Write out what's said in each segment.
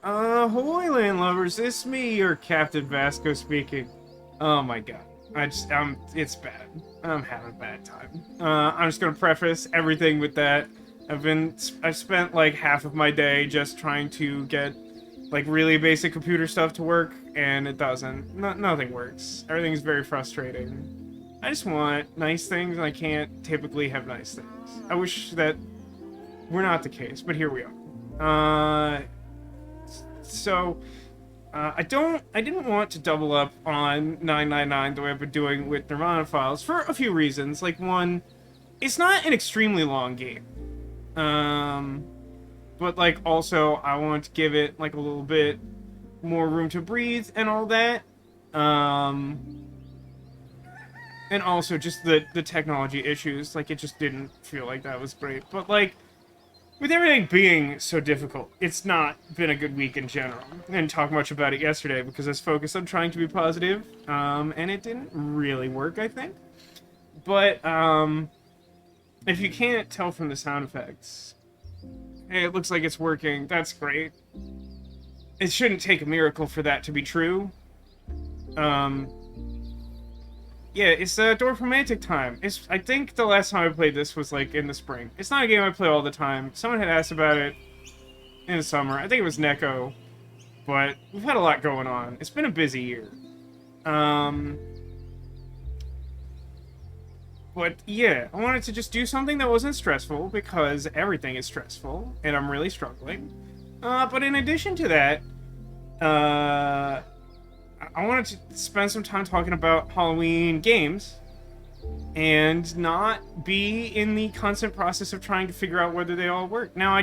Ahoy, landlubbers, it's me, your Captain Vasco speaking. Oh my god. It's bad. I'm having a bad time. I'm just gonna preface everything with that. I've spent like half of my day just trying to get like really basic computer stuff to work, and it doesn't. Nothing works. Everything's very frustrating. I just want nice things, and I can't typically have nice things. I wish that were not the case, but here we are. So, I didn't want to double up on 999 the way I've been doing with Nirvana Files for a few reasons. Like, one, it's not an extremely long game. But, like, also, I want to give it, like, a little bit more room to breathe and all that. And also, just the technology issues. Like, it just didn't feel like that was great. But, like, with everything being so difficult, it's not been a good week in general. I didn't talk much about it yesterday because I was focused on trying to be positive, and it didn't really work, I think. But, if you can't tell from the sound effects, hey, it looks like it's working, that's great. It shouldn't take a miracle for that to be true. Yeah, it's Dorfromantik time. I think the last time I played this was, like, in the spring. It's not a game I play all the time. Someone had asked about it in the summer. I think it was Neko. But we've had a lot going on. It's been a busy year. But, yeah, I wanted to just do something that wasn't stressful, because everything is stressful, and I'm really struggling. But in addition to that, I wanted to spend some time talking about Halloween games and not be in the constant process of trying to figure out whether they all work. Now,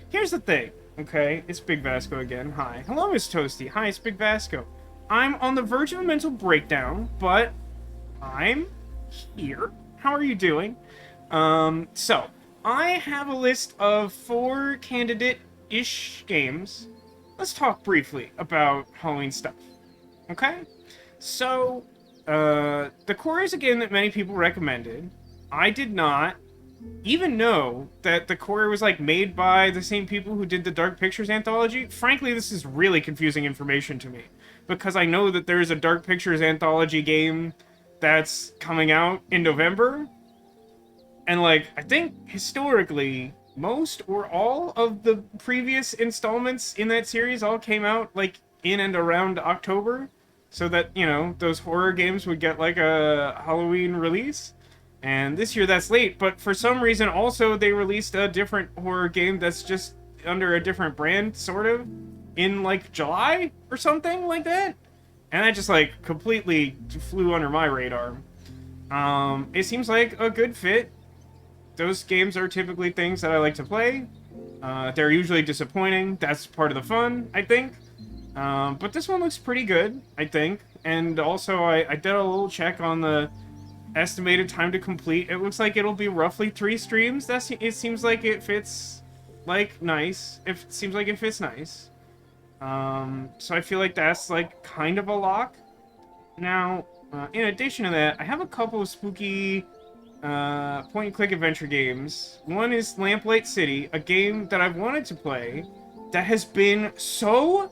here's the thing, okay? It's Big Vasco again. Hi. Hello, Miss Toasty. Hi, it's Big Vasco. I'm on the verge of a mental breakdown, but I'm here. How are you doing? So, I have a list of 4 candidate-ish games. Let's talk briefly about Halloween stuff. Okay? So, the core is a game that many people recommended. I did not even know that the core was, like, made by the same people who did the Dark Pictures anthology. Frankly, this is really confusing information to me, because I know that there's a Dark Pictures anthology game that's coming out in November, and, like, I think historically most or all of the previous installments in that series all came out, like, in and around October, so that, you know, those horror games would get, like, a Halloween release. And this year that's late, but for some reason also they released a different horror game that's just under a different brand, sort of, in, like, July or something like that. And that just, like, completely flew under my radar. It seems like a good fit. Those games are typically things that I like to play. They're usually disappointing. That's part of the fun, I think. But this one looks pretty good, I think. And also, I did a little check on the estimated time to complete. It looks like it'll be roughly 3 streams. It seems like it fits, like, nice. It seems like it fits nice. So I feel like that's, like, kind of a lock. Now, in addition to that, I have a couple of spooky point-and-click adventure games. One is Lamplight City, a game that I've wanted to play that has been so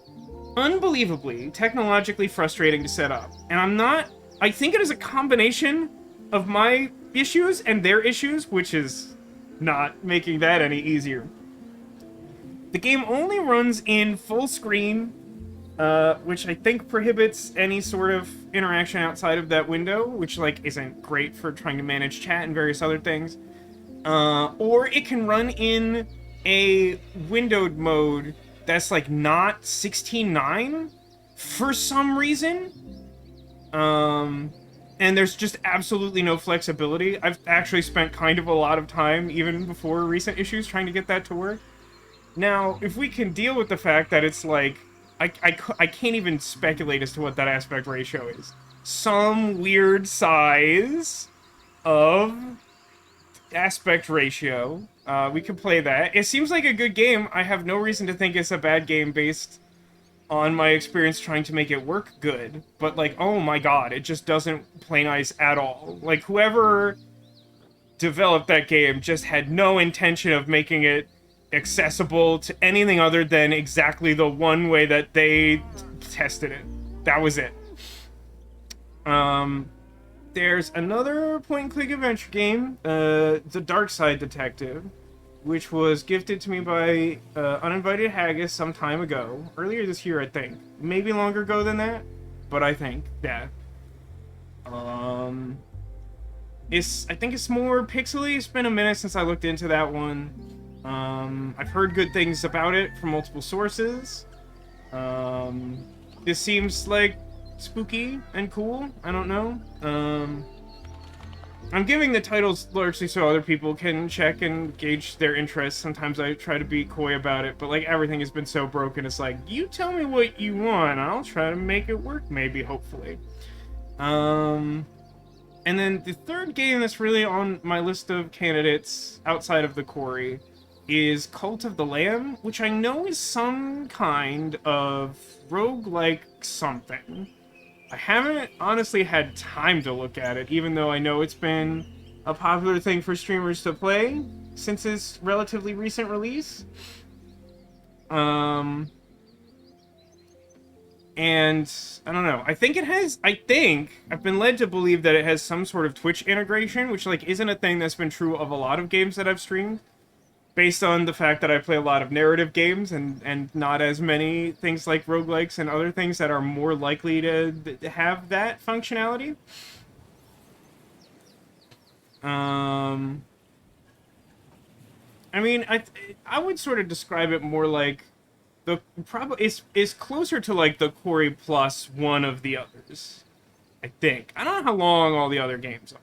unbelievably technologically frustrating to set up. And I think it is a combination of my issues and their issues, which is not making that any easier. The game only runs in full screen, which I think prohibits any sort of interaction outside of that window, which, like, isn't great for trying to manage chat and various other things. Or it can run in a windowed mode that's, like, not 16:9 for some reason. And there's just absolutely no flexibility. I've actually spent kind of a lot of time, even before recent issues, trying to get that to work. Now, if we can deal with the fact that it's, like, I can't even speculate as to what that aspect ratio is. Some weird size of aspect ratio. We could play that. It seems like a good game. I have no reason to think it's a bad game based on my experience trying to make it work good. But, like, oh my god, it just doesn't play nice at all. Like, whoever developed that game just had no intention of making it accessible to anything other than exactly the one way that they tested it. That was it. There's another point-and-click adventure game, The Dark Side Detective, which was gifted to me by Uninvited Haggis some time ago. Earlier this year, I think. Maybe longer ago than that, but I think, yeah. I think it's more pixely. It's been a minute since I looked into that one. I've heard good things about it from multiple sources. This seems like spooky and cool. I don't know. I'm giving the titles largely so other people can check and gauge their interest. Sometimes I try to be coy about it, but like everything has been so broken, it's like, you tell me what you want, I'll try to make it work, maybe, hopefully. And then the third game that's really on my list of candidates outside of the quarry is Cult of the Lamb, which I know is some kind of roguelike something. I haven't honestly had time to look at it, even though I know it's been a popular thing for streamers to play since its relatively recent release. And I don't know. I think I've been led to believe that it has some sort of Twitch integration, which like isn't a thing that's been true of a lot of games that I've streamed, based on the fact that I play a lot of narrative games and not as many things like roguelikes and other things that are more likely to have that functionality. I mean, I would sort of describe it more like is closer to like the Quarry plus one of the others, I think. I don't know how long all the other games are.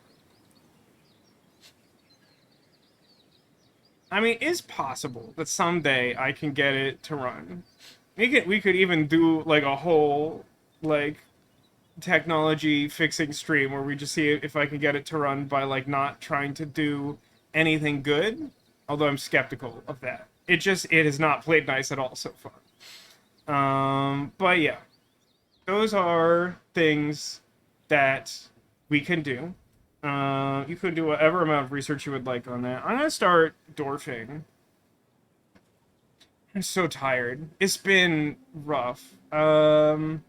I mean, it's possible that someday I can get it to run. We could even do like a whole like technology fixing stream where we just see if I can get it to run by like not trying to do anything good. Although I'm skeptical of that. It has not played nice at all so far. But yeah, those are things that we can do. You could do whatever amount of research you would like on that. I'm gonna start dwarfing. I'm so tired. It's been rough. Let me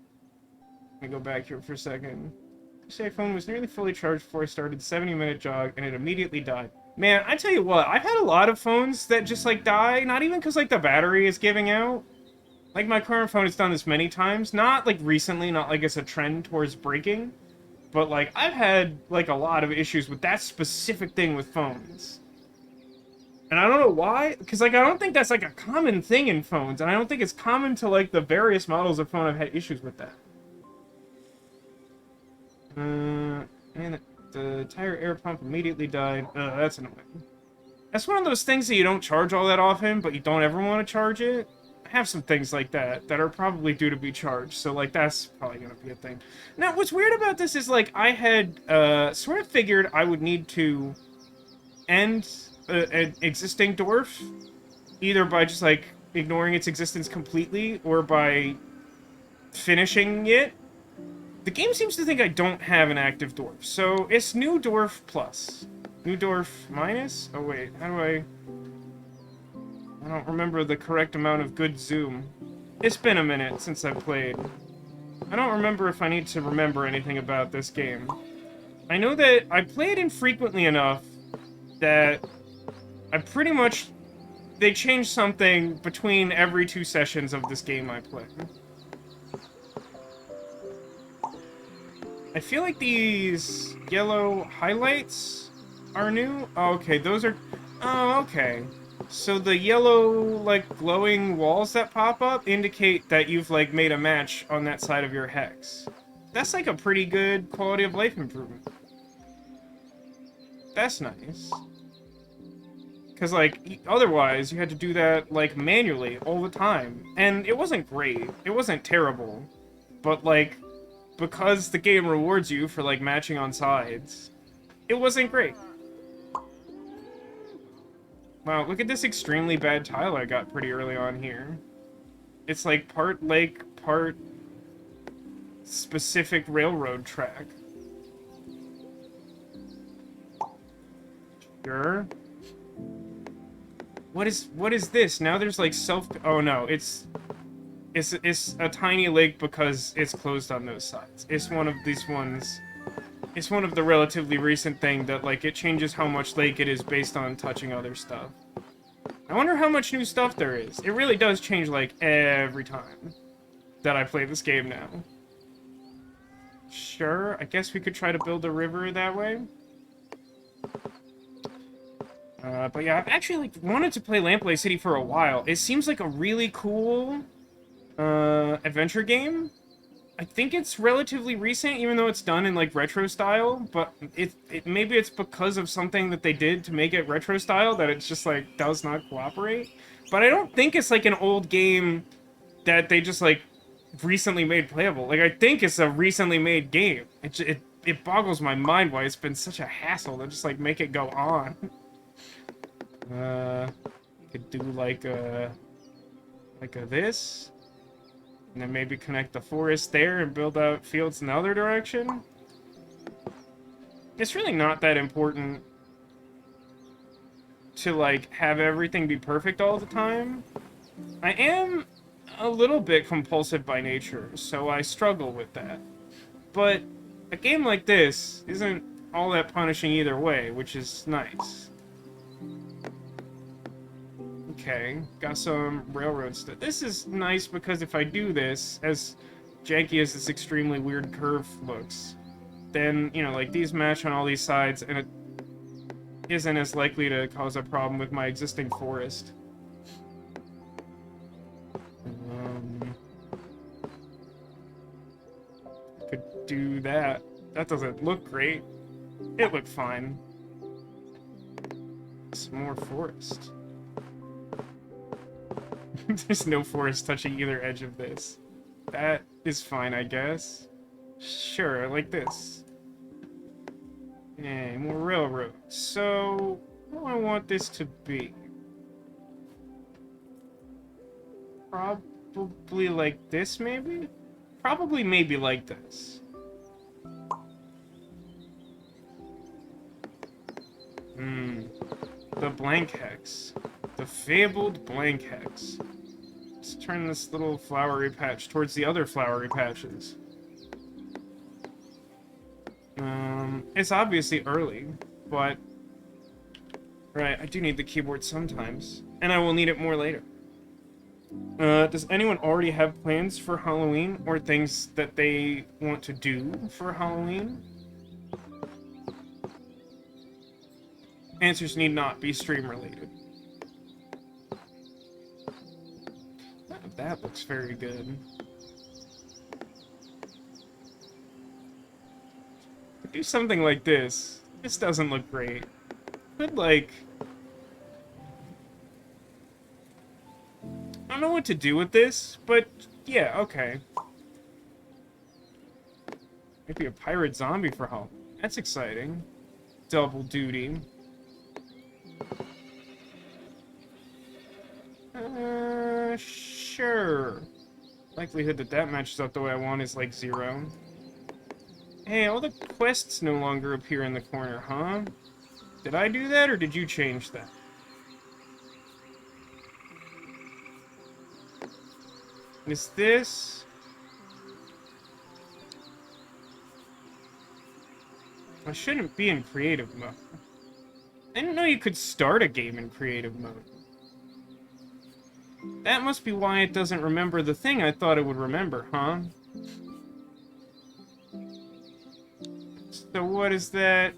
go back here for a second. Say phone was nearly fully charged before I started 70-minute jog, and it immediately died. Man, I tell you what, I've had a lot of phones that just like die, not even because like the battery is giving out. Like my current phone has done this many times, not like recently, not like it's a trend towards breaking. But, like, I've had, like, a lot of issues with that specific thing with phones. And I don't know why, because, like, I don't think that's, like, a common thing in phones. And I don't think it's common to, like, the various models of phone I've had issues with that. And the tire air pump immediately died. That's annoying. That's one of those things that you don't charge all that often, but you don't ever want to charge it. Have some things like that are probably due to be charged, so like that's probably gonna be a thing. Now what's weird about this is like I had sort of figured I would need to end an existing dwarf either by just like ignoring its existence completely or by finishing it. The game seems to think I don't have an active dwarf, so it's new dwarf plus. New dwarf minus? Oh wait, how do I don't remember the correct amount of good zoom. It's been a minute since I've played. I don't remember if I need to remember anything about this game. I know that I play it infrequently enough that I pretty much... They change something between every 2 sessions of this game I play. I feel like these yellow highlights are new. Oh, okay, those are... Oh, okay. So the yellow, like, glowing walls that pop up indicate that you've, like, made a match on that side of your hex. That's, like, a pretty good quality of life improvement. That's nice. Because, like, otherwise, you had to do that, like, manually all the time. And it wasn't great. It wasn't terrible. But, like, because the game rewards you for, like, matching on sides, it wasn't great. Wow, look at this extremely bad tile I got pretty early on here. It's like part lake, part specific railroad track. Sure. what is this? Now there's like oh no, it's a tiny lake because it's closed on those sides. It's one of these ones. It's one of the relatively recent thing that like it changes how much lake it is based on touching other stuff. I wonder how much new stuff there is. It really does change like every time that I play this game now. Sure, I guess we could try to build a river that way. But yeah, I've actually like wanted to play Lamplight City for a while. It seems like a really cool adventure game. I think it's relatively recent, even though it's done in like retro style. But maybe it's because of something that they did to make it retro style that it's just like does not cooperate. But I don't think it's like an old game that they just like recently made playable. Like I think it's a recently made game. It boggles my mind why it's been such a hassle to just like make it go on. Could do like a this, and then maybe connect the forest there and build out fields in the other direction. It's really not that important to like have everything be perfect all the time. I am a little bit compulsive by nature, so I struggle with that. But a game like this isn't all that punishing either way, which is nice. Okay, got some railroad stuff. This is nice because if I do this, as janky as this extremely weird curve looks, then, you know, like, these match on all these sides, and it isn't as likely to cause a problem with my existing forest. Could do that. That doesn't look great. It looked fine. Some more forest. There's no forest touching either edge of this. That is fine, I guess. Sure, like this. And more railroad. So, what do I want this to be? Probably like this, maybe? Probably maybe like this. The blank hex. The fabled blank hex. Let's turn this little flowery patch towards the other flowery patches. It's obviously early, but... Right, I do need the keyboard sometimes. And I will need it more later. Does anyone already have plans for Halloween, or things that they want to do for Halloween? Answers need not be stream-related. That looks very good. Do something like this. This doesn't look great. Could, like... I don't know what to do with this, but yeah, okay. Maybe a pirate zombie for Halloween. That's exciting. Double duty. Sure. Likelihood that that matches up the way I want is like 0. Hey, all the quests no longer appear in the corner, huh? Did I do that, or did you change that? Is this... I shouldn't be in creative mode. I didn't know you could start a game in creative mode. That must be why it doesn't remember the thing I thought it would remember, huh? So what is that?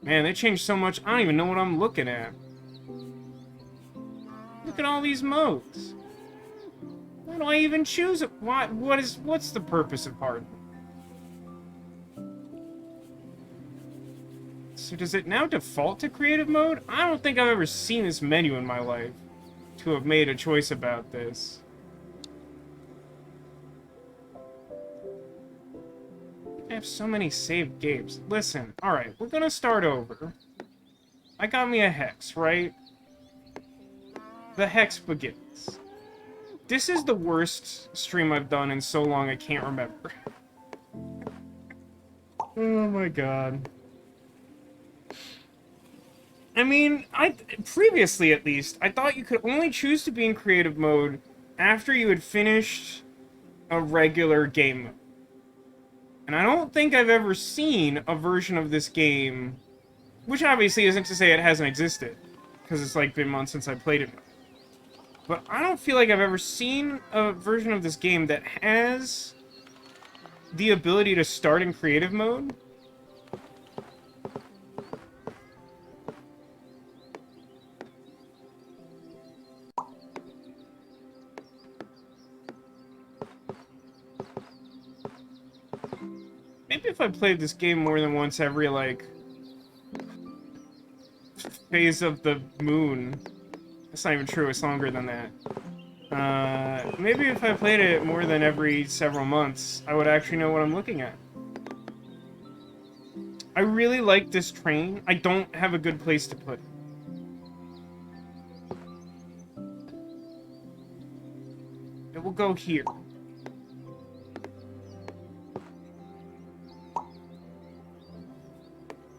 Man, they changed so much, I don't even know what I'm looking at. Look at all these modes. Why do I even choose it? What's the purpose of hard? So does it now default to creative mode? I don't think I've ever seen this menu in my life to have made a choice about this. I have so many saved games. Listen, alright, we're gonna start over. I got me a hex, right? The hex begins. This is the worst stream I've done in so long I can't remember. Oh my god. I mean, previously at least, I thought you could only choose to be in creative mode after you had finished a regular game mode. And I don't think I've ever seen a version of this game, which obviously isn't to say it hasn't existed, because it's like been months since I played it. But I don't feel like I've ever seen a version of this game that has the ability to start in creative mode. Maybe if I played this game more than once every, like, phase of the moon. That's not even true, it's longer than that. Maybe if I played it more than every several months, I would actually know what I'm looking at. I really like this train. I don't have a good place to put it. It will go here.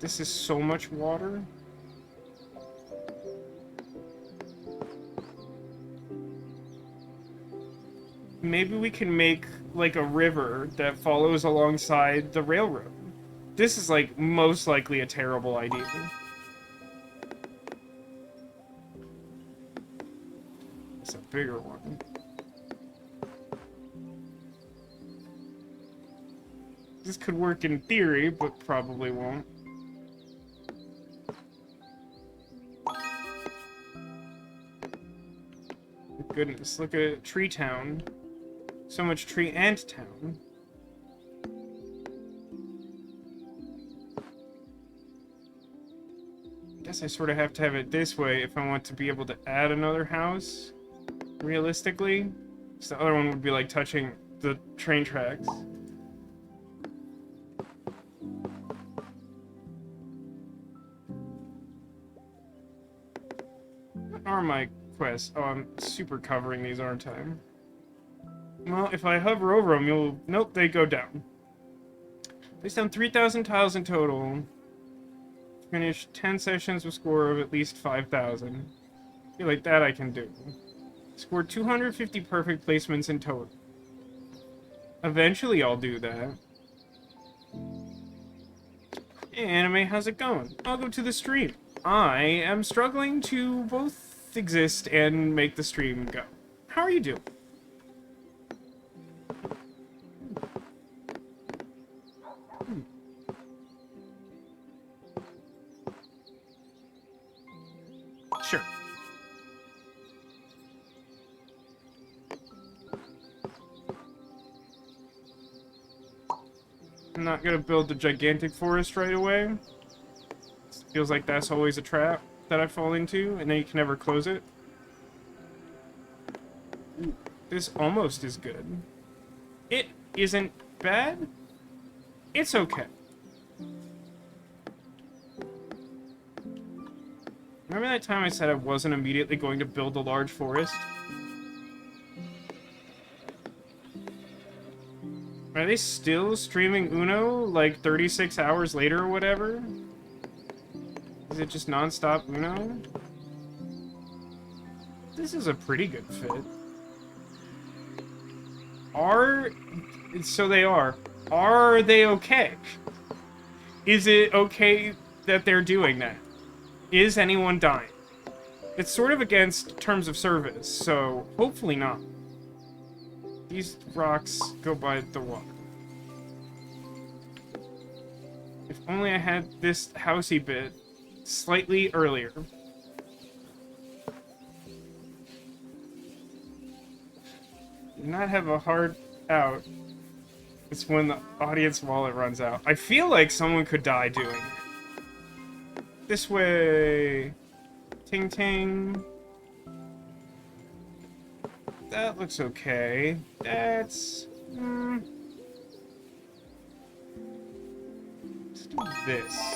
This is so much water. Maybe we can make, like, a river that follows alongside the railroad. This is, like, most likely a terrible idea. It's a bigger one. This could work in theory, but probably won't. Goodness, look at Tree Town. So much tree and town. I guess I sort of have to have it this way if I want to be able to add another house, realistically. So the other one would be like touching the train tracks. What are my quests? Oh, I'm super covering these, aren't I? Well, if I hover over them, you'll... Nope, they go down. Place down 3,000 tiles in total. Finish 10 sessions with score of at least 5,000. I feel like that I can do. Score 250 perfect placements in total. Eventually I'll do that. Hey, anime, how's it going? I'll go to the stream. I am struggling to both exist and make the stream go. How are you doing? Sure. I'm not gonna build the gigantic forest right away. It feels like that's always a trap that I fall into, and then you can never close it. Ooh, this almost is good. It isn't bad. It's okay. Remember that time I said I wasn't immediately going to build a large forest? Are they still streaming Uno, like, 36 hours later or whatever? Is it just non-stop Uno? This is a pretty good fit. So they are. Are they okay? Is it okay that they're doing that? Is anyone dying? It's sort of against terms of service, so hopefully not. These rocks go by the water. If only I had this housey bit slightly earlier. Do not have a hard out. It's when the audience wallet runs out. I feel like someone could die doing it. This way. Ting ting. That looks okay. That's... Let's do this.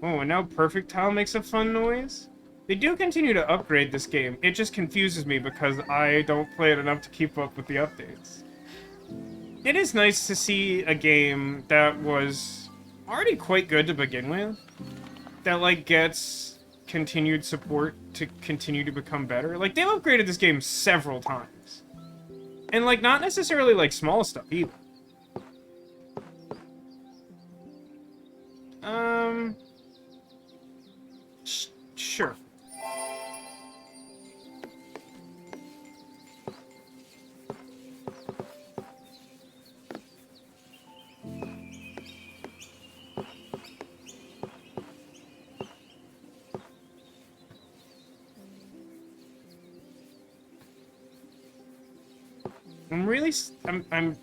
Oh, and now perfect tile makes a fun noise? They do continue to upgrade this game. It just confuses me because I don't play it enough to keep up with the updates. It is nice to see a game that was already quite good to begin with, that, like, gets continued support to continue to become better. Like, they've upgraded this game several times. And, like, not necessarily, like, small stuff either. Sure. I'm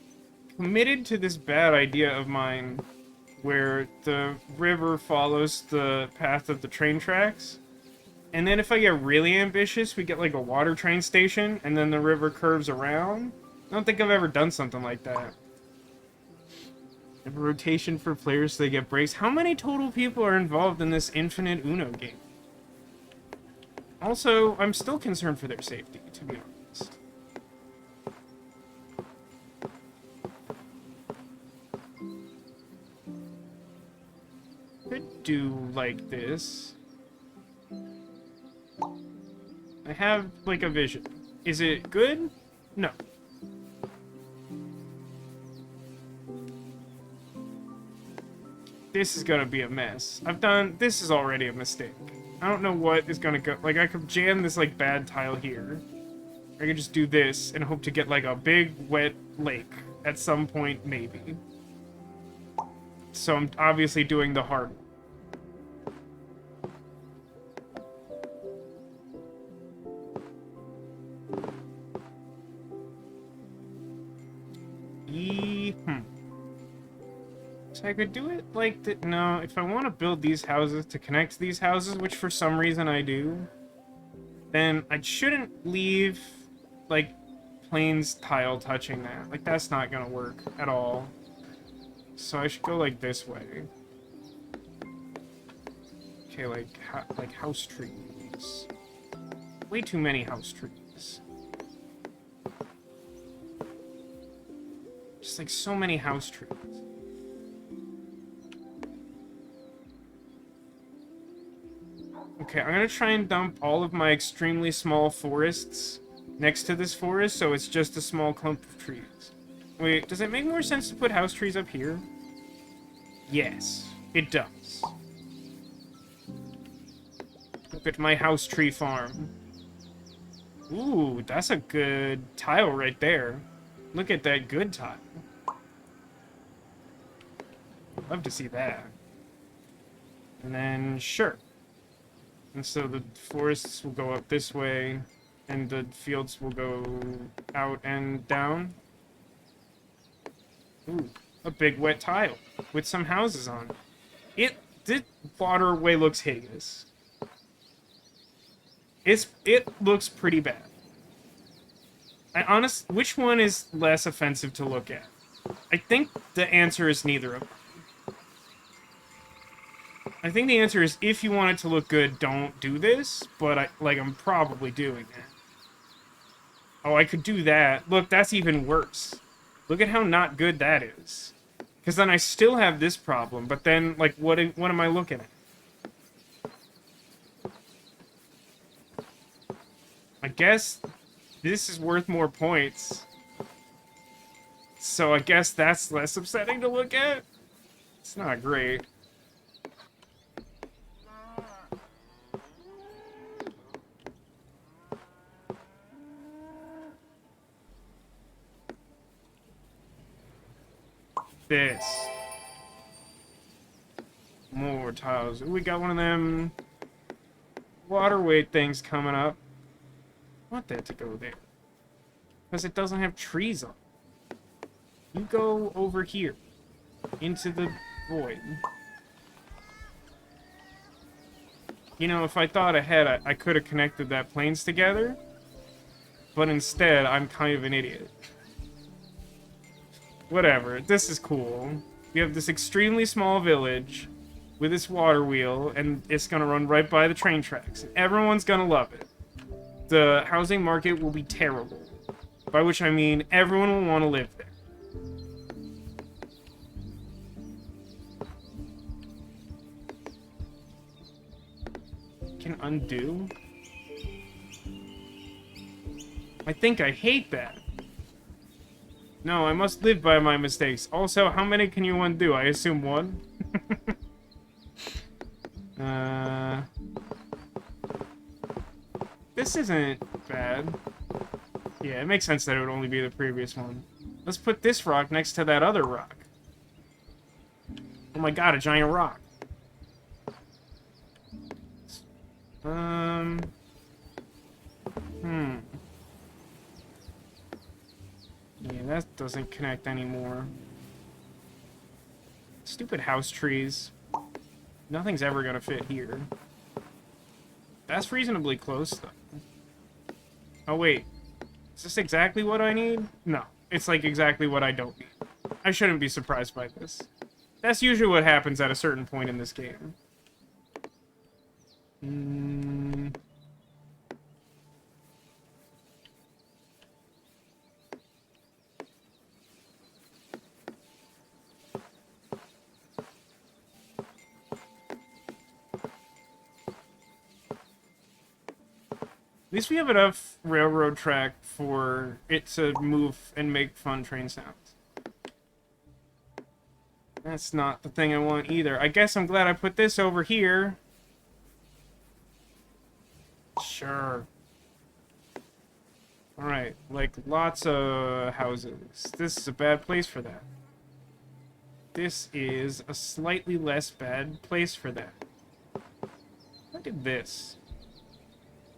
committed to this bad idea of mine where the river follows the path of the train tracks. And then if I get really ambitious, we get like a water train station, and then the river curves around. I don't think I've ever done something like that. A rotation for players so they get breaks. How many total people are involved in this infinite Uno game? Also, I'm still concerned for their safety, to be honest. Could do like this. I have, like, a vision. Is it good? No. This is gonna be a mess. This is already a mistake. I don't know what is gonna go, like, I could jam this, like, bad tile here. I could just do this and hope to get, like, a big, wet lake at some point, maybe. So I'm obviously doing the hard one. So I could do it like that. No, if I want to build these houses to connect these houses, which for some reason I do, then I shouldn't leave, like, planes tile touching that. Like, that's not gonna work at all. So I should go, like, this way. Okay, like house trees. Way too many house trees. Just, like, so many house trees. Okay, I'm gonna try and dump all of my extremely small forests next to this forest, so it's just a small clump of trees. Wait, does it make more sense to put house trees up here? Yes, it does. Look at my house tree farm. Ooh, that's a good tile right there. Look at that good tile. Love to see that. And then, sure. And so the forests will go up this way, and the fields will go out and down. Ooh, a big wet tile with some houses on it. This waterway looks hideous. It looks pretty bad. Which one is less offensive to look at? I think the answer is neither of them. I think the answer is, if you want it to look good, don't do this, but I'm probably doing it. Oh, I could do that. Look, that's even worse. Look at how not good that is. Because then I still have this problem, but then, like, what am I looking at? I guess this is worth more points. So I guess that's less upsetting to look at? It's not great. This. More tiles. Ooh, we got one of them water weight things coming up. I want that to go there. Because it doesn't have trees on it. You go over here. Into the void. You know, if I thought ahead, I could have connected that planes together. But instead, I'm kind of an idiot. Whatever, this is cool. We have this extremely small village with this water wheel, and it's gonna run right by the train tracks. And everyone's gonna love it. The housing market will be terrible. By which I mean everyone will want to live there. can undo? I think I hate that. No, I must live by my mistakes. Also, how many can you undo? I assume one? This isn't bad. Yeah, it makes sense that it would only be the previous one. Let's put this rock next to that other rock. Oh my god, a giant rock. Yeah, that doesn't connect anymore. Stupid house trees. Nothing's ever gonna fit here. That's reasonably close, though. Oh, wait. Is this exactly what I need? No. It's, like, exactly what I don't need. I shouldn't be surprised by this. That's usually what happens at a certain point in this game. At least we have enough railroad track for it to move and make fun train sounds. That's not the thing I want either. I guess I'm glad I put this over here. Sure. Alright, like lots of houses. This is a bad place for that. This is a slightly less bad place for that. Look at this.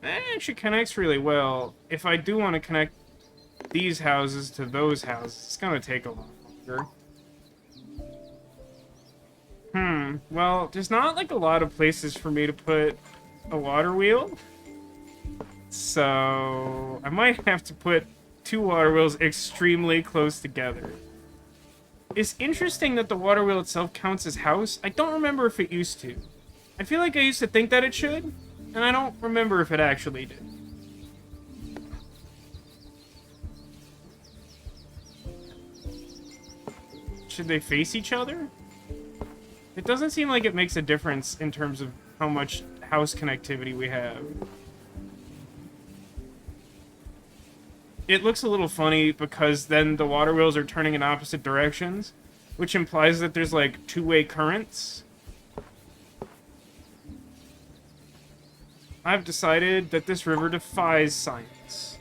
That actually connects really well. If I do want to connect these houses to those houses, it's gonna take a lot longer. Well, there's not like a lot of places for me to put a water wheel. So I might have to put two water wheels extremely close together. It's interesting that the water wheel itself counts as house. I don't remember if it used to. I feel like I used to think that it should. And I don't remember if it actually did. Should they face each other? It doesn't seem like it makes a difference in terms of how much house connectivity we have. It looks a little funny because then the water wheels are turning in opposite directions, which implies that there's like two-way currents. I've decided that this river defies science.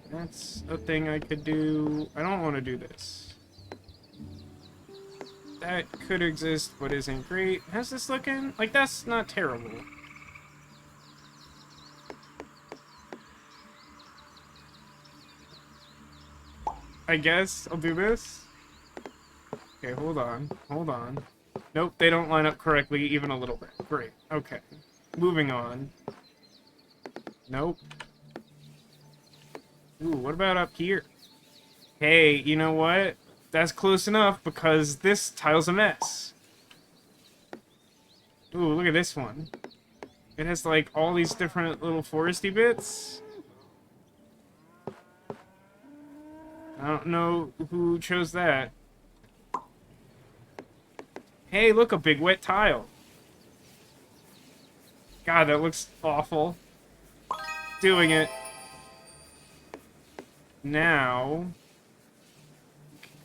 That's a thing I could do. I don't want to do this. That could exist, but isn't great. How's this looking? Like, that's not terrible. I guess I'll do this. Okay, hold on. Hold on. Nope, they don't line up correctly even a little bit. Great. Okay. Moving on. Nope. Ooh, what about up here? Hey, you know what? That's close enough because this tile's a mess. Ooh, look at this one. It has like all these different little foresty bits. I don't know who chose that. Hey, look, a big wet tile. God, that looks awful. Doing it. Now,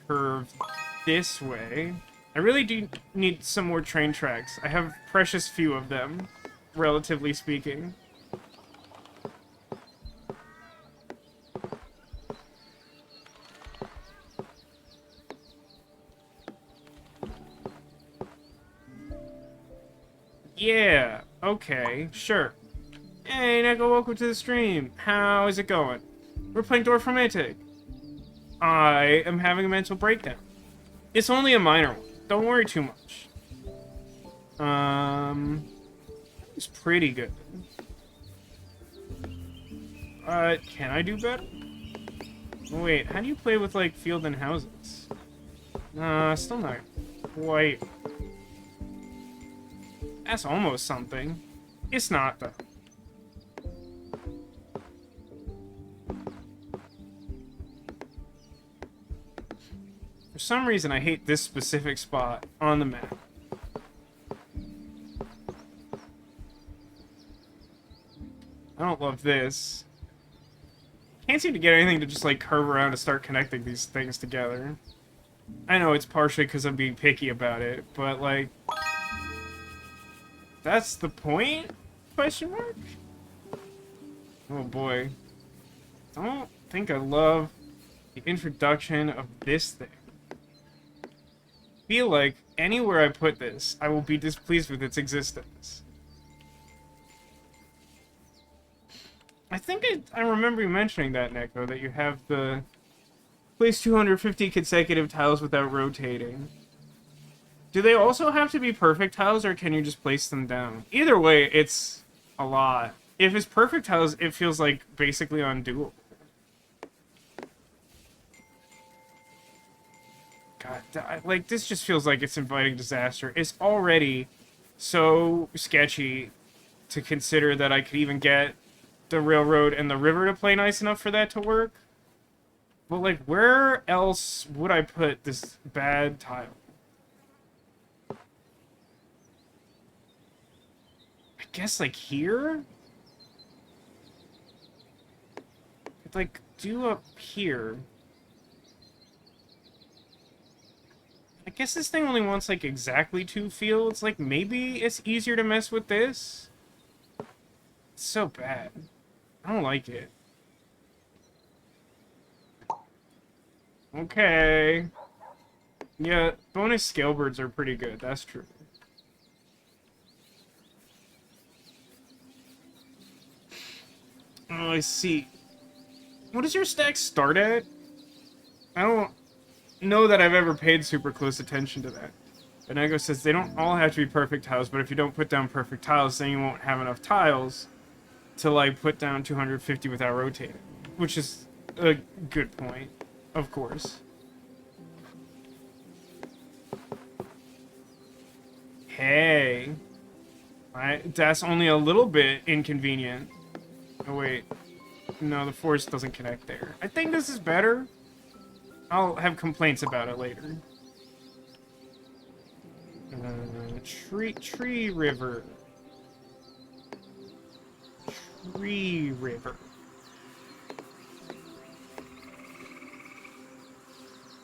curve this way. I really do need some more train tracks. I have precious few of them, relatively speaking. Yeah, okay, sure. Hey, Neko, welcome to the stream. How is it going? We're playing Dorfromantik. I am having a mental breakdown. It's only a minor one. Don't worry too much. It's pretty good. Can I do better? Wait, how do you play with, like, field and houses? Still not quite. That's almost something. It's not, though. For some reason, I hate this specific spot on the map. I don't love this. Can't seem to get anything to just, like, curve around to start connecting these things together. I know it's partially because I'm being picky about it, but, like... That's the point? Question mark? Oh boy. Don't think I love the introduction of this thing. Feel like anywhere I put this, I will be displeased with its existence. I think I remember you mentioning that, Neko, that you have the place 250 consecutive tiles without rotating. Do they also have to be perfect tiles, or can you just place them down? Either way, it's a lot. If it's perfect tiles, it feels like basically undoable. God, like, this just feels like it's inviting disaster. It's already so sketchy to consider that I could even get the railroad and the river to play nice enough for that to work. But, like, where else would I put this bad tile? I guess, like, here? I'd, like, do up here. I guess this thing only wants, like, exactly 2 fields. Like, maybe it's easier to mess with this? It's so bad. I don't like it. Okay. Yeah, bonus scale birds are pretty good, that's true. Oh, I see. What does your stack start at? I don't know that I've ever paid super close attention to that. Benego says they don't all have to be perfect tiles, but if you don't put down perfect tiles, then you won't have enough tiles to, like, put down 250 without rotating. Which is a good point, of course. Hey. That's only a little bit inconvenient. Oh, wait. No, the force doesn't connect there. I think this is better. I'll have complaints about it later. Tree river. Tree river.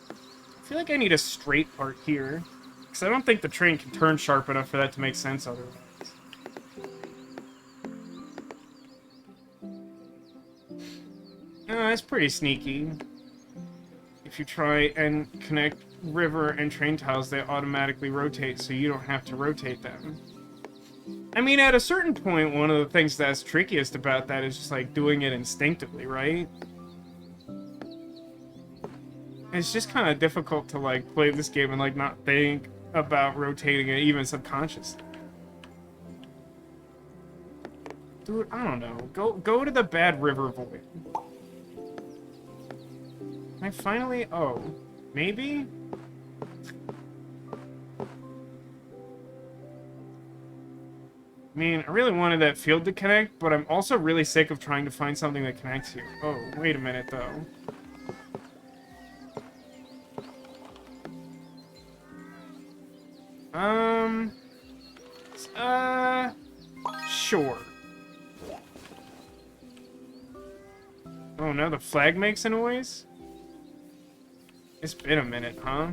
I feel like I need a straight part here. Because I don't think the train can turn sharp enough for that to make sense otherwise. That's pretty sneaky. If you try and connect river and train tiles, they automatically rotate, so you don't have to rotate them. I mean, at a certain point, one of the things that's trickiest about that is just, like, doing it instinctively, right? It's just kind of difficult to, like, play this game and, like, not think about rotating it, even subconsciously. Dude, I don't know. Go to the bad river void. Can I finally... Oh. Maybe? I mean, I really wanted that field to connect, but I'm also really sick of trying to find something that connects here. Oh, wait a minute, though. Sure. Oh, now the flag makes a noise? It's been a minute, huh?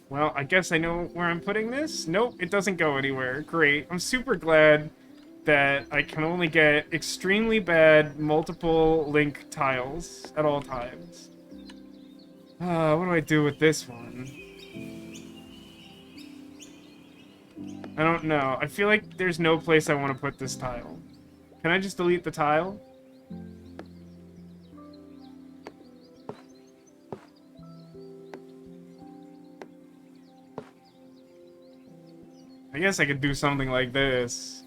Well, I guess I know where I'm putting this. Nope, it doesn't go anywhere. Great. I'm super glad that I can only get extremely bad multiple link tiles at all times. What do I do with this one? I don't know. I feel like there's no place I want to put this tile. Can I just delete the tile? I guess I could do something like this.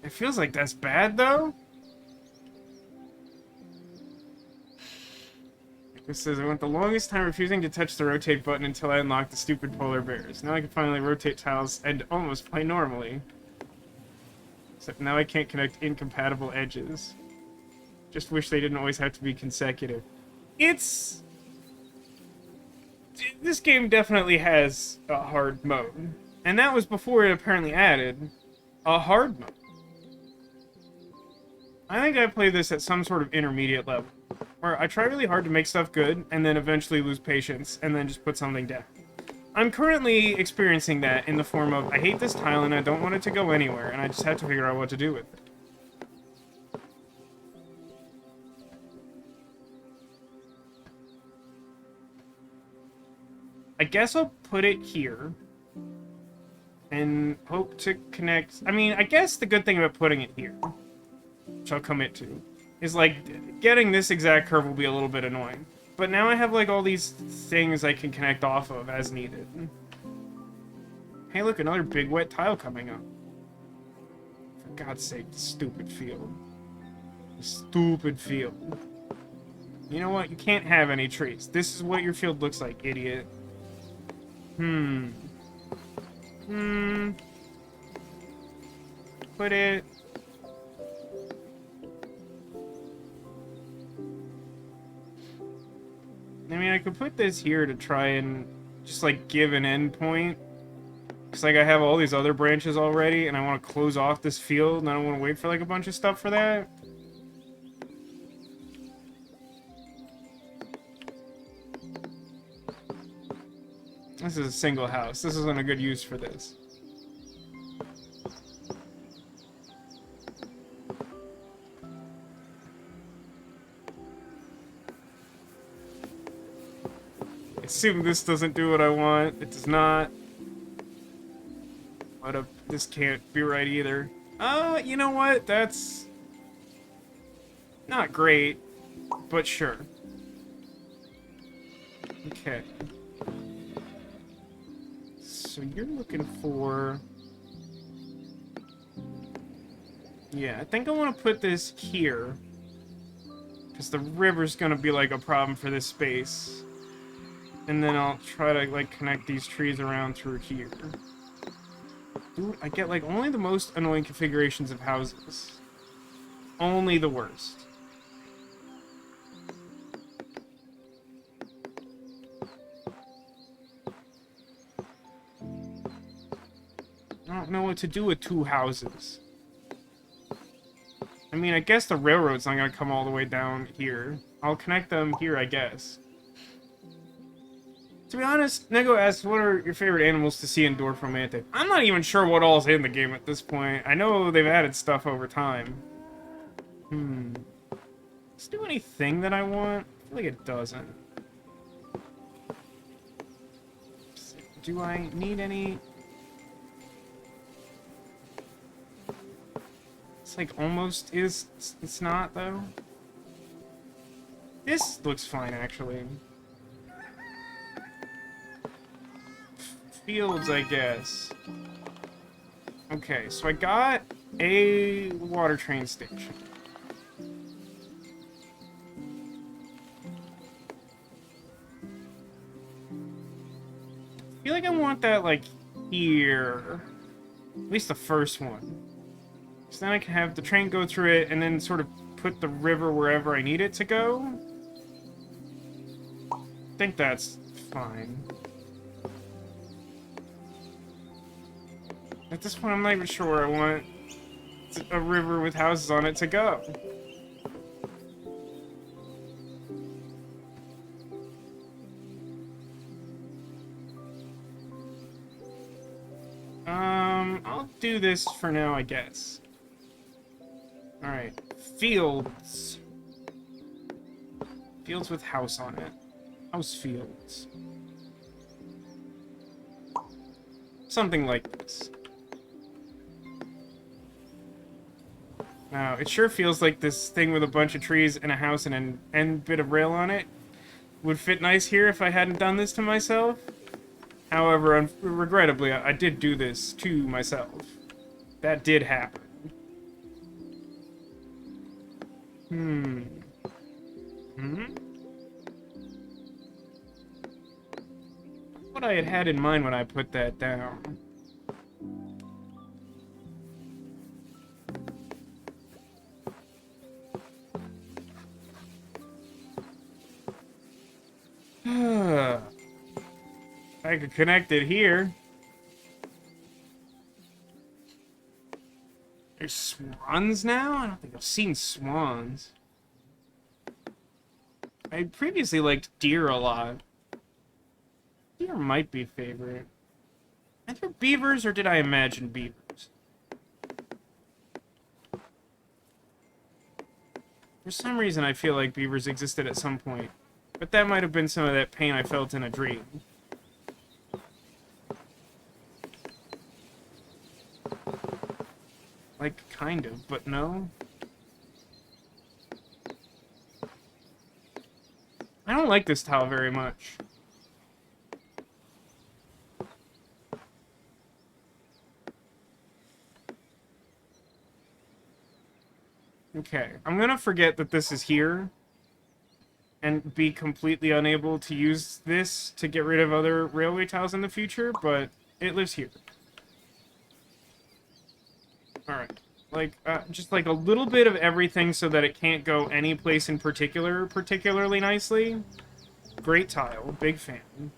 It feels like that's bad, though. It says, I went the longest time refusing to touch the rotate button until I unlocked the stupid polar bears. Now I can finally rotate tiles and almost play normally. Except now I can't connect incompatible edges. Just wish they didn't always have to be consecutive. it's... This game definitely has a hard mode. And that was before it apparently added a hard mode. I think I play this at some sort of intermediate level, where I try really hard to make stuff good, and then eventually lose patience, and then just put something down. I'm currently experiencing that in the form of, I hate this tile and I don't want it to go anywhere, and I just have to figure out what to do with it. I guess I'll put it here, and hope to connect... I mean, I guess the good thing about putting it here, which I'll commit to, is, like, getting this exact curve will be a little bit annoying. But now I have, like, all these things I can connect off of as needed. Hey, look, another big wet tile coming up. For God's sake, the stupid field. The stupid field. You know what? You can't have any trees. This is what your field looks like, idiot. Put it... I mean, I could put this here to try and just, like, give an endpoint. Because, like, I have all these other branches already, and I want to close off this field, and I don't want to wait for, like, a bunch of stuff for that. This is a single house. This isn't a good use for this. Assume this doesn't do what I want. It does not. But this can't be right either. You know what? That's not great, but sure. Okay. So you're looking for... Yeah, I think I want to put this here. Because the river's going to be like a problem for this space. And then I'll try to, like, connect these trees around through here. Dude, I get, like, only the most annoying configurations of houses. Only the worst. I don't know what to do with two houses. I mean, I guess the railroad's not gonna come all the way down here. I'll connect them here, I guess. To be honest, Nego asks, what are your favorite animals to see in Dorfromantik? I'm not even sure what all's in the game at this point. I know they've added stuff over time. Does it do anything that I want? I feel like it doesn't. Do I need any... It's like almost is... It's not, though. This looks fine, actually. Fields, I guess. Okay, so I got a water train station. I feel like I want that, like, here. At least the first one. So then I can have the train go through it and then sort of put the river wherever I need it to go. I think that's fine. At this point, I'm not even sure where I want a river with houses on it to go. I'll do this for now, I guess. Alright, fields. Fields with house on it. House fields. Something like this. Now, it sure feels like this thing with a bunch of trees and a house and an end bit of rail on it would fit nice here if I hadn't done this to myself. However, regrettably, I did do this to myself. That did happen. What I had in mind when I put that down. I could connect it here. There's swans now? I don't think I've seen swans. I previously liked deer a lot. Deer might be favorite. Are there beavers, or did I imagine beavers? For some reason, I feel like beavers existed at some point. But that might have been some of that pain I felt in a dream. Like, kind of, but no. I don't like this tile very much. Okay, I'm gonna forget that this is here and be completely unable to use this to get rid of other railway tiles in the future, but it lives here. Alright, like, just like a little bit of everything so that it can't go any place in particular particularly nicely. Great tile, big fan.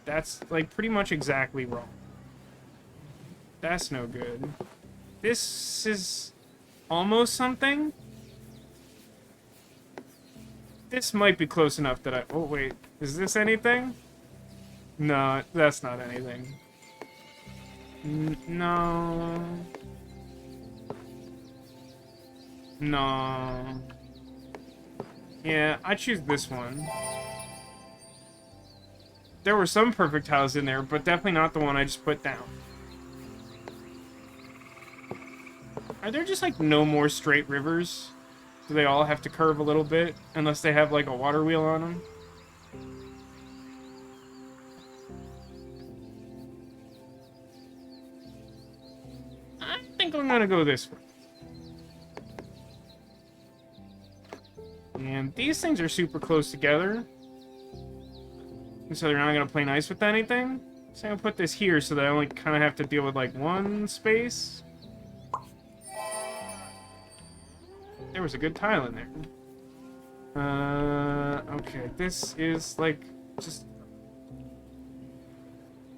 That's, like, pretty much exactly wrong. That's no good. This is almost something. This might be close enough that I... Oh, wait. Is this anything? No, that's not anything. No. No. Yeah, I choose this one. There were some perfect tiles in there, but definitely not the one I just put down. Are there just, like, no more straight rivers? Do they all have to curve a little bit? Unless they have, like, a water wheel on them? I think I'm gonna go this way. And these things are super close together. And so they're not gonna play nice with anything. So I'm gonna put this here so that I only kind of have to deal with, like, one space. There was a good tile in there. Okay, this is, like, just...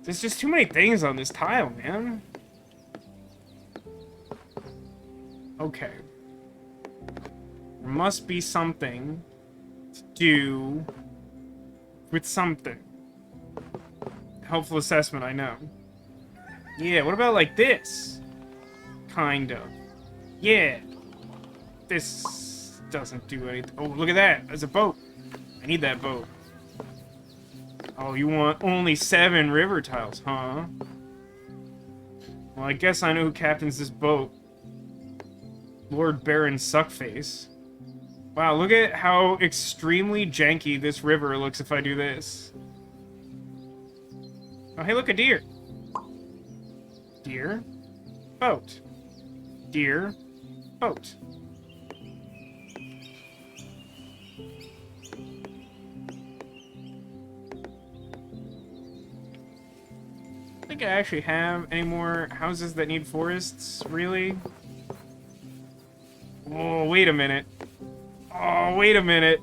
There's just too many things on this tile, man. Okay. There must be something to do with something. Helpful assessment, I know. Yeah, what about, like, this? Kind of. Yeah. This doesn't do anything. Oh, look at that. There's a boat. I need that boat. Oh, you want only 7 river tiles, huh? Well, I guess I know who captains this boat. Lord Baron Suckface. Wow, look at how extremely janky this river looks if I do this. Oh, hey, look, a deer. Deer. Boat. Deer. Boat. I think I actually have any more houses that need forests, really? Oh, wait a minute. Oh, wait a minute.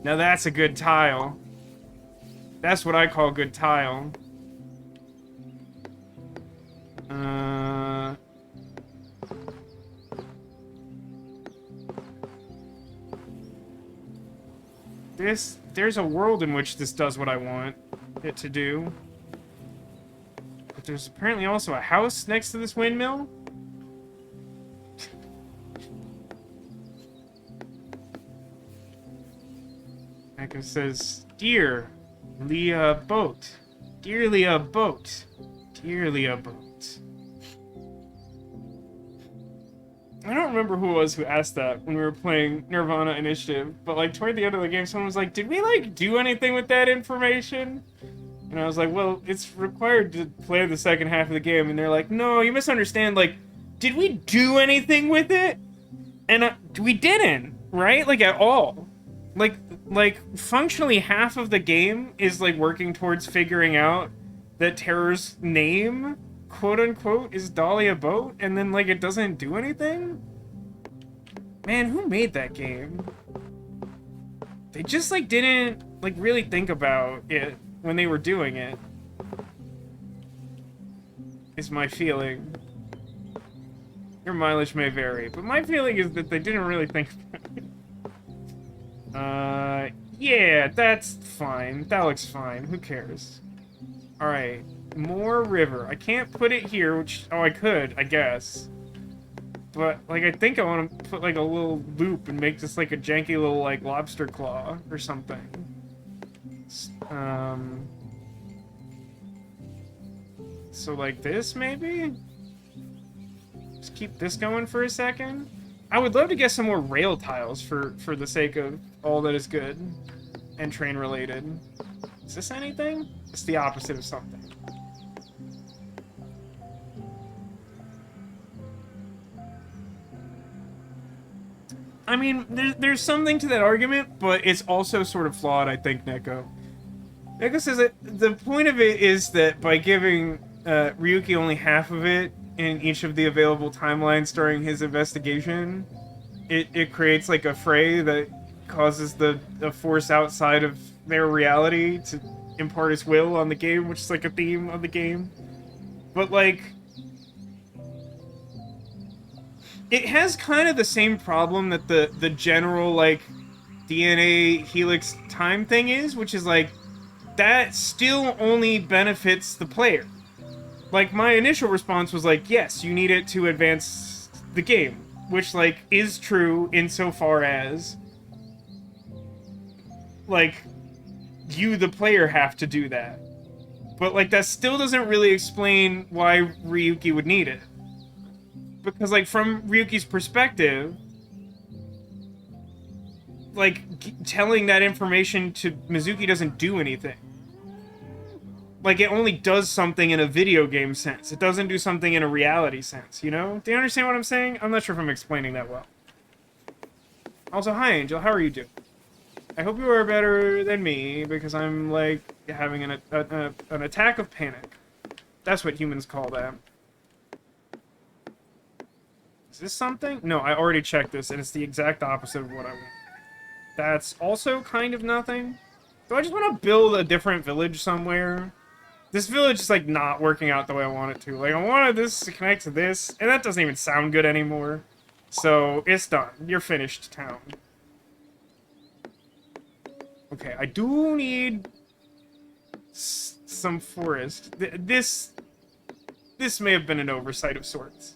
Now that's a good tile. That's what I call good tile. There's a world in which this does what I want it to do. But there's apparently also a house next to this windmill. Like it says, dearly a boat. Dearly a boat. Dearly a boat. I don't remember who it was who asked that when we were playing Nirvana Initiative, but like toward the end of the game, someone was like, did we like do anything with that information? And I was like, well, it's required to play the second half of the game. And they're like, no, you misunderstand. Like, did we do anything with it? And we didn't, right? Like, at all. Like, functionally half of the game is, like, working towards figuring out that Terror's name, quote-unquote, is Dahlia Boat, and then, like, it doesn't do anything? Man, who made that game? They just, like, didn't like, really think about it when they were doing it. Is my feeling. Your mileage may vary, but my feeling is that they didn't really think about it. Yeah, that's fine. That looks fine. Who cares? Alright. More river. I can't put it here, which... Oh, I could, I guess. But, like, I think I want to put, like, a little loop and make this, like, a janky little, like, lobster claw or something. So, like, this, maybe? Just keep this going for a second. I would love to get some more rail tiles for the sake of all that is good and train related. Is this anything? It's the opposite of something. I mean, there's something to that argument, but it's also sort of flawed, I think, Neko. Neko says that the point of it is that by giving Ryuki only half of it in each of the available timelines during his investigation, it creates like a fray that causes the force outside of their reality to impart its will on the game, which is like a theme of the game. But like, it has kind of the same problem that the general like DNA helix time thing is, which is like, that still only benefits the player. Like, my initial response was like, yes, you need it to advance the game, which, like, is true insofar as, like, you, the player, have to do that. But, like, that still doesn't really explain why Ryuki would need it. Because, like, from Ryuki's perspective, like, telling that information to Mizuki doesn't do anything. Like, it only does something in a video game sense. It doesn't do something in a reality sense, you know? Do you understand what I'm saying? I'm not sure if I'm explaining that well. Also, hi, Angel. How are you doing? I hope you are better than me, because I'm, like, having an attack of panic. That's what humans call that. Is this something? No, I already checked this, and it's the exact opposite of what I want. That's also kind of nothing. Do I just want to build a different village somewhere? This village is, like, not working out the way I want it to. Like, I wanted this to connect to this, and that doesn't even sound good anymore. So, it's done. You're finished, town. Okay, I do need some forest. This may have been an oversight of sorts.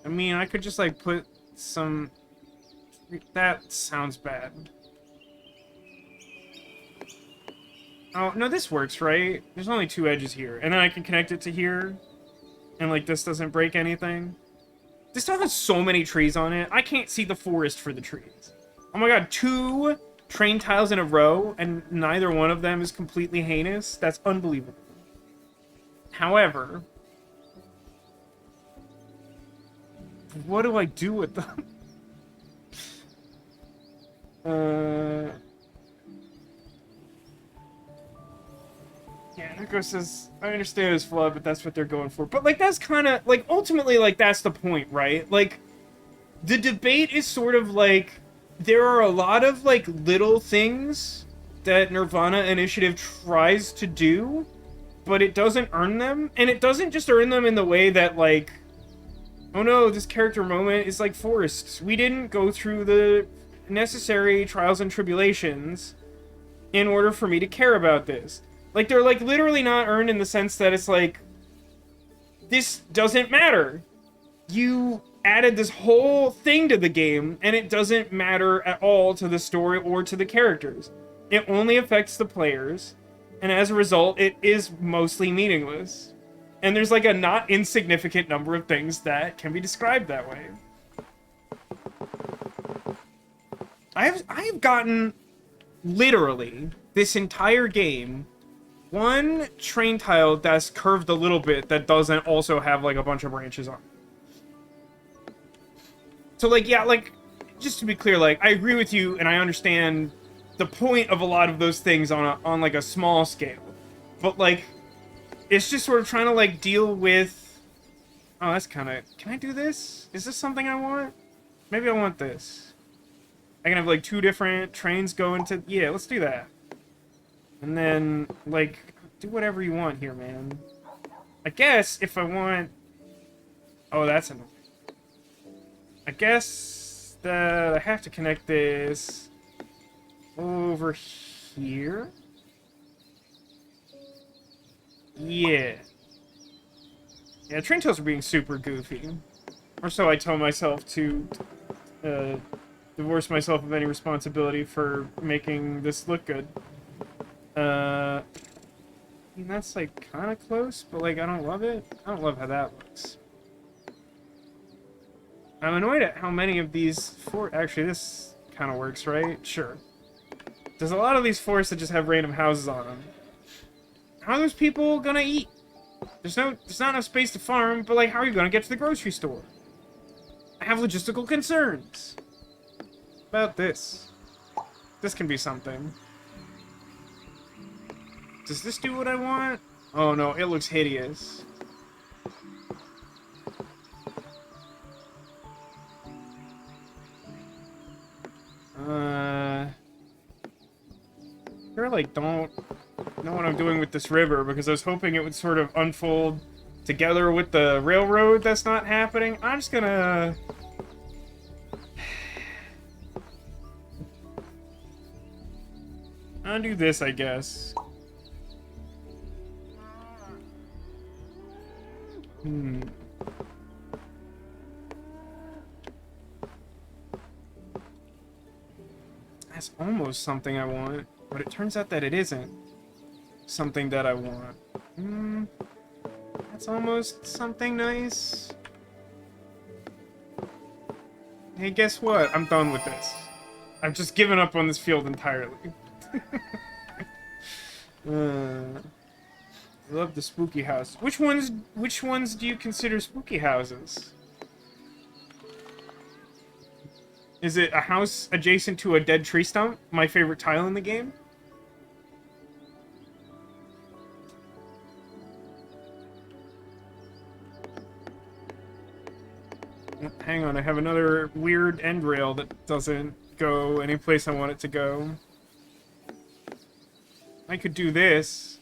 I mean, I could just, like, put some... That sounds bad. Oh, no, this works, right? There's only 2 edges here. And then I can connect it to here. And, like, this doesn't break anything. This stuff has so many trees on it. I can't see the forest for the trees. Oh my god, 2 train tiles in a row, and neither one of them is completely heinous? That's unbelievable. However... what do I do with them? Yeah, Nico says, I understand it's flawed, but that's what they're going for. But, like, that's kind of, like, ultimately, like, that's the point, right? Like, the debate is sort of, like, there are a lot of, like, little things that Nirvana Initiative tries to do, but it doesn't earn them. And it doesn't just earn them in the way that, like, oh no, this character moment is like forests. We didn't go through the necessary trials and tribulations in order for me to care about this. Like, they're, like, literally not earned in the sense that it's like, this doesn't matter. You added this whole thing to the game, and it doesn't matter at all to the story or to the characters. It only affects the players, and as a result, it is mostly meaningless. And there's, like, a not insignificant number of things that can be described that way. I have gotten, literally, this entire game, 1 train tile that's curved a little bit that doesn't also have, like, a bunch of branches on it. So, like, yeah, like, just to be clear, like, I agree with you, and I understand the point of a lot of those things on like, a small scale. But, like, it's just sort of trying to, like, deal with... Oh, that's kind of... Can I do this? Is this something I want? Maybe I want this. I can have, like, 2 different trains go into... Yeah, let's do that. And then, like, do whatever you want here, man. I guess if I want... Oh, that's enough. I guess that I have to connect this over here. Yeah. Yeah, train tails are being super goofy. Or so I tell myself to divorce myself of any responsibility for making this look good. I mean, that's, like, kind of close, but, like, I don't love it. I don't love how that looks. I'm annoyed at how many of these actually, this kind of works, right? Sure. There's a lot of these forests that just have random houses on them. How are those people gonna eat? There's not enough space to farm, but, like, how are you gonna get to the grocery store? I have logistical concerns. About this. This can be something. Does this do what I want? Oh no, it looks hideous. I like don't know what I'm doing with this river because I was hoping it would sort of unfold together with the railroad that's not happening. I'm just gonna... I'll do this, I guess. That's almost something I want, but it turns out that it isn't something that I want. That's almost something nice. Hey, guess what? I'm done with this. I've just given up on this field entirely. I love the spooky house. Which ones do you consider spooky houses? Is it a house adjacent to a dead tree stump? My favorite tile in the game? Hang on, I have another weird end rail that doesn't go any place I want it to go. I could do this,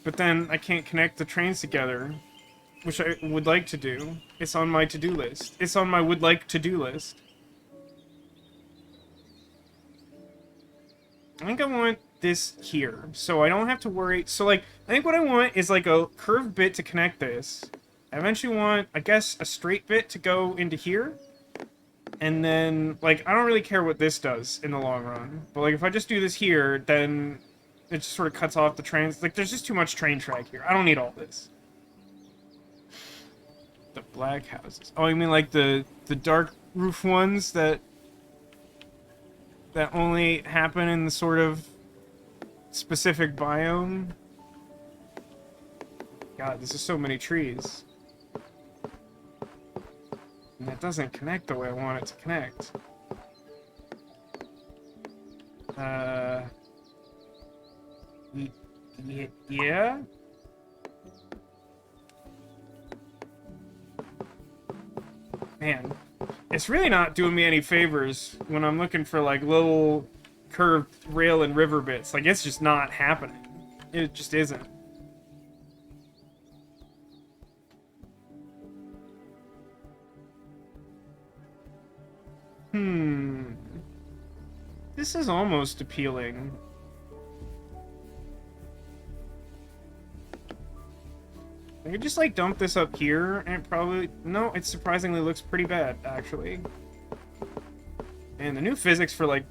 but then I can't connect the trains together, which I would like to do. It's on my to-do list. It's on my would like to-do list. I think I want this here, so I don't have to worry. So, like, I think what I want is, like, a curved bit to connect this. I eventually want, I guess, a straight bit to go into here. And then, like, I don't really care what this does in the long run. But, like, if I just do this here, then it just sort of cuts off the trains. Like, there's just too much train track here. I don't need all this. The black houses. Oh, you mean, like, the dark roof ones that only happen in the sort of specific biome? God, this is so many trees. And that doesn't connect the way I want it to connect. Yeah? Man, it's really not doing me any favors when I'm looking for, like, little curved rail and river bits. Like, it's just not happening. It just isn't. This is almost appealing. I could just, like, dump this up here, and it probably... No, it surprisingly looks pretty bad, actually. And the new physics for, like,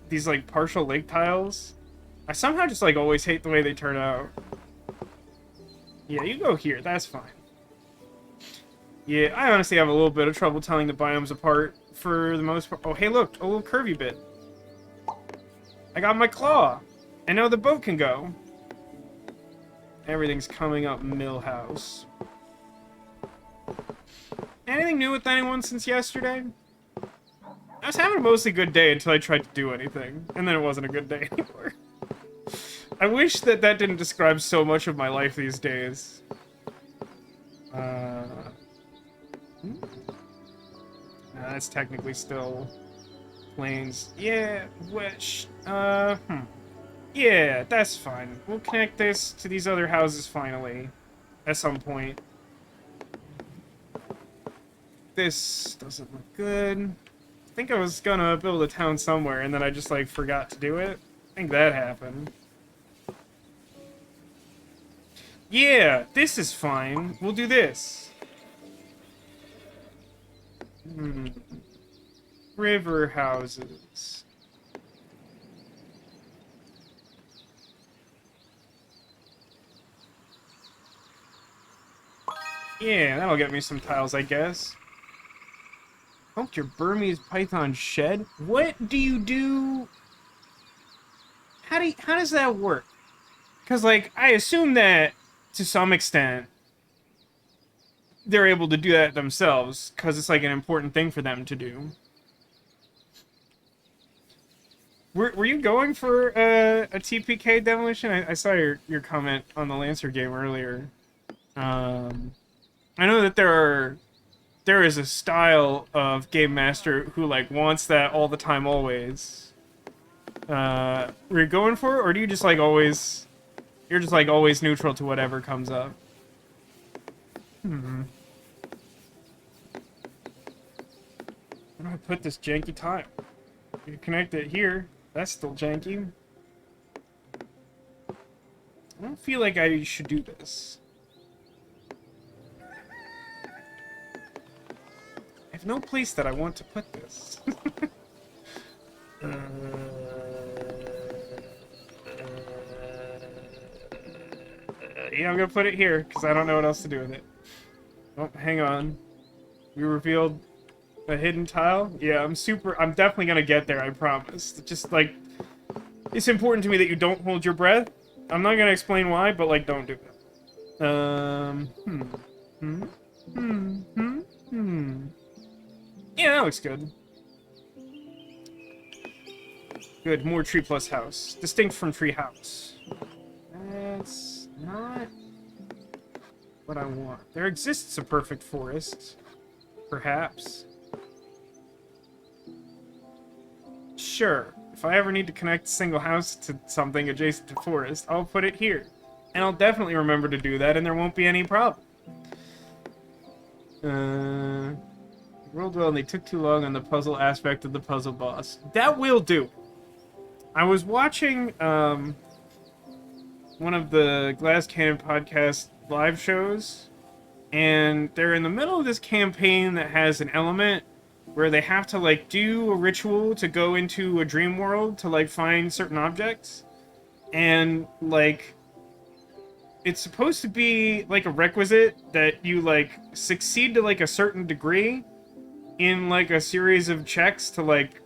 these, like, partial lake tiles... I somehow just, like, always hate the way they turn out. Yeah, you go here, that's fine. Yeah, I honestly have a little bit of trouble telling the biomes apart for the most part. Oh, hey, look, a little curvy bit. I got my claw, and now the boat can go. Everything's coming up Millhouse. Anything new with anyone since yesterday? I was having a mostly good day until I tried to do anything, and then it wasn't a good day anymore. I wish that didn't describe so much of my life these days. That's technically still Planes. Yeah, which, yeah, that's fine. We'll connect this to these other houses finally. At some point. This doesn't look good. I think I was gonna build a town somewhere, and then I just, like, forgot to do it. I think that happened. Yeah, this is fine. We'll do this. River houses. Yeah, that'll get me some tiles, I guess. Helped your Burmese python shed? What do you do? How does that work? Because, like, I assume that, to some extent, they're able to do that themselves, because it's, like, an important thing for them to do. Were you going for a TPK demolition? I saw your comment on the Lancer game earlier. I know that there is a style of game master who, like, wants that all the time, always. Were you going for it, or do you just, like, always... You're just, like, always neutral to whatever comes up? Where do I put this janky tile? You connect it here. That's still janky. I don't feel like I should do this. I have no place that I want to put this. Yeah, I'm gonna put it here, because I don't know what else to do with it. Oh, hang on. We revealed a hidden tile? Yeah, I'm definitely gonna get there, I promise. Just, like, it's important to me that you don't hold your breath. I'm not gonna explain why, but, like, don't do it. Yeah, that looks good. Good, more tree plus house. Distinct from tree house. That's not what I want. There exists a perfect forest. Perhaps. Sure. If I ever need to connect a single house to something adjacent to forest, I'll put it here. And I'll definitely remember to do that, and there won't be any problem. Rolled well, and they took too long on the puzzle aspect of the puzzle boss. That will do. I was watching, one of the Glass Cannon podcast live shows, and they're in the middle of this campaign that has an element where they have to, like, do a ritual to go into a dream world to, like, find certain objects. And, like, it's supposed to be, like, a requisite that you, like, succeed to, like, a certain degree in, like, a series of checks to, like,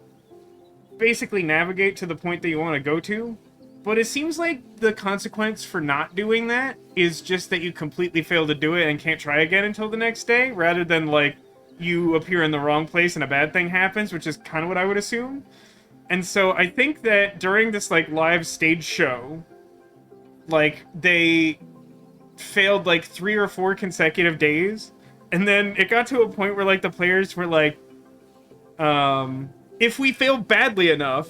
basically navigate to the point that you want to go to. But it seems like the consequence for not doing that is just that you completely fail to do it and can't try again until the next day, rather than, like, you appear in the wrong place and a bad thing happens, which is kind of what I would assume. And so I think that during this, like, live stage show, like, they failed, like, 3 or 4 consecutive days, and then it got to a point where, like, the players were like, if we fail badly enough,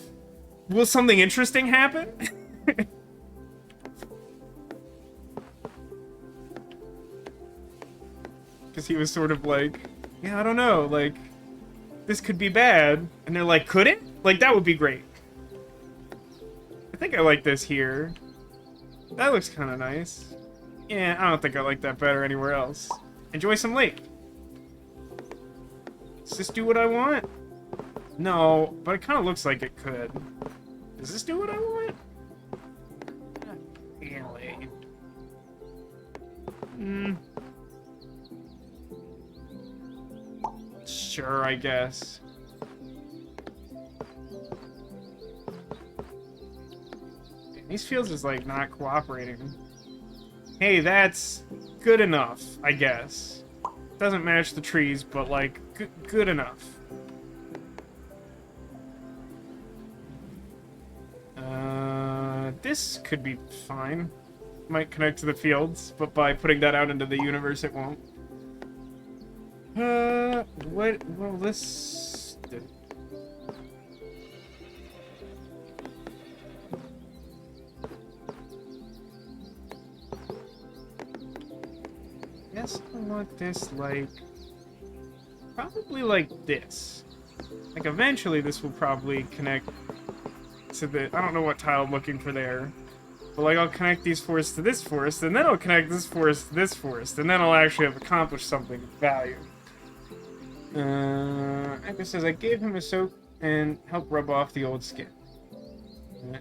will something interesting happen? Because he was sort of like, yeah, I don't know, like, this could be bad. And they're like, could it? Like, that would be great. I think I like this here. That looks kind of nice. Yeah, I don't think I like that better anywhere else. Enjoy some lake. Does this do what I want? No, but it kind of looks like it could. Does this do what I want? Not really. Sure, I guess. These fields is, like, not cooperating. Hey, that's good enough, I guess. Doesn't match the trees, but, like, good enough. This could be fine. Might connect to the fields, but by putting that out into the universe, it won't. What will this do? guess I want this like... probably like this. Like, eventually this will probably connect to the... I don't know what tile I'm looking for there. But, like, I'll connect these forests to this forest, and then I'll connect this forest to this forest, and then I'll actually have accomplished something of value. Echo says, I gave him a soak and help rub off the old skin.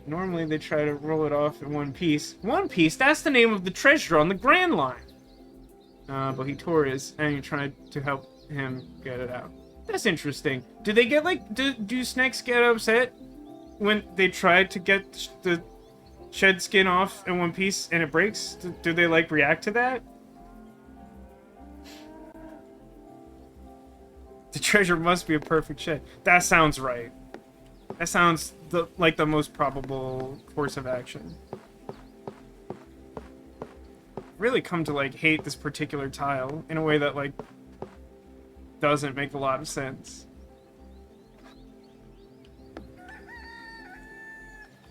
Normally they try to roll it off in one piece. One Piece? That's the name of the treasure on the Grand Line! But he tore his, and he tried to help him get it out. That's interesting. Do they get, like, do snakes get upset when they try to get the shed skin off in one piece and it breaks? Do they, like, react to that? The treasure must be a perfect shed. That sounds right. That sounds like the most probable course of action. Really come to, like, hate this particular tile in a way that, like, doesn't make a lot of sense.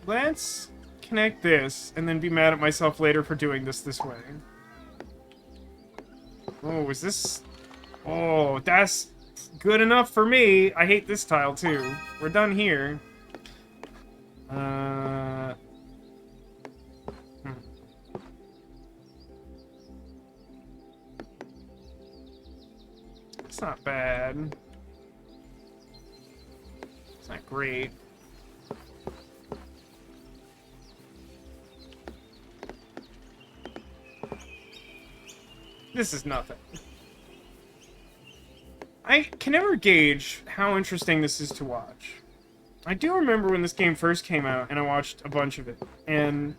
Let's connect this and then be mad at myself later for doing this way. Oh, is this... Oh, that's good enough for me. I hate this tile, too. We're done here. It's not bad. It's not great. This is nothing. I can never gauge how interesting this is to watch. I do remember when this game first came out, and I watched a bunch of it, and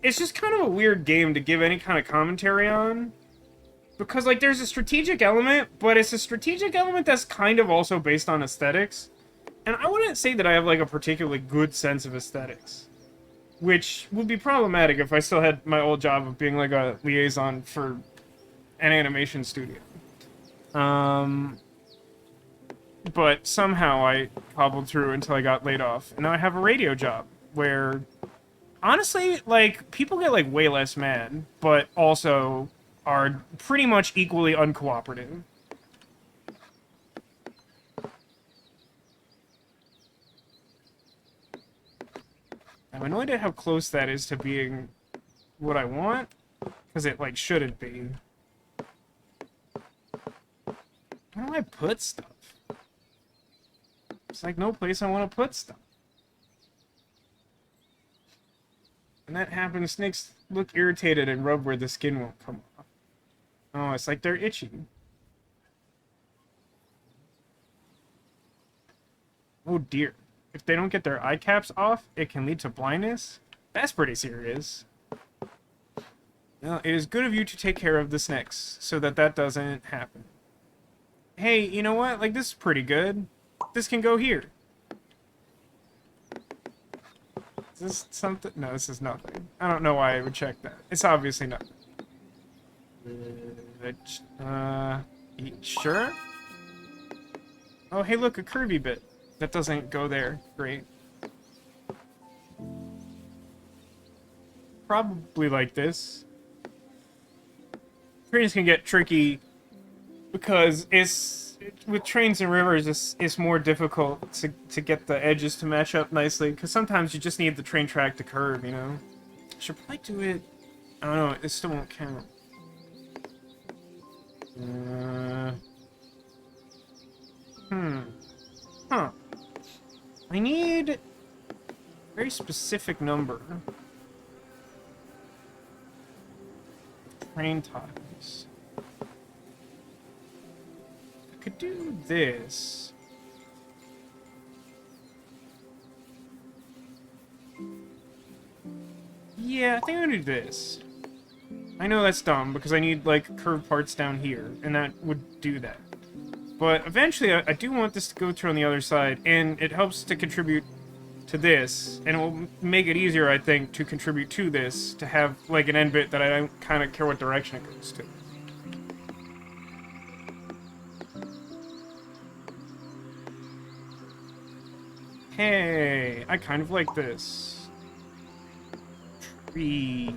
it's just kind of a weird game to give any kind of commentary on. Because, like, there's a strategic element, but it's a strategic element that's kind of also based on aesthetics. And I wouldn't say that I have, like, a particularly good sense of aesthetics. Which would be problematic if I still had my old job of being, like, a liaison for an animation studio. But somehow I hobbled through until I got laid off. And now I have a radio job where, honestly, like, people get, like, way less mad, but also are pretty much equally uncooperative. I'm annoyed at how close that is to being what I want, because it, like, shouldn't be. Where do I put stuff? It's like no place I want to put stuff. And that happens, snakes look irritated and rub where the skin won't come off. Oh, it's like they're itchy. Oh dear. If they don't get their eye caps off, it can lead to blindness? That's pretty serious. Well, it is good of you to take care of the snakes, so that doesn't happen. Hey, you know what? Like, this is pretty good. This can go here. Is this something? No, this is nothing. I don't know why I would check that. It's obviously nothing. Sure? Oh, hey, look, a curvy bit. That doesn't go there. Great. Probably like this. Trains can get tricky because with trains and rivers, it's more difficult to get the edges to match up nicely, because sometimes you just need the train track to curve, you know? I should probably do it... I don't know, it still won't count. Huh. I need a very specific number. Train tiles. I could do this. Yeah, I think I'm gonna do this. I know that's dumb, because I need, like, curved parts down here, and that would do that. But eventually, I do want this to go through on the other side, and it helps to contribute to this, and it will make it easier, I think, to contribute to this, to have, like, an end bit that I don't kind of care what direction it goes to. Hey, I kind of like this. Trees.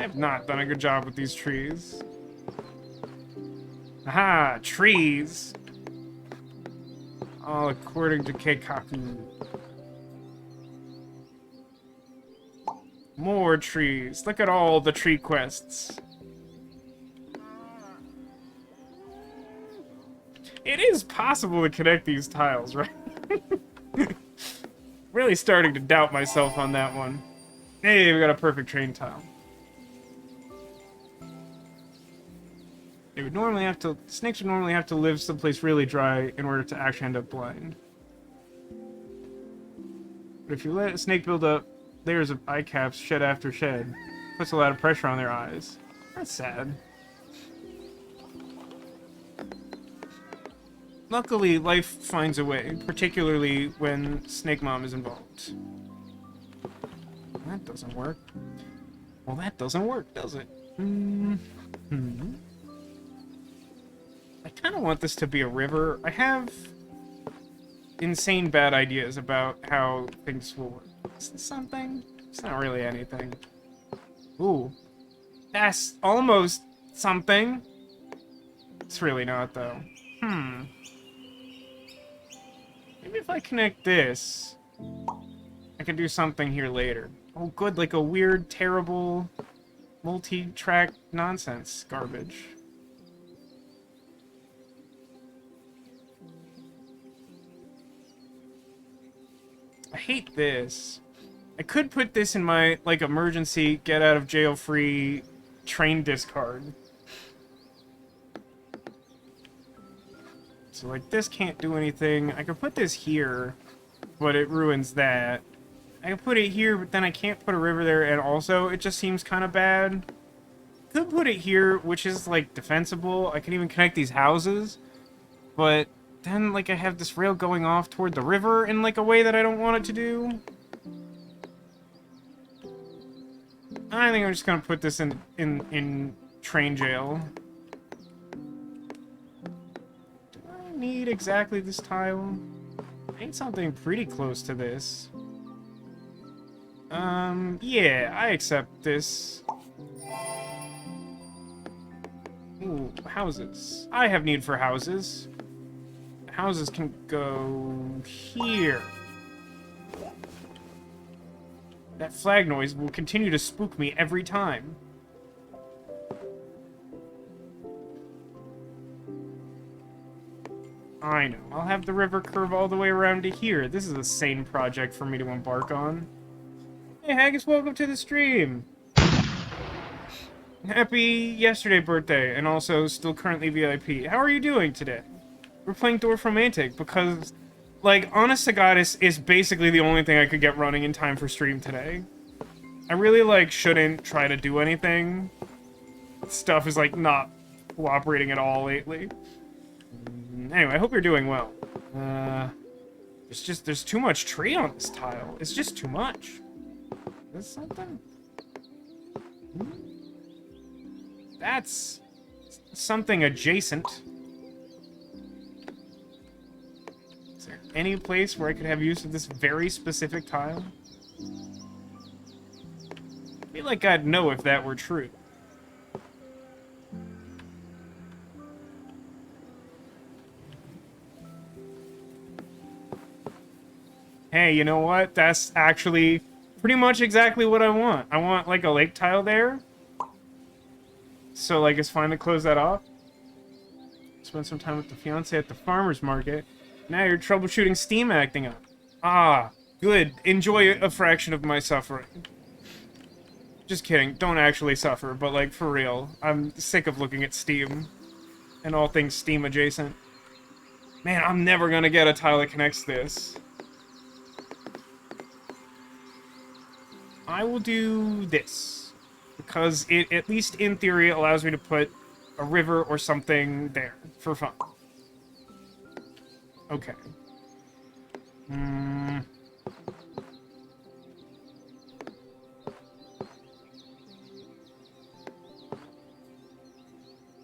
have not done a good job with these trees. Aha! Trees! All according to Keikaku. More trees. Look at all the tree quests. It is possible to connect these tiles, right? Really starting to doubt myself on that one. Hey, we got a perfect train tile. They would normally have to... Snakes would normally have to live someplace really dry in order to actually end up blind. But if you let a snake build up layers of eye caps shed after shed, it puts a lot of pressure on their eyes. That's sad. Luckily, life finds a way, particularly when Snake Mom is involved. That doesn't work. Well, that doesn't work, does it? I kind of want this to be a river. I have insane bad ideas about how things will work. Is this something? It's not really anything. Ooh. That's almost something. It's really not, though. Maybe if I connect this, I can do something here later. Oh, good, like a weird, terrible, multi-track nonsense garbage. I hate this. I could put this in my, like, emergency get-out-of-jail-free train discard. So, like, this can't do anything. I could put this here, but it ruins that. I can put it here, but then I can't put a river there, and also, it just seems kind of bad. Could put it here, which is, like, defensible. I can even connect these houses, but then, like, I have this rail going off toward the river in, like, a way that I don't want it to do. I think I'm just gonna put this in train jail. Do I need exactly this tile? I need something pretty close to this. Yeah, I accept this. Ooh, houses. I have need for houses. Houses can go here. That flag noise will continue to spook me every time. I know. I'll have the river curve all the way around to here. This is a sane project for me to embark on. Hey, Haggis, welcome to the stream! Happy yesterday birthday, and also still currently VIP. How are you doing today? We're playing Dorfromantik because, like, honest to God, is basically the only thing I could get running in time for stream today. I really, like, shouldn't try to do anything. Stuff is, like, not cooperating at all lately. Anyway, I hope you're doing well. There's too much tree on this tile. It's just too much. Is this something? That's something adjacent. Is there any place where I could have use of this very specific tile? I feel like I'd know if that were true. Hey, you know what? That's actually pretty much exactly what I want. I want, like, a lake tile there. So, like, it's fine to close that off. Spend some time with the fiancé at the farmer's market. Now you're troubleshooting Steam acting up. Ah, good. Enjoy a fraction of my suffering. Just kidding. Don't actually suffer, but, like, for real. I'm sick of looking at Steam and all things Steam adjacent. Man, I'm never gonna get a tile that connects this. I will do this, because it, at least in theory, allows me to put a river or something there, for fun. Okay.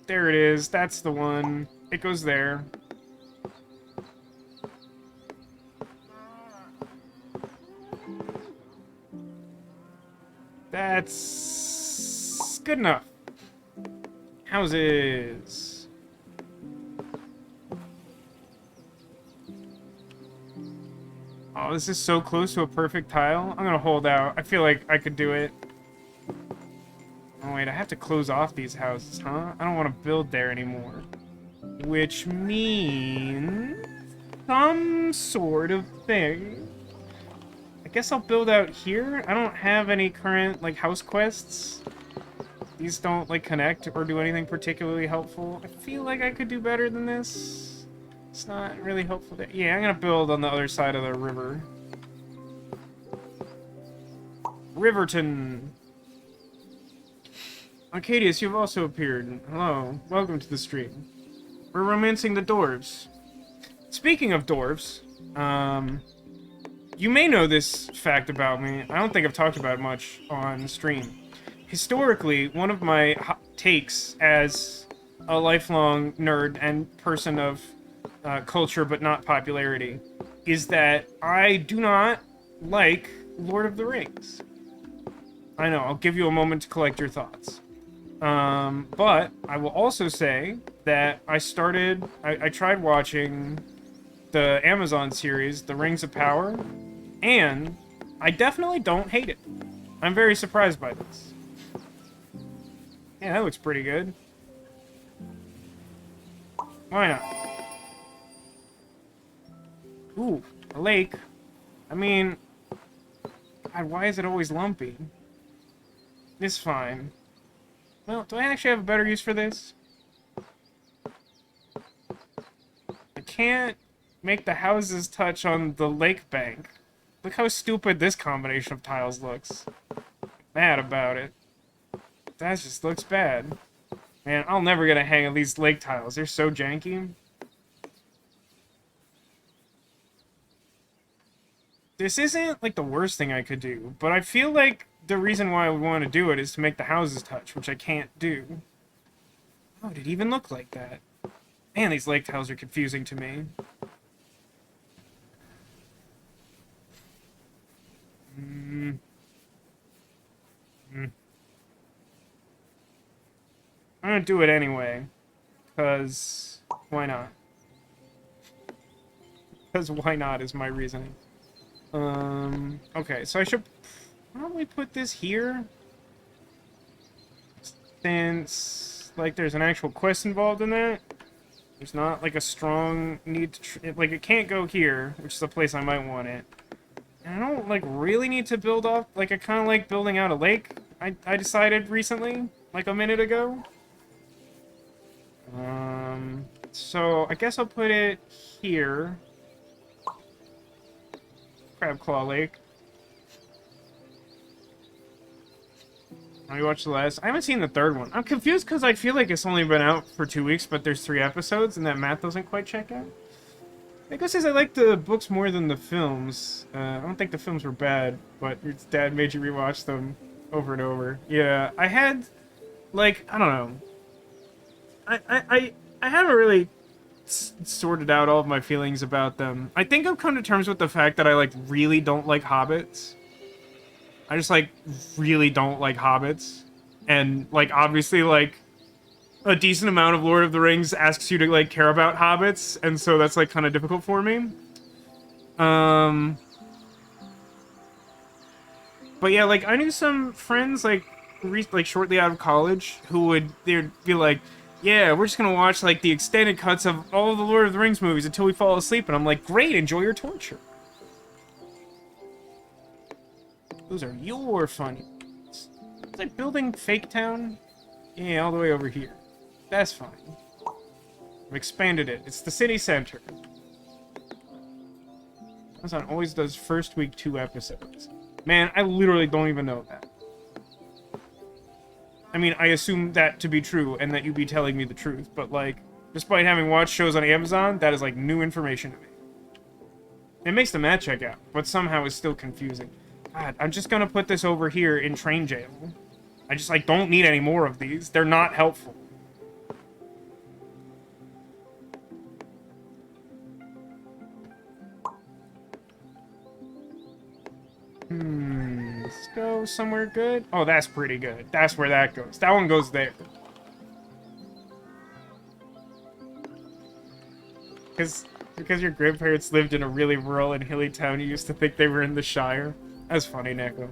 There it is, that's the one. It goes there. That's good enough. Houses. Oh, this is so close to a perfect tile. I'm gonna hold out. I feel like I could do it. Oh, wait, I have to close off these houses, huh? I don't want to build there anymore. Which means... some sort of thing. I guess I'll build out here. I don't have any current, like, house quests. These don't, like, connect or do anything particularly helpful. I feel like I could do better than this. It's not really helpful. Yeah, I'm gonna build on the other side of the river. Riverton. Arcadius, you've also appeared. Hello. Welcome to the stream. We're romancing the dwarves. Speaking of dwarves, you may know this fact about me. I don't think I've talked about it much on stream. Historically, one of my takes as a lifelong nerd and person of culture but not popularity is that I do not like Lord of the Rings. I know, I'll give you a moment to collect your thoughts. But I will also say that I tried watching the Amazon series, The Rings of Power, and I definitely don't hate it. I'm very surprised by this. Yeah, that looks pretty good. Why not? Ooh, a lake. I mean, God, why is it always lumpy? It's fine. Well, do I actually have a better use for this? I can't make the houses touch on the lake bank. Look how stupid this combination of tiles looks. Mad about it. That just looks bad. Man, I'll never get a hang of these lake tiles. They're so janky. This isn't, like, the worst thing I could do, but I feel like the reason why I would want to do it is to make the houses touch, which I can't do. Oh, did it even look like that? Man, these lake tiles are confusing to me. I'm gonna do it anyway. Because... why not? Because why not is my reasoning. Okay, so I should probably put this here. Since, like, there's an actual quest involved in that. There's not, like, a strong need to... like, it can't go here, which is the place I might want it. And I don't, like, really need to build off... like, I kind of like building out a lake, I decided recently, like a minute ago. So, I guess I'll put it here. Crab Claw Lake. Let me watch the last... I haven't seen the third one. I'm confused because I feel like it's only been out for 2 weeks, but there's 3 episodes, and that math doesn't quite check out. I guess I like the books more than the films. I don't think the films were bad, but your dad made you rewatch them over and over. Yeah, I had, like, I don't know. I haven't really sorted out all of my feelings about them. I think I've come to terms with the fact that I, like, really don't like hobbits. I just, like, really don't like hobbits. And, like, obviously, like, a decent amount of Lord of the Rings asks you to, like, care about hobbits, and so that's, like, kind of difficult for me. But yeah, like, I knew some friends, like, shortly out of college, they'd be like, yeah, we're just gonna watch, like, the extended cuts of all the Lord of the Rings movies until we fall asleep, and I'm like, great, enjoy your torture. Those are your funny. It's like building Fake Town. Yeah, all the way over here. That's fine. I've expanded it. It's the city center. Amazon always does first week 2 episodes. Man, I literally don't even know that. I mean, I assume that to be true and that you'd be telling me the truth, but, like, despite having watched shows on Amazon, that is, like, new information to me. It makes the math check out, but somehow it's still confusing. God, I'm just gonna put this over here in train jail. I just, like, don't need any more of these. They're not helpful. Let's go somewhere good. Oh, that's pretty good. That's where that goes. That one goes there. Because your grandparents lived in a really rural and hilly town, you used to think they were in the Shire. That's funny, Neko.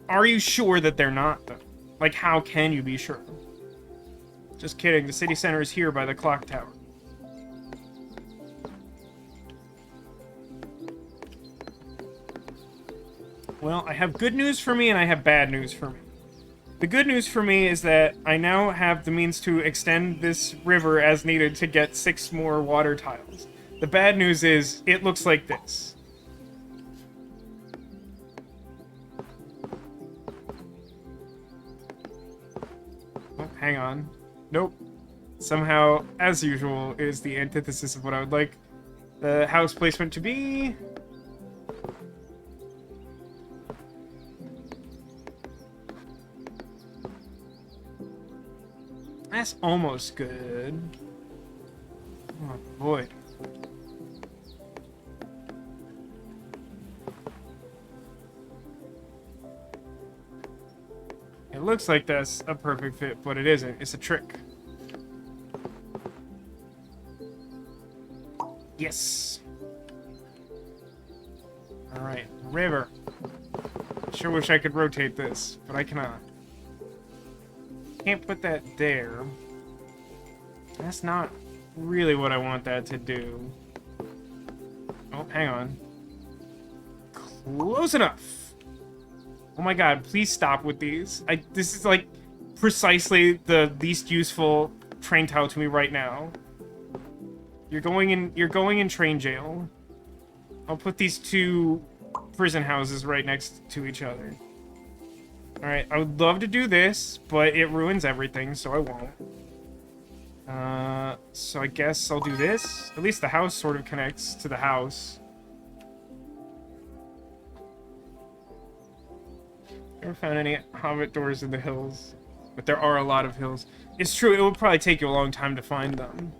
Are you sure that they're not, though? Like, how can you be sure? Just kidding. The city center is here by the clock tower. Well, I have good news for me and I have bad news for me. The good news for me is that I now have the means to extend this river as needed to get 6 more water tiles. The bad news is, it looks like this. Oh, hang on. Nope. Somehow, as usual, is the antithesis of what I would like the house placement to be. That's almost good. Oh, boy. It looks like that's a perfect fit, but it isn't. It's a trick. Yes. Alright, river. Sure wish I could rotate this, but I cannot. Can't put that there. That's not really what I want that to do. Oh, hang on. Close enough. Oh my god, please stop with these. This is like precisely the least useful train tile to me right now. You're going in train jail. I'll put these 2 prison houses right next to each other. Alright, I would love to do this, but it ruins everything, so I won't. So I guess I'll do this. At least the house sort of connects to the house. Never found any hobbit doors in the hills, but there are a lot of hills. It's true, it would probably take you a long time to find them.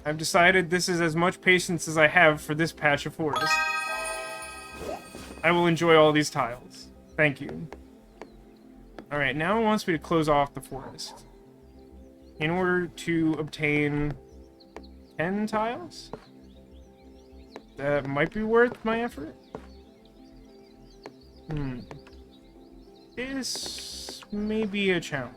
I've decided this is as much patience as I have for this patch of forest. I will enjoy all these tiles. Thank you. Alright, now it wants me to close off the forest. In order to obtain 10 tiles? That might be worth my effort. This may be a challenge.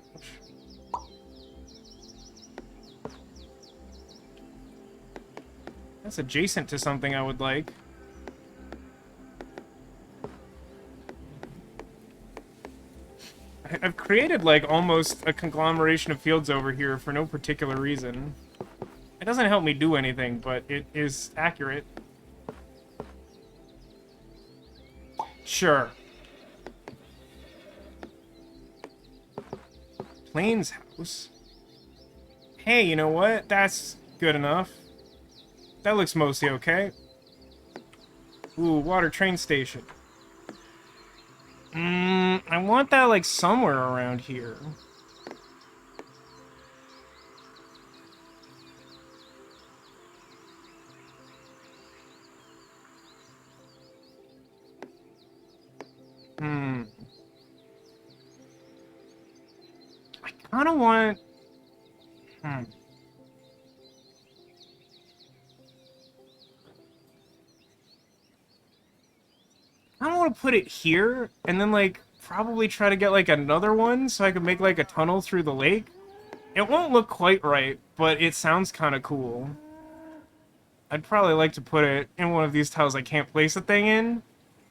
That's adjacent to something I would like. I've created, like, almost a conglomeration of fields over here for no particular reason. It doesn't help me do anything, but it is accurate. Sure. Plains house? Hey, you know what? That's good enough. That looks mostly okay. Ooh, water train station. I want that, like, somewhere around here. I kinda want... I don't want to put it here, and then, like, probably try to get, like, another one so I can make, like, a tunnel through the lake. It won't look quite right, but it sounds kind of cool. I'd probably like to put it in one of these tiles I can't place a thing in,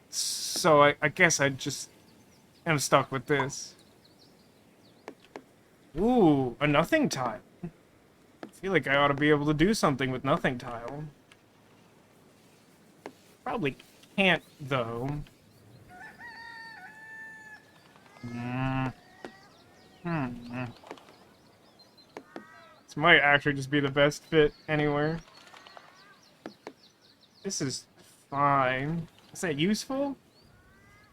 so I guess I just am stuck with this. Ooh, a nothing tile. I feel like I ought to be able to do something with nothing tile. Probably can't, though. This might actually just be the best fit anywhere. This is fine. Is that useful?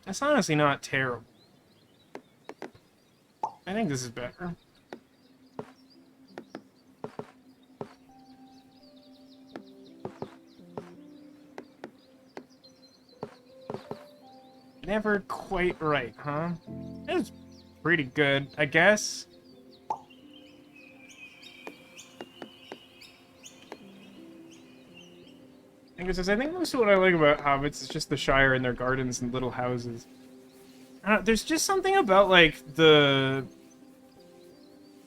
That's honestly not terrible. I think this is better. Never quite right, huh? It was pretty good, I guess. I think most of what I like about hobbits is just the Shire and their gardens and little houses. There's just something about, like, the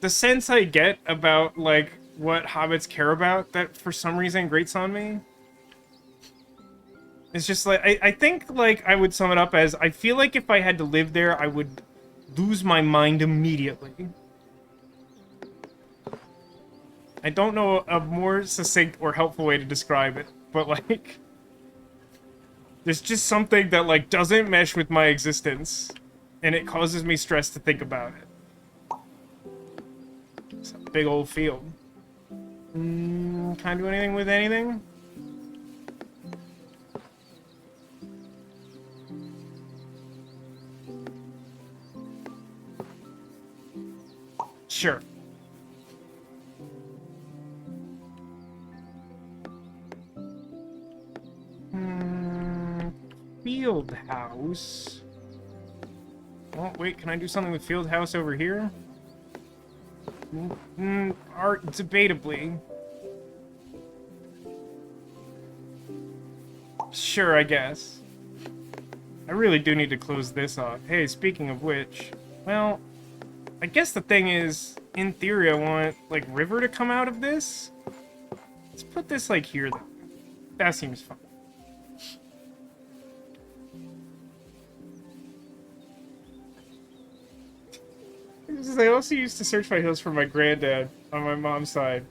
sense I get about, like, what hobbits care about that for some reason grates on me. It's just like, I think, like, I would sum it up as, I feel like if I had to live there, I would lose my mind immediately. I don't know a more succinct or helpful way to describe it, but, like, there's just something that, like, doesn't mesh with my existence, and it causes me stress to think about it. It's a big old field. Can I do anything with anything? Sure. Field house. Oh, wait, can I do something with field house over here? Art, debatably. Sure, I guess. I really do need to close this off. Hey, speaking of which, well, I guess the thing is, in theory, I want, like, river to come out of this. Let's put this, like, here, though. That seems fun. I also used to search my hills for my granddad on my mom's side.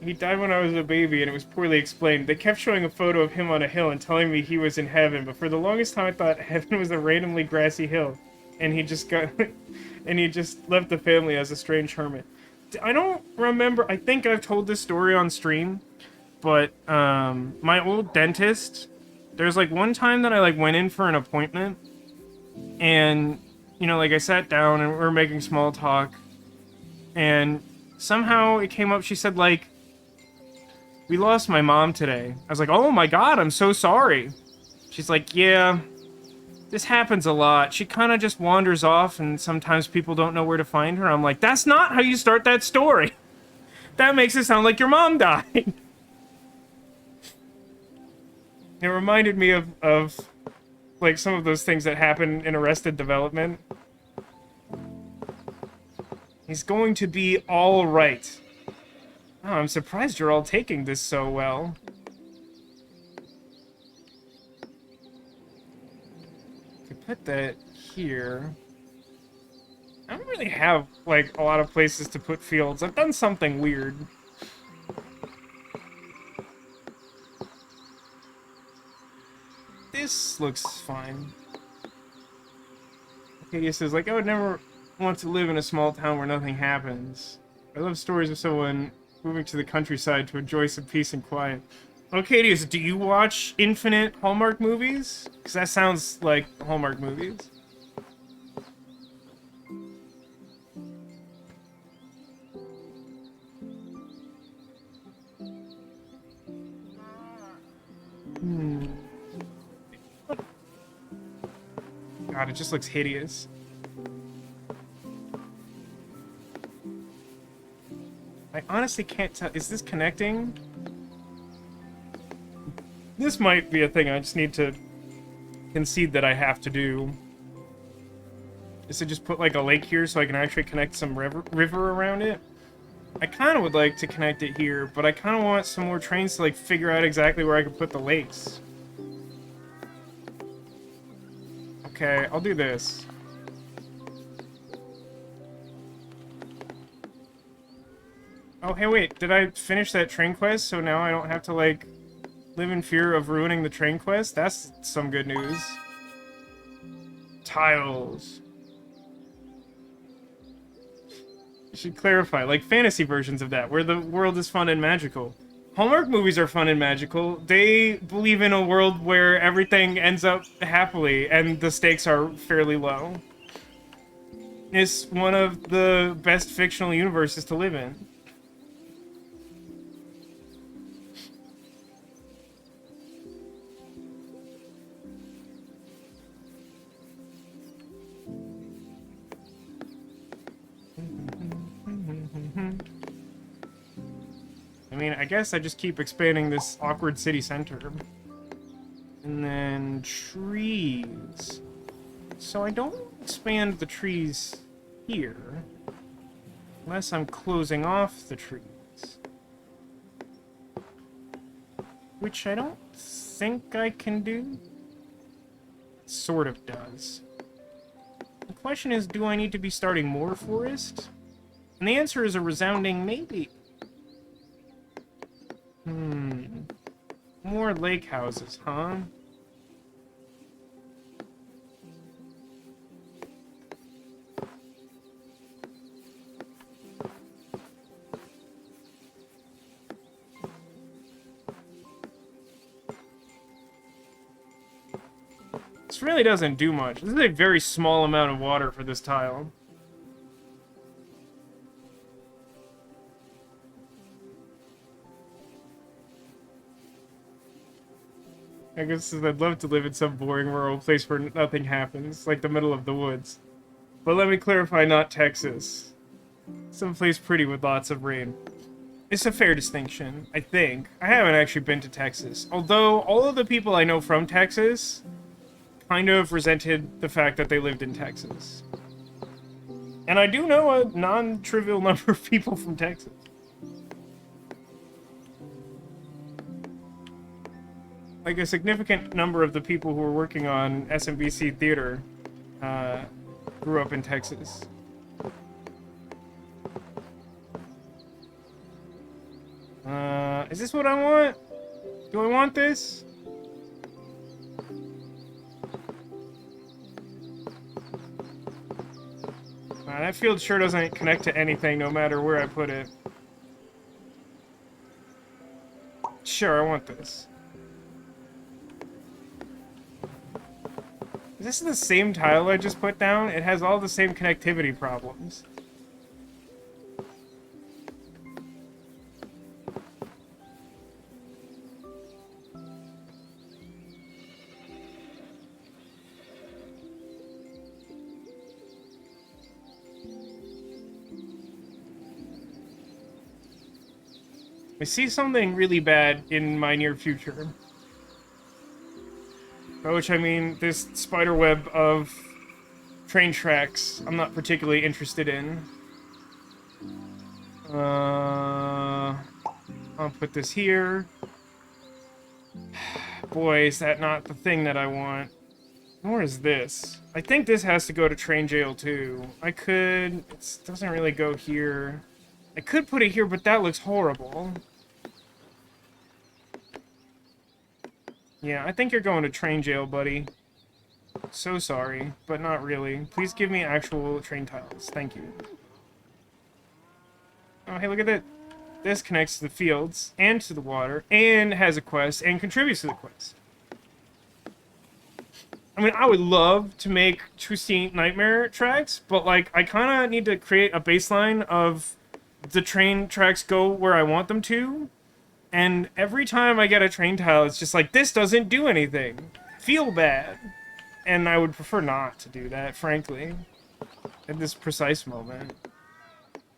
He died when I was a baby, and it was poorly explained. They kept showing a photo of him on a hill and telling me he was in heaven, but for the longest time I thought heaven was a randomly grassy hill, and he just got... and he just left the family as a strange hermit. I don't remember... I think I've told this story on stream, but, my old dentist... There's, like, one time that I, like, went in for an appointment, and... You know, like, I sat down and we were making small talk, and somehow it came up, she said, like, we lost my mom today. I was like, oh my god, I'm so sorry. She's like, yeah, this happens a lot. She kind of just wanders off, and sometimes people don't know where to find her. I'm like, that's not how you start that story. That makes it sound like your mom died. It reminded me of like, some of those things that happen in Arrested Development. He's going to be all right. Oh, I'm surprised you're all taking this so well. Could put that here. I don't really have, like, a lot of places to put fields. I've done something weird. This looks fine. Katie says, like, I would never want to live in a small town where nothing happens. I love stories of someone moving to the countryside to enjoy some peace and quiet. Okay, do you watch Infinite Hallmark movies? Because that sounds like Hallmark movies. God, it just looks hideous. I honestly can't tell. Is this connecting? This might be a thing I just need to concede that I have to do. Is to just put, like, a lake here so I can actually connect some river around it? I kind of would like to connect it here, but I kind of want some more trains to, like, figure out exactly where I can put the lakes. Okay, I'll do this. Oh, hey, wait, did I finish that train quest so now I don't have to, like, live in fear of ruining the train quest? That's some good news. Tiles. You should clarify, like, fantasy versions of that, where the world is fun and magical. Hallmark movies are fun and magical. They believe in a world where everything ends up happily and the stakes are fairly low. It's one of the best fictional universes to live in. mean, I guess I just keep expanding this awkward city center. And then trees. So I don't expand the trees here. Unless I'm closing off the trees. Which I don't think I can do. It sort of does. The question is, do I need to be starting more forest? And the answer is a resounding maybe. More lake houses, huh? This really doesn't do much. This is a very small amount of water for this tile. I guess I'd love to live in some boring rural place where nothing happens, like the middle of the woods. But let me clarify, not Texas. Someplace pretty with lots of rain. It's a fair distinction, I think. I haven't actually been to Texas. Although, all of the people I know from Texas kind of resented the fact that they lived in Texas. And I do know a non-trivial number of people from Texas. Like, a significant number of the people who were working on SMBC Theater grew up in Texas. Is this what I want? Do I want this? That field sure doesn't connect to anything, no matter where I put it. Sure, I want this. Is this the same tile I just put down? It has all the same connectivity problems. I see something really bad in my near future. By which I mean this spider web of train tracks I'm not particularly interested in. I'll put this here. Boy, is that not the thing that I want. Nor is this. I think this has to go to train jail too. I could... It doesn't really go here. I could put it here, but that looks horrible. Yeah, I think you're going to train jail, buddy. So sorry, but not really. Please give me actual train tiles. Thank you. Oh, hey, look at that. This connects to the fields, and to the water, and has a quest, and contributes to the quest. I mean, I would love to make Twisty Nightmare tracks, but, like, I kind of need to create a baseline of the train tracks go where I want them to, and every time I get a train tile, it's just like, this doesn't do anything. Feel bad. And I would prefer not to do that, frankly, at this precise moment.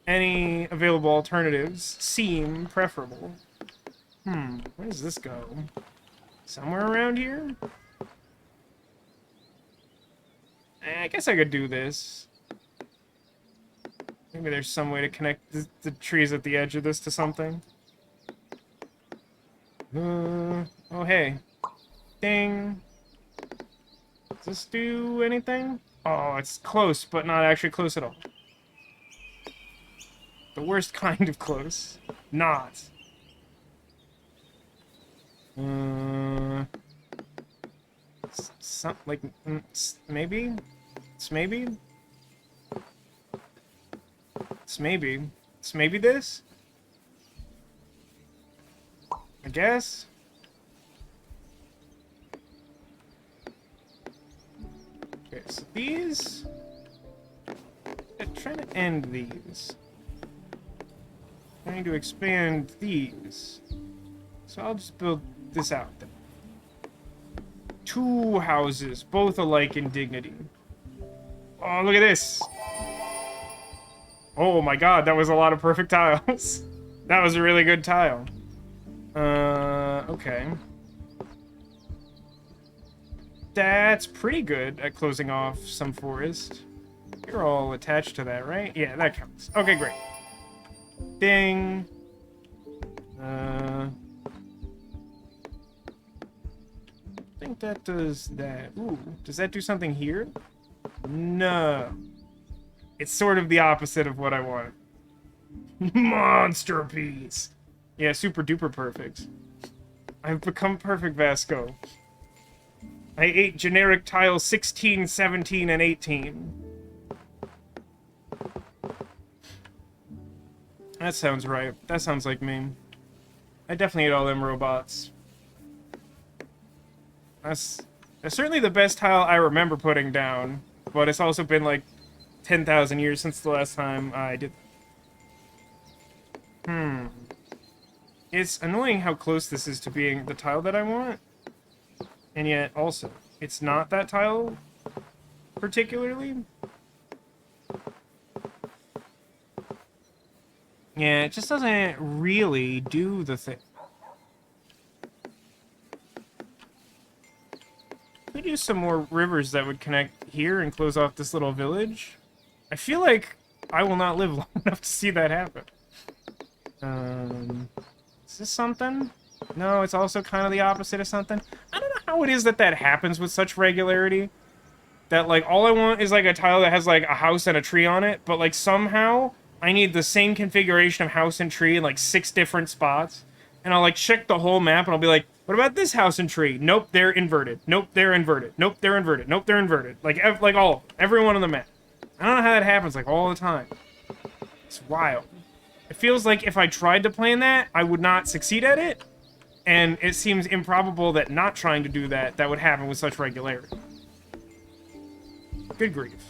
Any available alternatives seem preferable. Where does this go? Somewhere around here? I guess I could do this. Maybe there's some way to connect the trees at the edge of this to something. Oh, hey. Ding. Does this do anything? Oh, it's close, but not actually close at all. The worst kind of close. Not. Like, maybe? It's maybe? It's maybe. It's maybe this? I guess? Okay, so these... I'm trying to end these. Trying to expand these. So I'll just build this out then. 2 houses, both alike in dignity. Oh, look at this! Oh my god, that was a lot of perfect tiles. That was a really good tile. Okay. That's pretty good at closing off some forest. You're all attached to that, right? Yeah, that counts. Okay, great. Ding. I think that does that. Ooh, does that do something here? No. It's sort of the opposite of what I want. Monster piece. Yeah, super duper perfect. I've become perfect, Vasco. I ate generic tiles 16, 17, and 18. That sounds right. That sounds like me. I definitely ate all them robots. That's certainly the best tile I remember putting down, but it's also been like 10,000 years since the last time I did. It's annoying how close this is to being the tile that I want, and yet also, it's not that tile particularly. Yeah, it just doesn't really do the thing. We do some more rivers that would connect here and close off this little village. I feel like I will not live long enough to see that happen. Is this something? No, it's also kind of the opposite of something. I don't know how it is that that happens with such regularity. That, like, all I want is, like, a tile that has, like, a house and a tree on it, but, like, somehow I need the same configuration of house and tree in, like, 6 different spots. And I'll, like, check the whole map, and I'll be like, what about this house and tree? Nope, they're inverted. Nope, they're inverted. Nope, they're inverted. Nope, they're inverted. Like all of them. Every one on the map. I don't know how that happens, like, all the time. It's wild. It feels like if I tried to plan that, I would not succeed at it. And it seems improbable that not trying to do that, that would happen with such regularity. Good grief.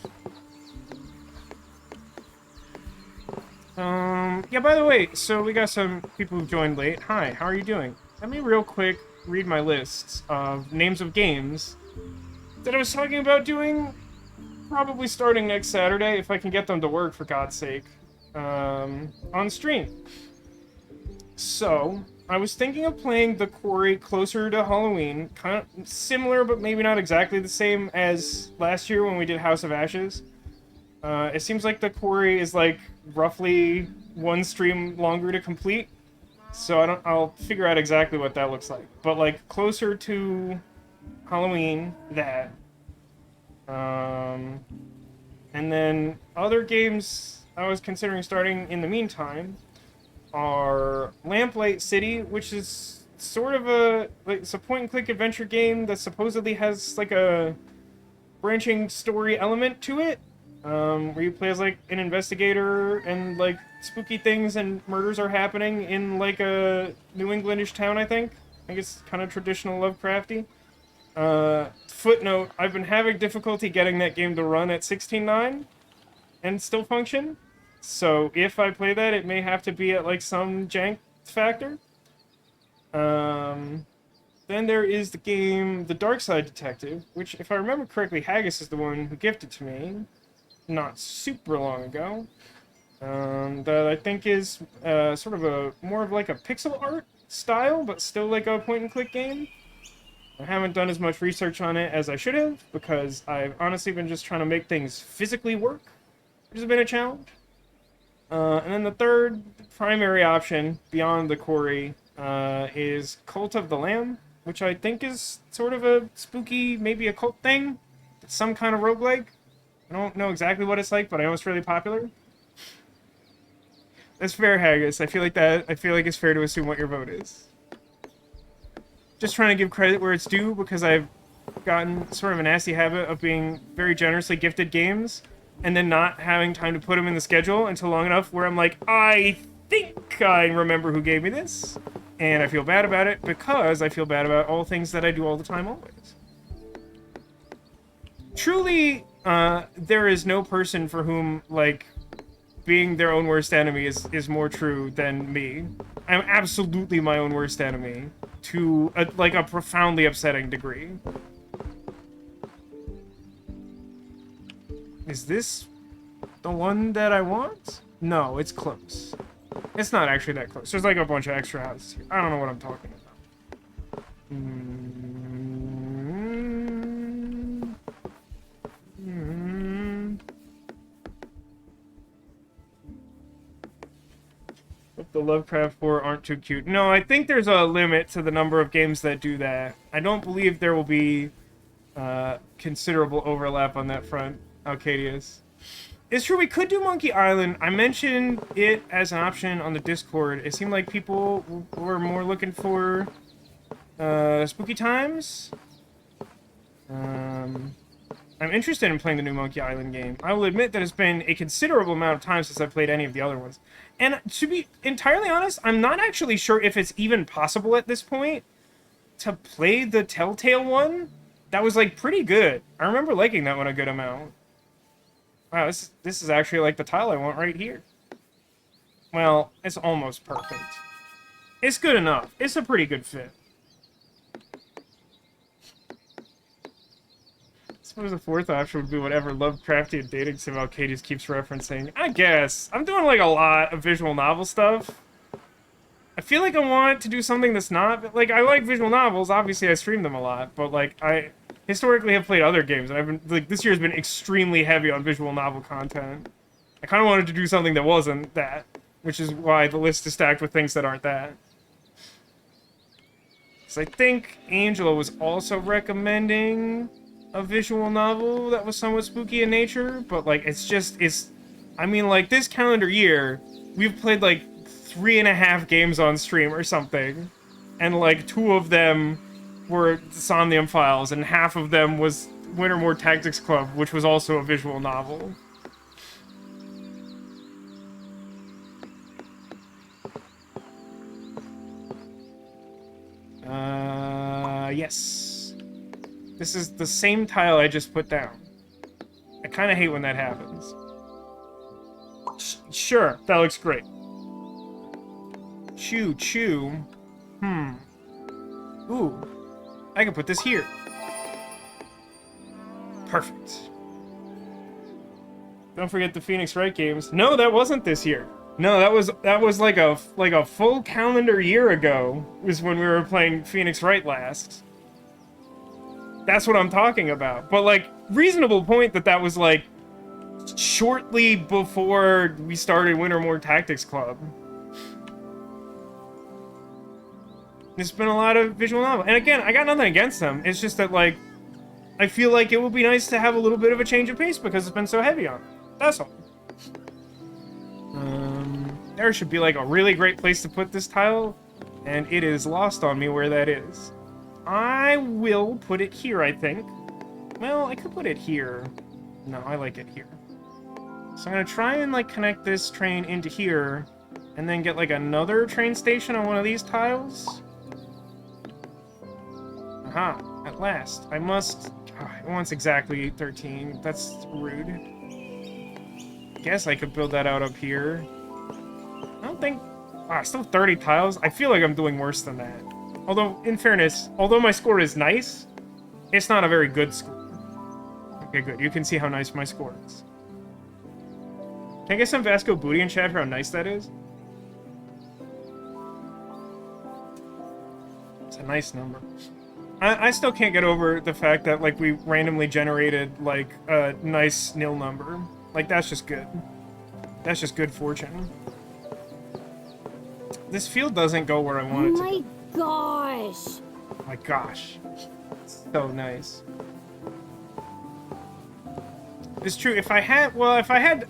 Yeah, by the way, so we got some people who joined late. Hi, how are you doing? Let me real quick read my lists of names of games that I was talking about doing, probably starting next Saturday, if I can get them to work, for God's sake, on stream. So, I was thinking of playing The Quarry closer to Halloween, kind of similar, but maybe not exactly the same as last year when we did House of Ashes. It seems like The Quarry is, like, roughly 1 stream longer to complete, so I'll figure out exactly what that looks like. But, like, closer to Halloween, that. And then other games I was considering starting in the meantime are Lamplight City, which is sort of it's a point-and-click adventure game that supposedly has, like, a branching story element to it. Where you play as, like, an investigator, and, like, spooky things and murders are happening in, like, a New Englandish town, I think. I think it's kind of traditional Lovecrafty. Footnote, I've been having difficulty getting that game to run at 16:9 and still function. So if I play that, it may have to be at, like, some jank factor. Then there is the game The Dark Side Detective, which, if I remember correctly, Haggis is the one who gifted to me not super long ago, that I think is sort of more of like a pixel art style, but still like a point-and-click game. I haven't done as much research on it as I should have, because I've honestly been just trying to make things physically work, which has been a challenge. And then the third primary option, beyond The Quarry, is Cult of the Lamb, which I think is sort of a spooky, maybe a cult thing. It's some kind of roguelike. I don't know exactly what it's like, but I know it's really popular. That's fair, Haggis. I feel like it's fair to assume what your vote is. Just trying to give credit where it's due, because I've gotten sort of a nasty habit of being very generously gifted games, and then not having time to put them in the schedule until long enough where I'm like, I think I remember who gave me this. And I feel bad about it, because I feel bad about all things that I do all the time always. Truly, there is no person for whom, like, being their own worst enemy is more true than me. I'm absolutely my own worst enemy, to, a profoundly upsetting degree. Is this the one that I want? No, it's close. It's not actually that close. There's like a bunch of extra houses here. I don't know what I'm talking about. If the Lovecraft 4 aren't too cute. No, I think there's a limit to the number of games that do that. I don't believe there will be considerable overlap on that front, Alcadius. It's true, we could do Monkey Island. I mentioned it as an option on the Discord. It seemed like people were more looking for spooky times. I'm interested in playing the new Monkey Island game. I will admit that it's been a considerable amount of time since I've played any of the other ones. And to be entirely honest, I'm not actually sure if it's even possible at this point to play the Telltale one. That was, like, pretty good. I remember liking that one a good amount. Wow, this is actually, like, the tile I want right here. Well, it's almost perfect. It's good enough. It's a pretty good fit. I suppose the fourth option would be whatever Lovecraftian dating sim Alcadius keeps referencing. I guess. I'm doing, like, a lot of visual novel stuff. I feel like I want to do something that's not... Like, I like visual novels. Obviously, I stream them a lot. But, like, I historically have played other games. And I've been... Like, this year has been extremely heavy on visual novel content. I kind of wanted to do something that wasn't that. Which is why the list is stacked with things that aren't that. So I think Angela was also recommending a visual novel that was somewhat spooky in nature, but, like, I mean, like, this calendar year, we've played, like, 3.5 games on stream or something, and, like, 2 of them were Somnium Files, and half of them was Wintermore Tactics Club, which was also a visual novel. Yes. This is the same tile I just put down. I kind of hate when that happens. Sure, that looks great. Choo. Ooh. I can put this here. Perfect. Don't forget the Phoenix Wright games. No, that wasn't this year. No, that was like a full calendar year ago was when we were playing Phoenix Wright last. That's what I'm talking about. But, like, reasonable point that was, like, shortly before we started Wintermore Tactics Club. There's been a lot of visual novel. And again, I got nothing against them. It's just that, like, I feel like it would be nice to have a little bit of a change of pace because it's been so heavy on it. That's all. There should be, like, a really great place to put this tile, and it is lost on me where that is. I will put it here, I think. Well, I could put it here. No, I like it here. So I'm gonna try and, like, connect this train into here, and then get, like, another train station on one of these tiles. Aha, at last. I must... Oh, it wants exactly 13. That's rude. Guess I could build that out up here. I don't think... Ah, still 30 tiles? I feel like I'm doing worse than that. Although, in fairness, although my score is nice, it's not a very good score. Okay, good. You can see how nice my score is. Can I get some Vasco booty in chat for how nice that is? It's a nice number. I still can't get over the fact that, like, we randomly generated, like, a nice nil number. Like, that's just good. That's just good fortune. This field doesn't go where I want it to go. Gosh! Oh my gosh. So nice. It's true, if I had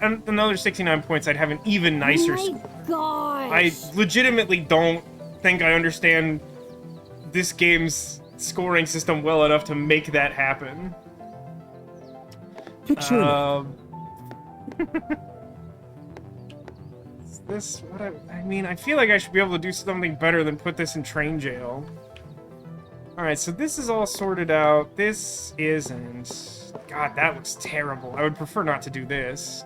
another 69 points, I'd have an even nicer score. Gosh! I legitimately don't think I understand this game's scoring system well enough to make that happen. Picture This, what I mean, I feel like I should be able to do something better than put this in train jail. Alright, so this is all sorted out. This isn't. God, that looks terrible. I would prefer not to do this.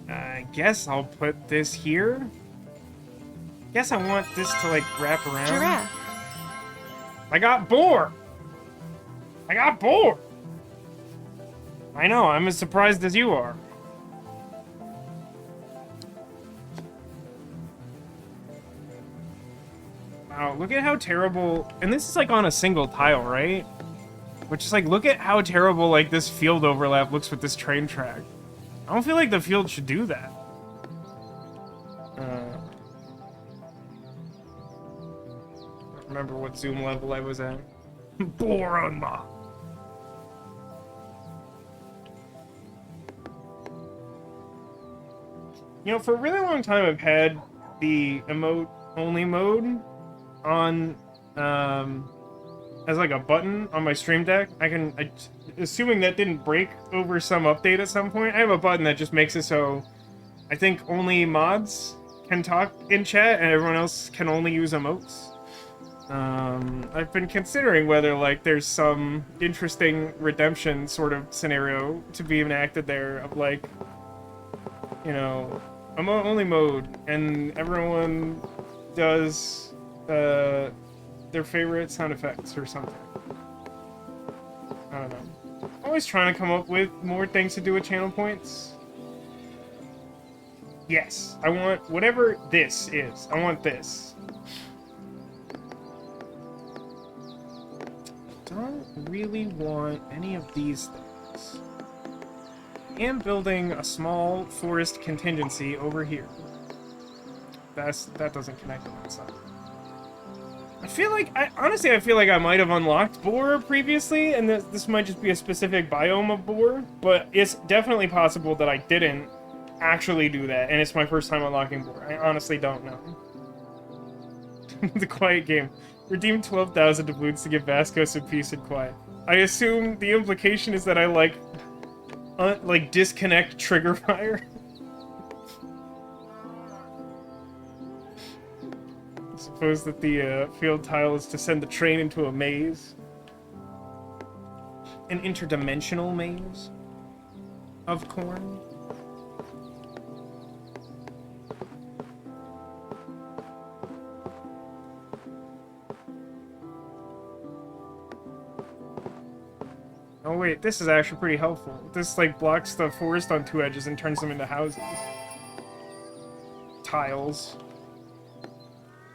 I guess I'll put this here. Guess I want this to, like, wrap around. Giraffe. I got bored! I got bored! I know, I'm as surprised as you are. Wow, look at how terrible... And this is, like, on a single tile, right? Which is, like, look at how terrible, like, this field overlap looks with this train track. I don't feel like the field should do that. I don't remember what zoom level I was at. Boroma. You know, for a really long time, I've had the emote-only mode on, as like a button on my Stream Deck. Assuming that didn't break over some update at some point, I have a button that just makes it so I think only mods can talk in chat and everyone else can only use emotes. I've been considering whether, like, there's some interesting redemption sort of scenario to be enacted there of, like, you know, emote-only mode, and everyone does their favorite sound effects or something. I don't know. Always trying to come up with more things to do with channel points. Yes, I want whatever this is. I want this. Don't really want any of these things. I am building a small forest contingency over here. That doesn't connect on that side. I feel like, honestly, I feel like I might have unlocked boar previously, and this might just be a specific biome of boar, but it's definitely possible that I didn't actually do that, and it's my first time unlocking boar. I honestly don't know. The quiet game. Redeem 12,000 doubloons to give Vasco some peace and quiet. I assume the implication is that I, like disconnect trigger fire. I suppose that the field tile is to send the train into a maze. An interdimensional maze of corn. Oh wait, this is actually pretty helpful. This, like, blocks the forest on two edges and turns them into houses. Tiles.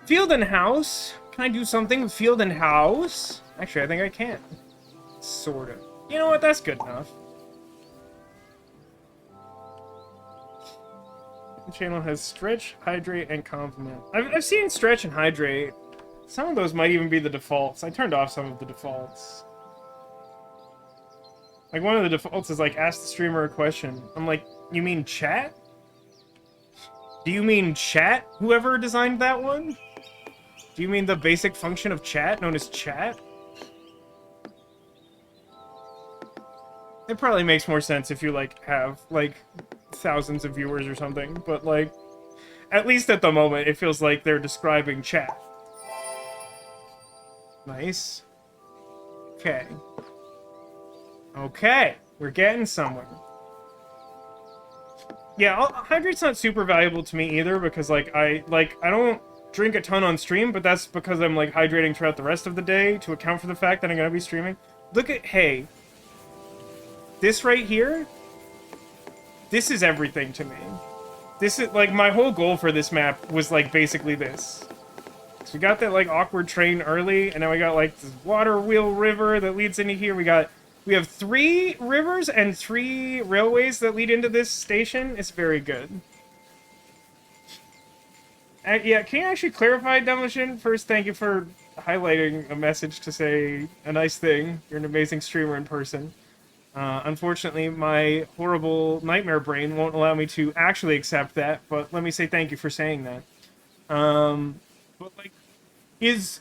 Field and house? Can I do something with field and house? Actually, I think I can. Sort of. You know what? That's good enough. The channel has stretch, hydrate, and complement. I've seen stretch and hydrate. Some of those might even be the defaults. I turned off some of the defaults. Like, one of the defaults is, like, ask the streamer a question. I'm like, you mean chat? Do you mean chat, whoever designed that one? Do you mean the basic function of chat, known as chat? It probably makes more sense if you, like, have, like, thousands of viewers or something, but, like, at least at the moment, it feels like they're describing chat. Nice. Okay. Okay, we're getting somewhere. Yeah, hydrate's not super valuable to me either, because, I don't drink a ton on stream, but that's because I'm, like, hydrating throughout the rest of the day to account for the fact that I'm gonna be streaming. Look at, hey. This right here, this is everything to me. This is, like, my whole goal for this map was, like, basically this. So we got that, like, awkward train early, and now we got, like, this water wheel river that leads into here. We have 3 rivers and 3 railways that lead into this station. It's very good. Yeah, can you actually clarify, Demolition? First, thank you for highlighting a message to say a nice thing. You're an amazing streamer in person. Unfortunately, my horrible nightmare brain won't allow me to actually accept that, but let me say thank you for saying that. But, like,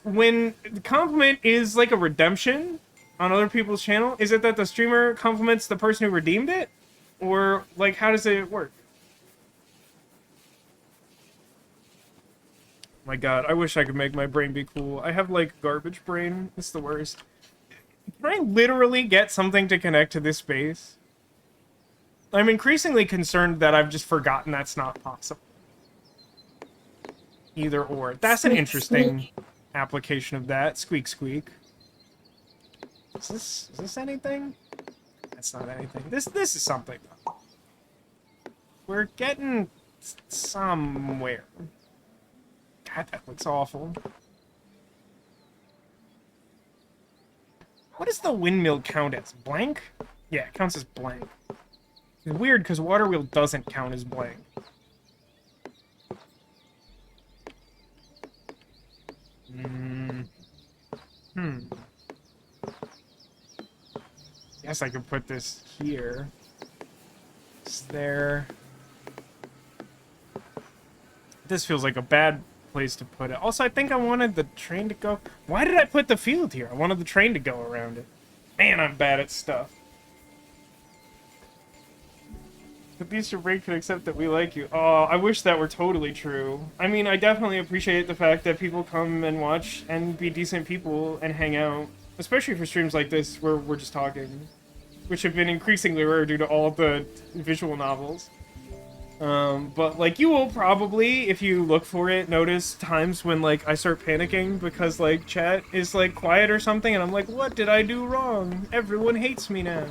when the compliment is, like, a redemption on other people's channel, is it that the streamer compliments the person who redeemed it? Or, like, how does it work? My god, I wish I could make my brain be cool. I have, like, garbage brain. It's the worst. Can I literally get something to connect to this base? I'm increasingly concerned that I've just forgotten that's not possible. Either or. That's an interesting application of that. Squeak, squeak. Is this anything? That's not anything. This is something, though. We're getting somewhere. God, that looks awful. What does the windmill count as? Blank? Yeah, it counts as blank. It's weird because water wheel doesn't count as blank. Guess I could put this here. It's there. This feels like a bad place to put it. Also, I think I wanted the train to go... Why did I put the field here? I wanted the train to go around it. Man, I'm bad at stuff. At least your brain can accept that we like you. Oh, I wish that were totally true. I mean, I definitely appreciate the fact that people come and watch and be decent people and hang out. Especially for streams like this where we're just talking. Which have been increasingly rare due to all the visual novels. But, like, you will probably, if you look for it, notice times when, like, I start panicking because, like, chat is, like, quiet or something, and I'm like, what did I do wrong? Everyone hates me now.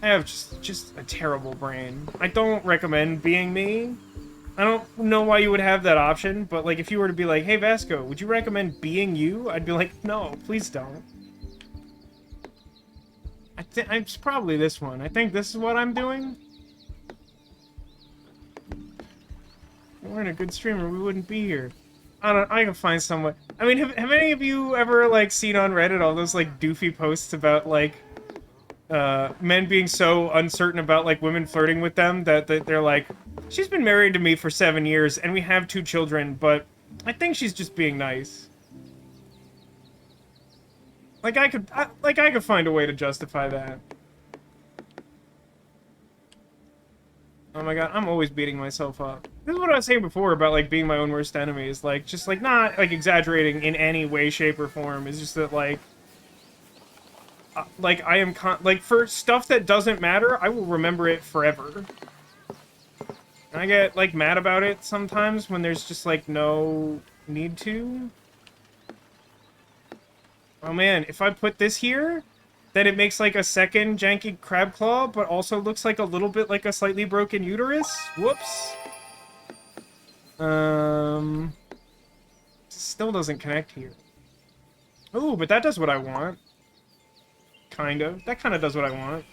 I have just a terrible brain. I don't recommend being me. I don't know why you would have that option, but, like, if you were to be like, hey, Vasco, would you recommend being you? I'd be like, no, please don't. It's probably this one. I think this is what I'm doing. If we weren't a good streamer, we wouldn't be here. I can find someone. I mean, have any of you ever, like, seen on Reddit all those, like, doofy posts about, like, men being so uncertain about, like, women flirting with them that they're like, she's been married to me for 7 years, and we have 2 children, but I think she's just being nice. Like, I could find a way to justify that. Oh my god, I'm always beating myself up. This is what I was saying before about, like, being my own worst enemy. Is, like, just, like, not, like, exaggerating in any way, shape, or form. It's just that, like... I am like, for stuff that doesn't matter, I will remember it forever. And I get, like, mad about it sometimes when there's just, like, no need to. Oh man, if I put this here... Then it makes, like, a second janky crab claw, but also looks like a little bit like a slightly broken uterus. Whoops. Still doesn't connect here. Ooh, but that does what I want. Kind of. That kind of does what I want.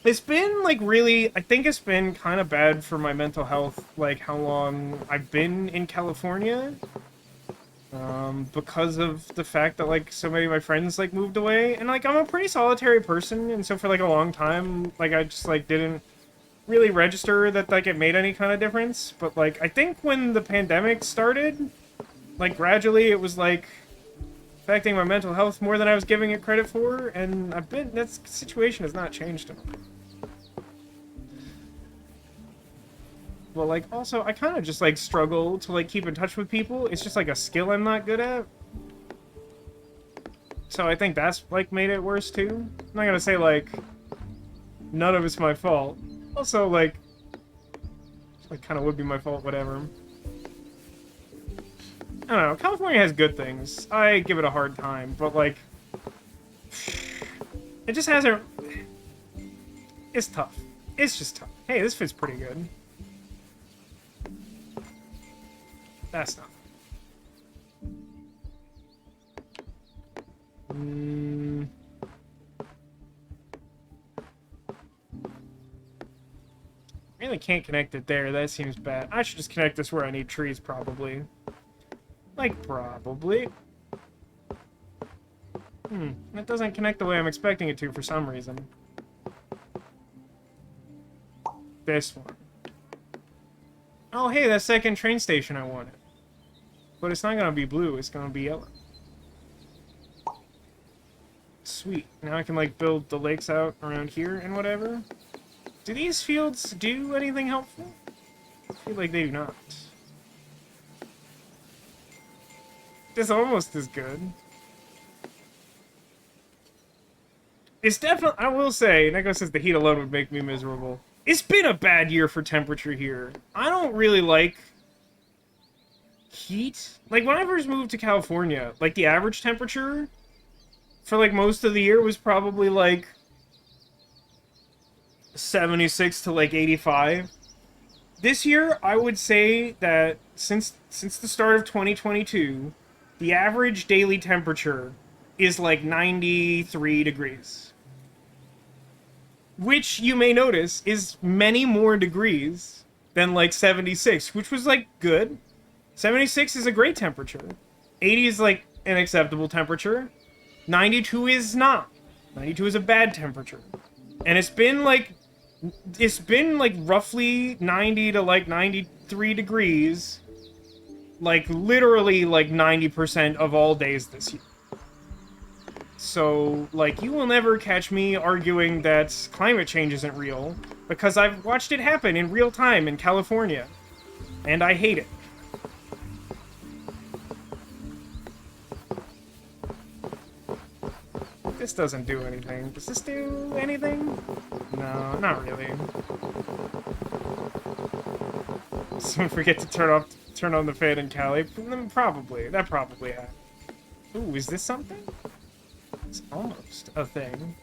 It's been, like, really... I think it's been kind of bad for my mental health, like, how long I've been in California. Because of the fact that, like, so many of my friends, like, moved away. And, like, I'm a pretty solitary person, and so for, like, a long time, like, I just, like, didn't really register that, like, it made any kind of difference. But, like, I think when the pandemic started, like, gradually it was, like, affecting my mental health more than I was giving it credit for, and that situation has not changed at all. Well, like, also, I kind of just, like, struggle to, like, keep in touch with people. It's just, like, a skill I'm not good at. So I think that's, like, made it worse, too. I'm not gonna say, like, none of it's my fault. Also, like, kind of would be my fault, whatever. I don't know, California has good things. I give it a hard time, but, like, it just hasn't... It's tough. It's just tough. Hey, this fits pretty good. That's not. Really can't connect it there. That seems bad. I should just connect this where I need trees, probably. Like, probably. That doesn't connect the way I'm expecting it to for some reason. This one. Oh, hey, that second train station I wanted. But it's not gonna be blue, it's gonna be yellow. Sweet. Now I can, like, build the lakes out around here and whatever. Do these fields do anything helpful? I feel like they do not. This almost is good. It's definitely, I will say, Neko says the heat alone would make me miserable. It's been a bad year for temperature here. I don't really like heat. Like, when I first moved to California, like, the average temperature for, like, most of the year was probably, like, 76 to, like, 85. This year, I would say that since the start of 2022, the average daily temperature is like 93 degrees. Which, you may notice, is many more degrees than like 76, which was like good. 76 is a great temperature. 80 is like an acceptable temperature. 92 is not. 92 is a bad temperature. And it's been like roughly 90 to like 93 degrees, like literally like 90% of all days this year. So, like, you will never catch me arguing that climate change isn't real, because I've watched it happen in real time in California, and I hate it. This doesn't do anything. Does this do anything? No, not really. Someone forget to turn on the fan in Cali? Probably. That probably happened. Ooh, is this something? It's almost a thing.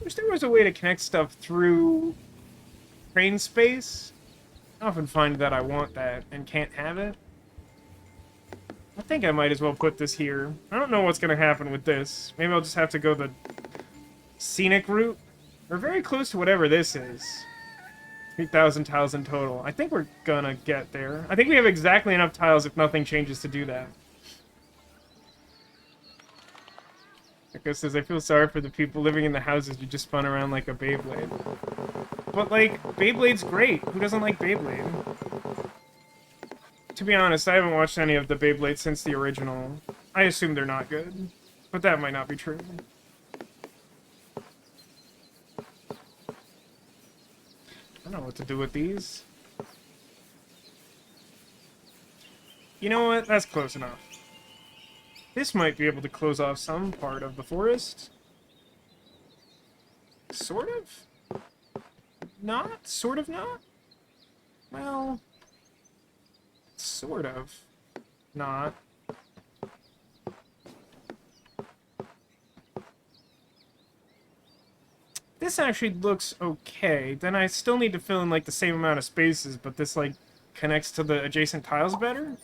Wish there was a way to connect stuff through train space. I often find that I want that and can't have it. I think I might as well put this here. I don't know what's going to happen with this. Maybe I'll just have to go the scenic route. We're very close to whatever this is. 3,000 tiles in total. I think we're gonna get there. I think we have exactly enough tiles if nothing changes to do that. Echo says, I feel sorry for the people living in the houses who just spun around like a Beyblade. But, like, Beyblade's great. Who doesn't like Beyblade? To be honest, I haven't watched any of the Beyblades since the original. I assume they're not good. But that might not be true. I don't know what to do with these. You know what? That's close enough. This might be able to close off some part of the forest. Sort of? Not? Sort of not? Well... Sort of. Not. This actually looks okay. Then I still need to fill in, like, the same amount of spaces, but this, like, connects to the adjacent tiles better?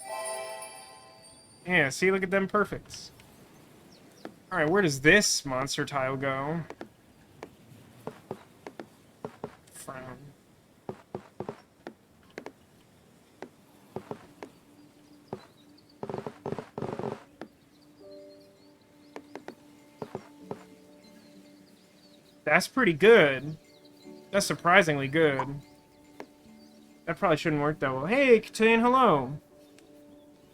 Yeah, see, look at them perfects. Alright, where does this monster tile go? Frown. That's pretty good. That's surprisingly good. That probably shouldn't work that well. Hey, Katan, hello.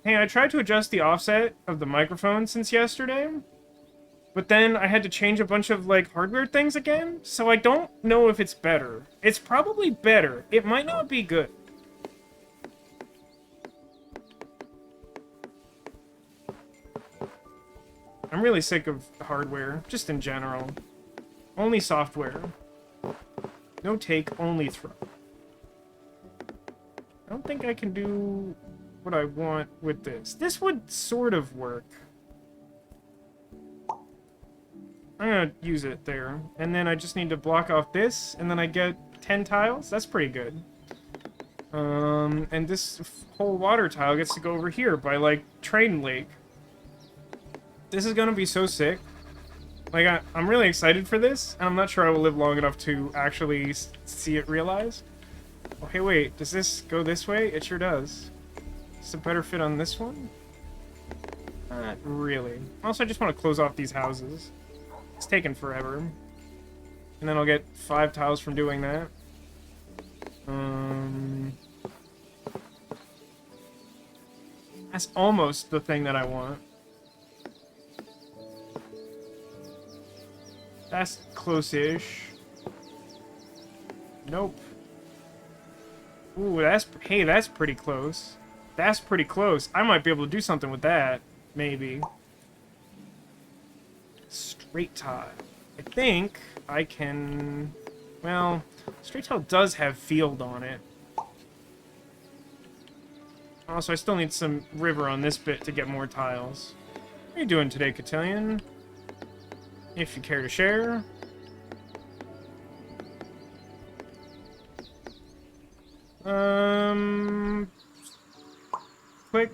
Hey, I tried to adjust the offset of the microphone since yesterday, but then I had to change a bunch of, like, hardware things again, so I don't know if it's better. It's probably better. It might not be good. I'm really sick of hardware, just in general. Only software. No take, only throw. I don't think I can do what I want with this. This would sort of work. I'm gonna use it there. And then I just need to block off this, and then I get 10 tiles. That's pretty good. And this whole water tile gets to go over here by, like, Train Lake. This is gonna be so sick. Like, I'm really excited for this, and I'm not sure I will live long enough to actually see it realized. Oh, hey, wait, does this go this way? It sure does. Is it better fit on this one? Not really. Also, I just want to close off these houses. It's taking forever. And then I'll get 5 tiles from doing that. That's almost the thing that I want. That's close-ish. Nope. Ooh, that's pretty close. That's pretty close. I might be able to do something with that. Maybe. Straight tile. I think I can... Well, straight tile does have field on it. Also, I still need some river on this bit to get more tiles. How are you doing today, Cotillion? If you care to share. Quick.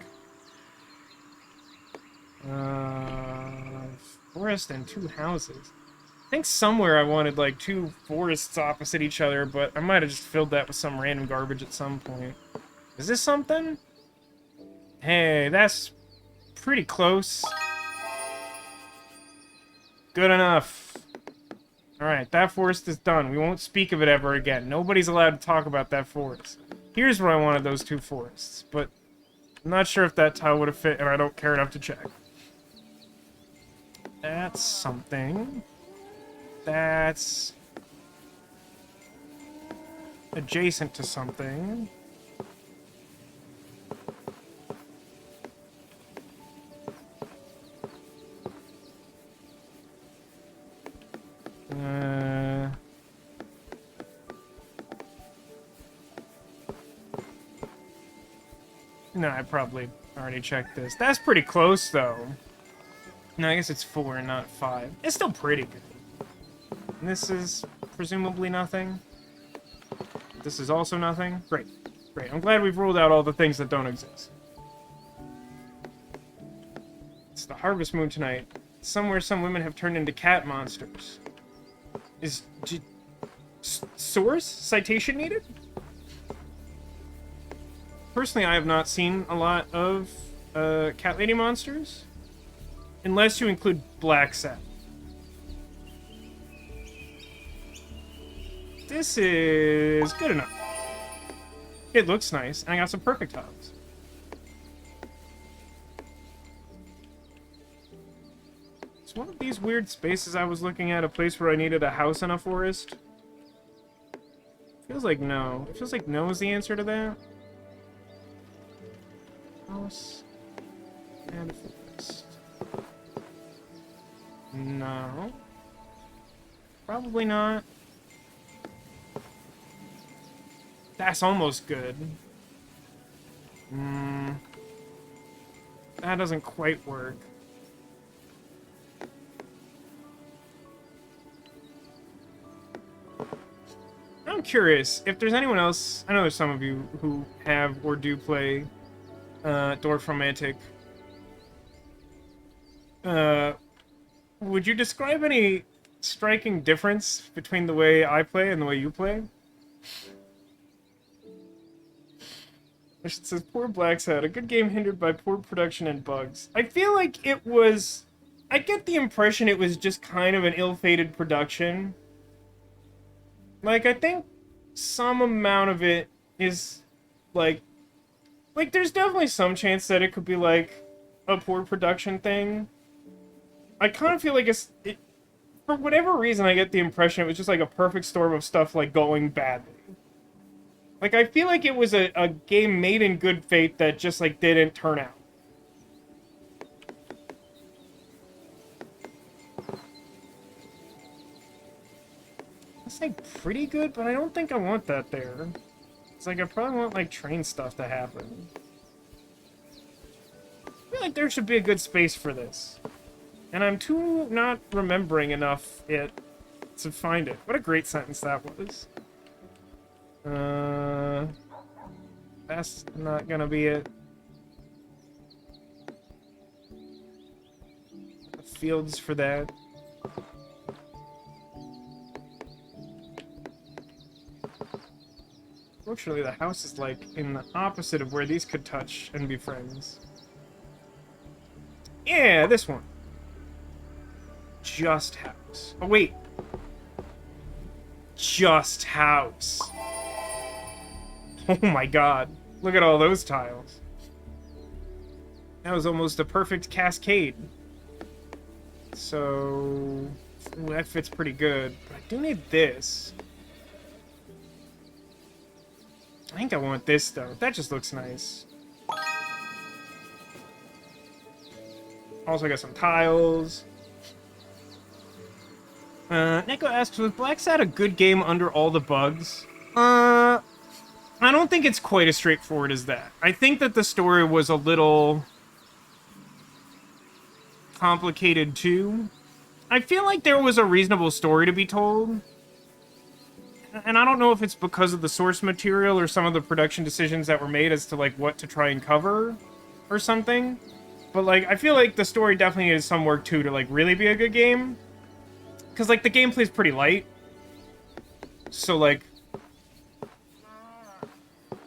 Forest and 2 houses. I think somewhere I wanted, like, 2 forests opposite each other, but I might have just filled that with some random garbage at some point. Is this something? Hey, that's pretty close. Good enough. Alright, that forest is done. We won't speak of it ever again. Nobody's allowed to talk about that forest. Here's where I wanted those 2 forests, but I'm not sure if that tile would have fit, and I don't care enough to check. That's something. That's adjacent to something. No, I probably already checked this. That's pretty close, though. No, I guess it's 4 and not 5. It's still pretty good. And this is presumably nothing. This is also nothing. Great. Great. I'm glad we've ruled out all the things that don't exist. It's the harvest moon tonight. Somewhere some women have turned into cat monsters. Is... source? Citation needed? Personally, I have not seen a lot of cat lady monsters. Unless you include Black Set. This is good enough. It looks nice, and I got some perfect tiles. It's one of these weird spaces I was looking at, a place where I needed a house and a forest. Feels like no. It feels like no is the answer to that. House and forest. No. Probably not. That's almost good. That doesn't quite work. I'm curious if there's anyone else. I know there's some of you who have or do play Dorfromantik. Would you describe any striking difference between the way I play and the way you play? It says, poor Black's Hat, a good game hindered by poor production and bugs. I feel like it was... I get the impression it was just kind of an ill-fated production. Like, I think some amount of it is, like, there's definitely some chance that it could be, like, a poor production thing. I kind of feel like for whatever reason, I get the impression it was just, like, a perfect storm of stuff, like, going badly. Like, I feel like it was a game made in good faith that just, like, didn't turn out. That's, like, pretty good, but I don't think I want that there. It's like, I probably want, like, train stuff to happen. I feel like there should be a good space for this. And I'm too not remembering enough it to find it. What a great sentence that was. That's not gonna be it. The fields for that. Fortunately, the house is, like, in the opposite of where these could touch and be friends. Yeah, this one. Just house. Oh, wait. Just house. Oh my god. Look at all those tiles. That was almost a perfect cascade. So... ooh, that fits pretty good. But I do need this. I think I want this, though. That just looks nice. Also got some tiles. Neko asks, was Black Sat a good game under all the bugs? I don't think it's quite as straightforward as that. I think that the story was a little complicated, too. I feel like there was a reasonable story to be told. And I don't know if it's because of the source material or some of the production decisions that were made as to, like, what to try and cover or something. But, like, I feel like the story definitely needs some work, too, to, like, really be a good game. Because, like, the gameplay's pretty light. So, like,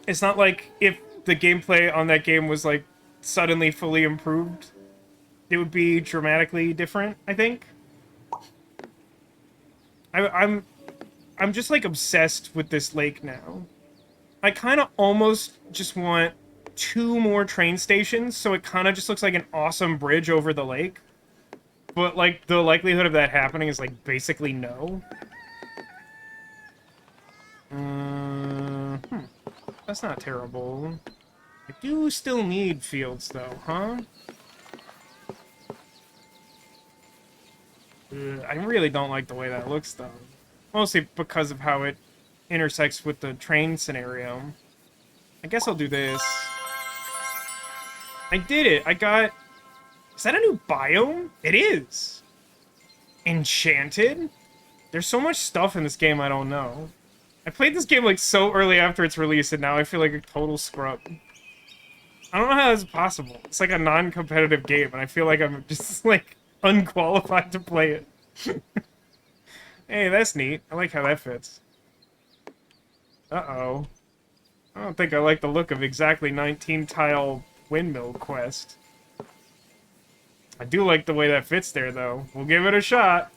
it's not like if the gameplay on that game was, like, suddenly fully improved, it would be dramatically different, I think. I'm just, like, obsessed with this lake now. I kind of almost just want 2 more train stations, so it kind of just looks like an awesome bridge over the lake. But, like, the likelihood of that happening is, like, basically no. That's not terrible. I do still need fields, though, huh? I really don't like the way that looks, though. Mostly because of how it intersects with the train scenario. I guess I'll do this. I did it! I got... Is that a new biome? It is! Enchanted? There's so much stuff in this game I don't know. I played this game, like, so early after its release, and now I feel like a total scrub. I don't know how that's possible. It's like a non-competitive game, and I feel like I'm just, like, unqualified to play it. Hey, that's neat. I like how that fits. Uh-oh. I don't think I like the look of exactly 19-tile windmill quest. I do like the way that fits there, though. We'll give it a shot.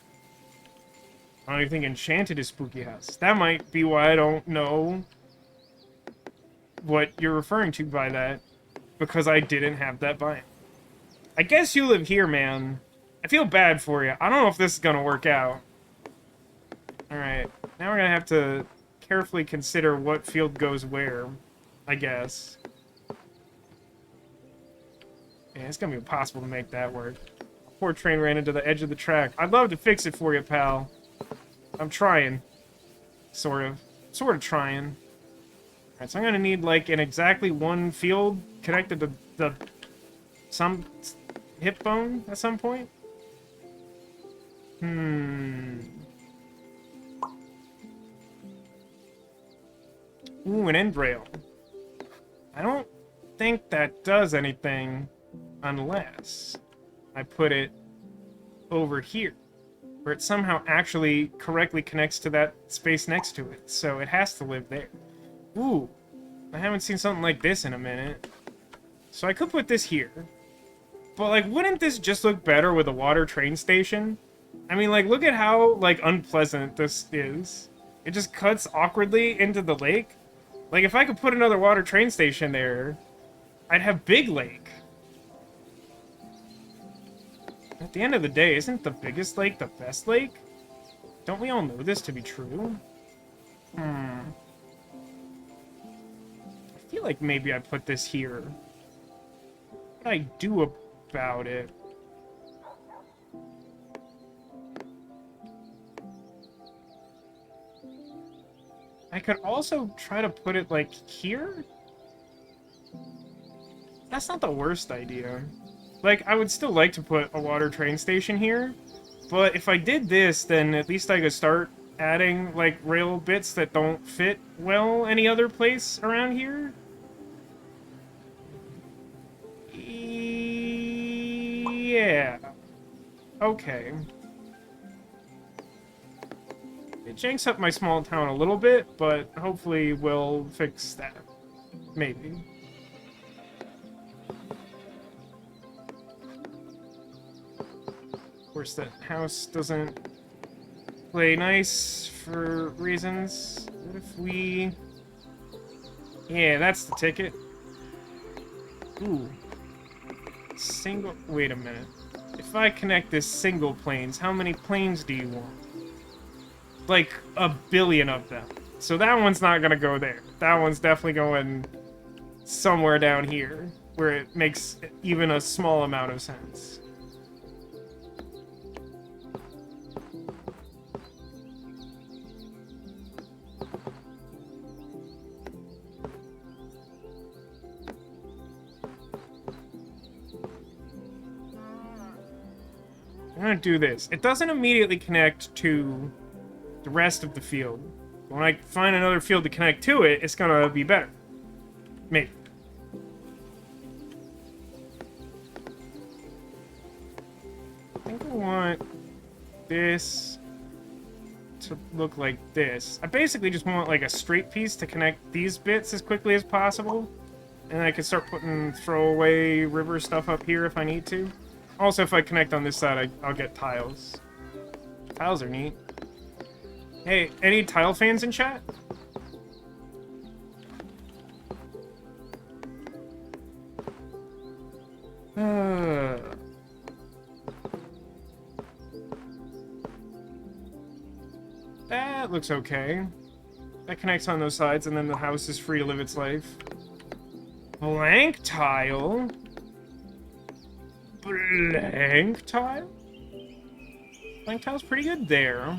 I don't even think Enchanted is Spooky House. That might be why I don't know what you're referring to by that. Because I didn't have that biome. I guess you live here, man. I feel bad for you. I don't know if this is gonna work out. Alright. Now we're gonna have to carefully consider what field goes where, I guess. Yeah, it's gonna be impossible to make that work. Poor train ran into the edge of the track. I'd love to fix it for you, pal. I'm trying. Sort of. Sort of trying. Alright, so I'm gonna need, like, an exactly 1 field connected to some hip bone at some point. Ooh, an end rail. I don't think that does anything unless I put it over here, where it somehow actually correctly connects to that space next to it. So it has to live there. Ooh, I haven't seen something like this in a minute. So I could put this here. But, like, wouldn't this just look better with a water train station? I mean, like, look at how, like, unpleasant this is. It just cuts awkwardly into the lake. Like, if I could put another water train station there, I'd have Big Lake. At the end of the day, isn't the biggest lake the best lake? Don't we all know this to be true? I feel like maybe I put this here. What do I do about it? I could also try to put it, like, here? That's not the worst idea. Like, I would still like to put a water train station here, but if I did this, then at least I could start adding, like, rail bits that don't fit well any other place around here. Yeah. Okay. It janks up my small town a little bit, but hopefully we'll fix that. Maybe. Of course, that house doesn't play nice for reasons. What if we... Yeah, that's the ticket. Ooh. Single... Wait a minute. If I connect this single planes, how many planes do you want? Like, 1 billion of them. So that one's not gonna go there. That one's definitely going somewhere down here, where it makes even a small amount of sense. I'm gonna do this. It doesn't immediately connect to the rest of the field. When I find another field to connect to it, it's gonna be better. Maybe. I think I want this to look like this. I basically just want like a straight piece to connect these bits as quickly as possible. And I can start putting throwaway river stuff up here if I need to. Also, if I connect on this side, I'll get tiles. Tiles are neat. Hey, any tile fans in chat? That looks okay. That connects on those sides, and then the house is free to live its life. Blank tile? Blank tile? Blank tile's pretty good there.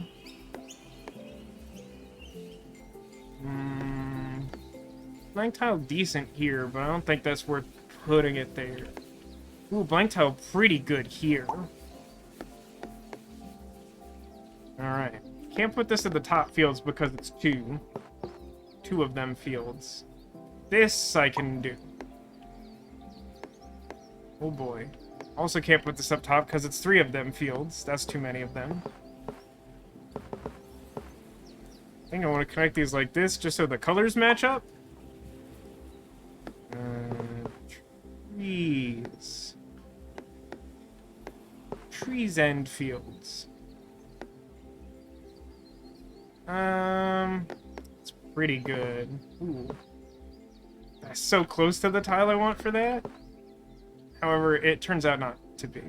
Blank tile decent here, but I don't think that's worth putting it there. Ooh, blank tile pretty good here. Alright. Can't put this at the top fields because it's two. Two of them fields. This I can do. Oh boy. Also can't put this up top because it's three of them fields. That's too many of them. I think I want to connect these like this just so the colors match up. Trees. Trees and fields. It's pretty good. Ooh. That's so close to the tile I want for that. However, it turns out not to be.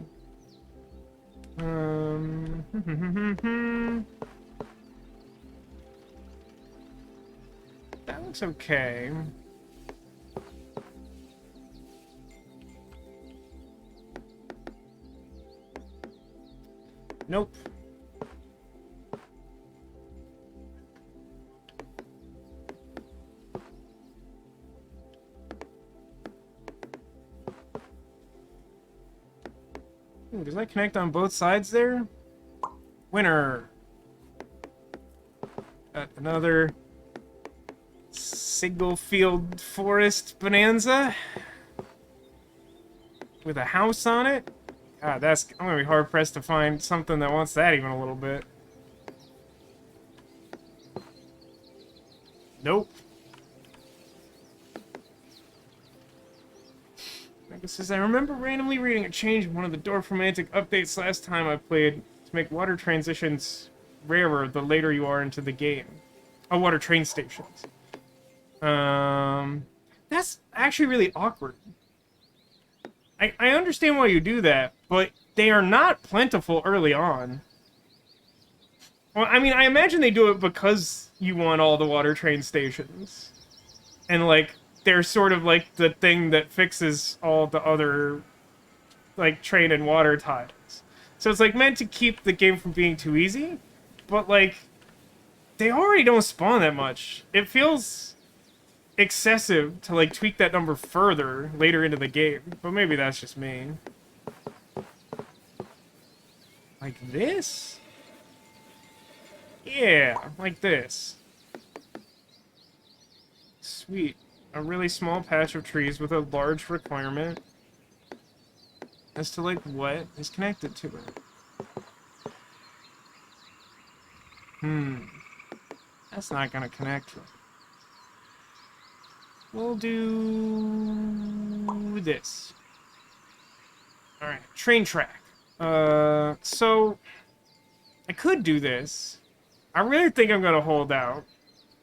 That looks okay. Nope. Ooh, does that connect on both sides there? Winner. Another single field forest bonanza with a house on it. God, I'm gonna be hard pressed to find something that wants that even a little bit. Nope. It says, I remember randomly reading a change in one of the Dorfromantik updates last time I played to make water transitions rarer the later you are into the game. Oh, water train stations. That's actually really awkward. I understand why you do that, but they are not plentiful early on. Well, I mean, I imagine they do it because you want all the water train stations. And, like, they're sort of like the thing that fixes all the other, like, train and water tiles. So it's, like, meant to keep the game from being too easy, but, like, they already don't spawn that much. It feels excessive to, like, tweak that number further later into the game, but maybe that's just me. Like this? Yeah, like this. Sweet. A really small patch of trees with a large requirement as to, like, what is connected to it. That's not gonna connect. We'll do this. Alright, train track. So I could do this. I really think I'm gonna hold out.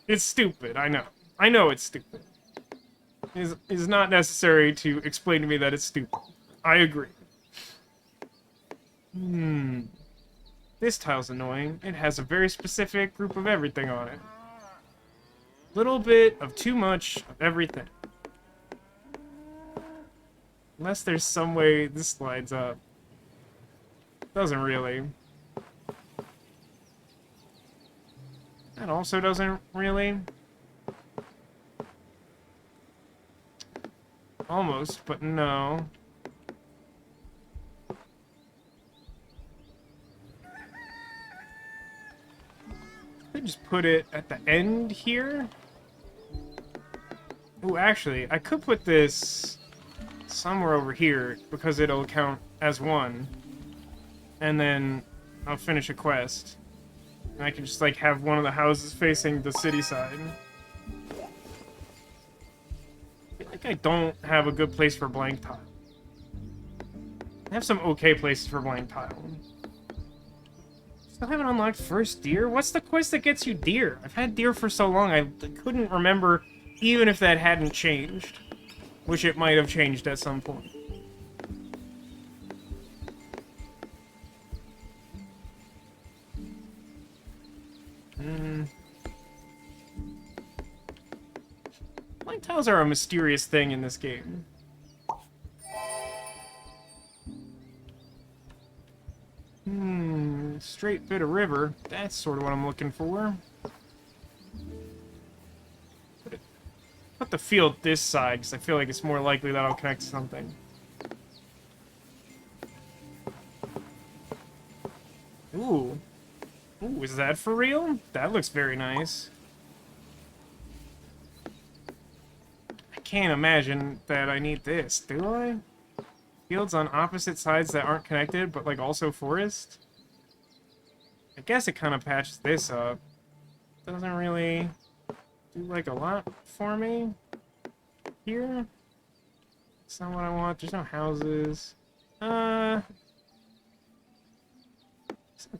It's stupid, I know. I know it's stupid. It's not necessary to explain to me that it's stupid. I agree. This tile's annoying. It has a very specific group of everything on it. Little bit of too much of everything. Unless there's some way this slides up. Doesn't really. That also doesn't really. Almost, but no. Could could just put it at the end here. Oh, actually, I could put this somewhere over here because it'll count as one. And then I'll finish a quest. And I can just, like, have one of the houses facing the city side. I feel like I don't have a good place for blank tile. I have some okay places for blank tile. Still haven't unlocked first deer? What's the quest that gets you deer? I've had deer for so long, I couldn't remember even if that hadn't changed. Wish it might have changed at some point. Blank tiles are a mysterious thing in this game. Straight bit of river. That's sort of what I'm looking for. Put the field this side, because I feel like it's more likely that I'll connect to something. Ooh. Ooh, is that for real? That looks very nice. I can't imagine that I need this, do I? Fields on opposite sides that aren't connected, but, like, also forest? I guess it kind of patches this up. Doesn't really do, like, a lot for me here. It's not what I want. There's no houses. It's not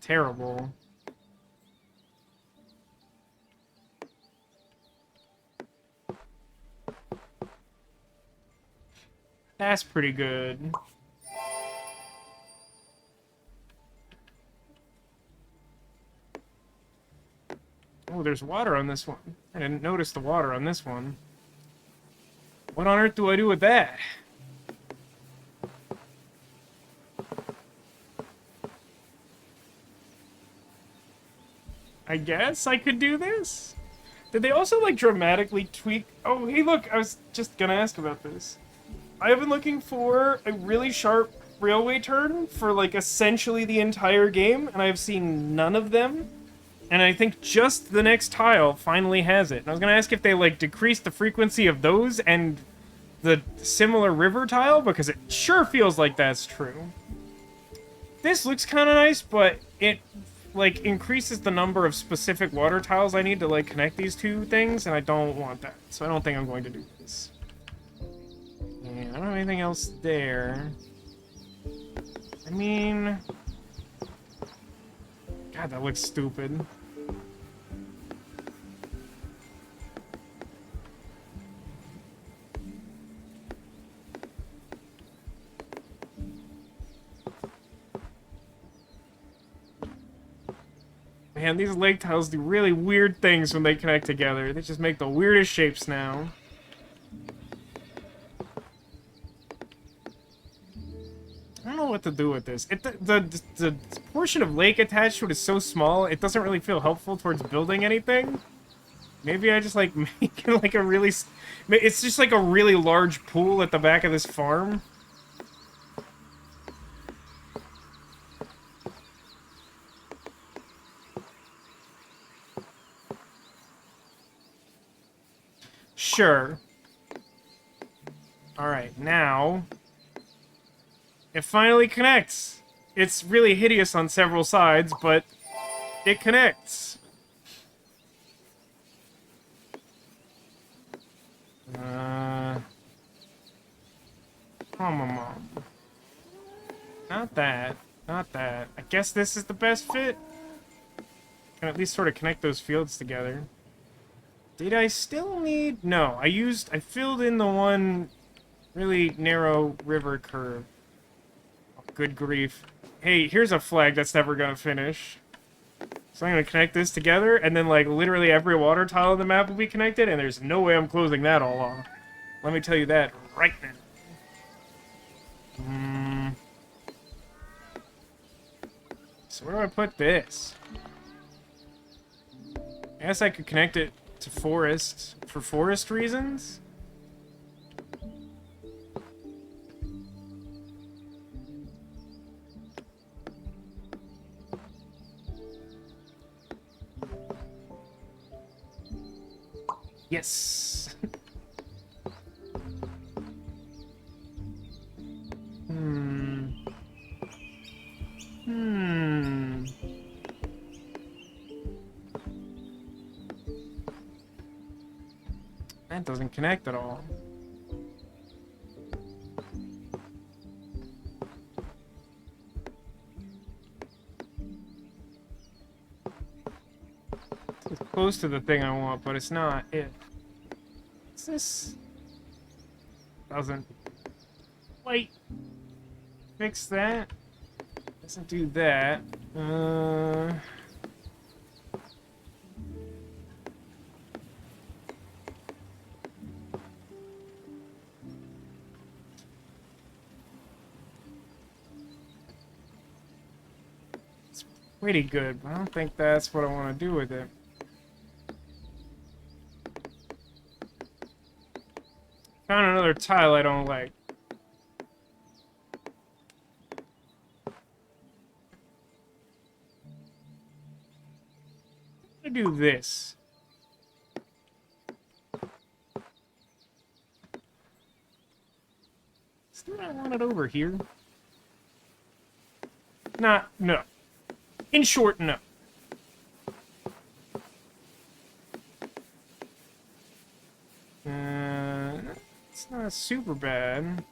terrible. That's pretty good. Oh, there's water on this one. I didn't notice the water on this one. What on earth do I do with that? I guess I could do this? Did they also, like, dramatically tweak... Oh, hey, look, I was just gonna ask about this. I have been looking for a really sharp railway turn for, like, essentially the entire game, and I have seen none of them. And I think just the next tile finally has it. And I was gonna ask if they, like, decreased the frequency of those and the similar river tile, because it sure feels like that's true. This looks kind of nice, but it, like, increases the number of specific water tiles I need to, like, connect these two things, and I don't want that. So I don't think I'm going to do this. Yeah, I don't have anything else there. I mean... God, that looks stupid. Man, these lake tiles do really weird things when they connect together. They just make the weirdest shapes now. I don't know what to do with this. The portion of lake attached to it is so small, it doesn't really feel helpful towards building anything. Maybe I just, like, make it, like, a really... It's just, like, a really large pool at the back of this farm. Sure. Alright, now... It finally connects! It's really hideous on several sides, but it connects. Come on. Not that. Not that. I guess this is the best fit. Can at least sort of connect those fields together. Did I still need... No, I filled in the one really narrow river curve. Oh, good grief. Hey, here's a flag that's never gonna finish. So I'm gonna connect this together, and then, like, literally every water tile on the map will be connected, and there's no way I'm closing that all off. Let me tell you that right now. So where do I put this? I guess I could connect it to forest for forest reasons. Yes. That doesn't connect at all. It's close to the thing I want, but it's not it. What's this? Doesn't quite fix that. Doesn't do that. It's pretty good, but I don't think that's what I want to do with it. Found another tile I don't like. I'm gonna do this. Still, I want it over here. No. In short, no. It's not super bad.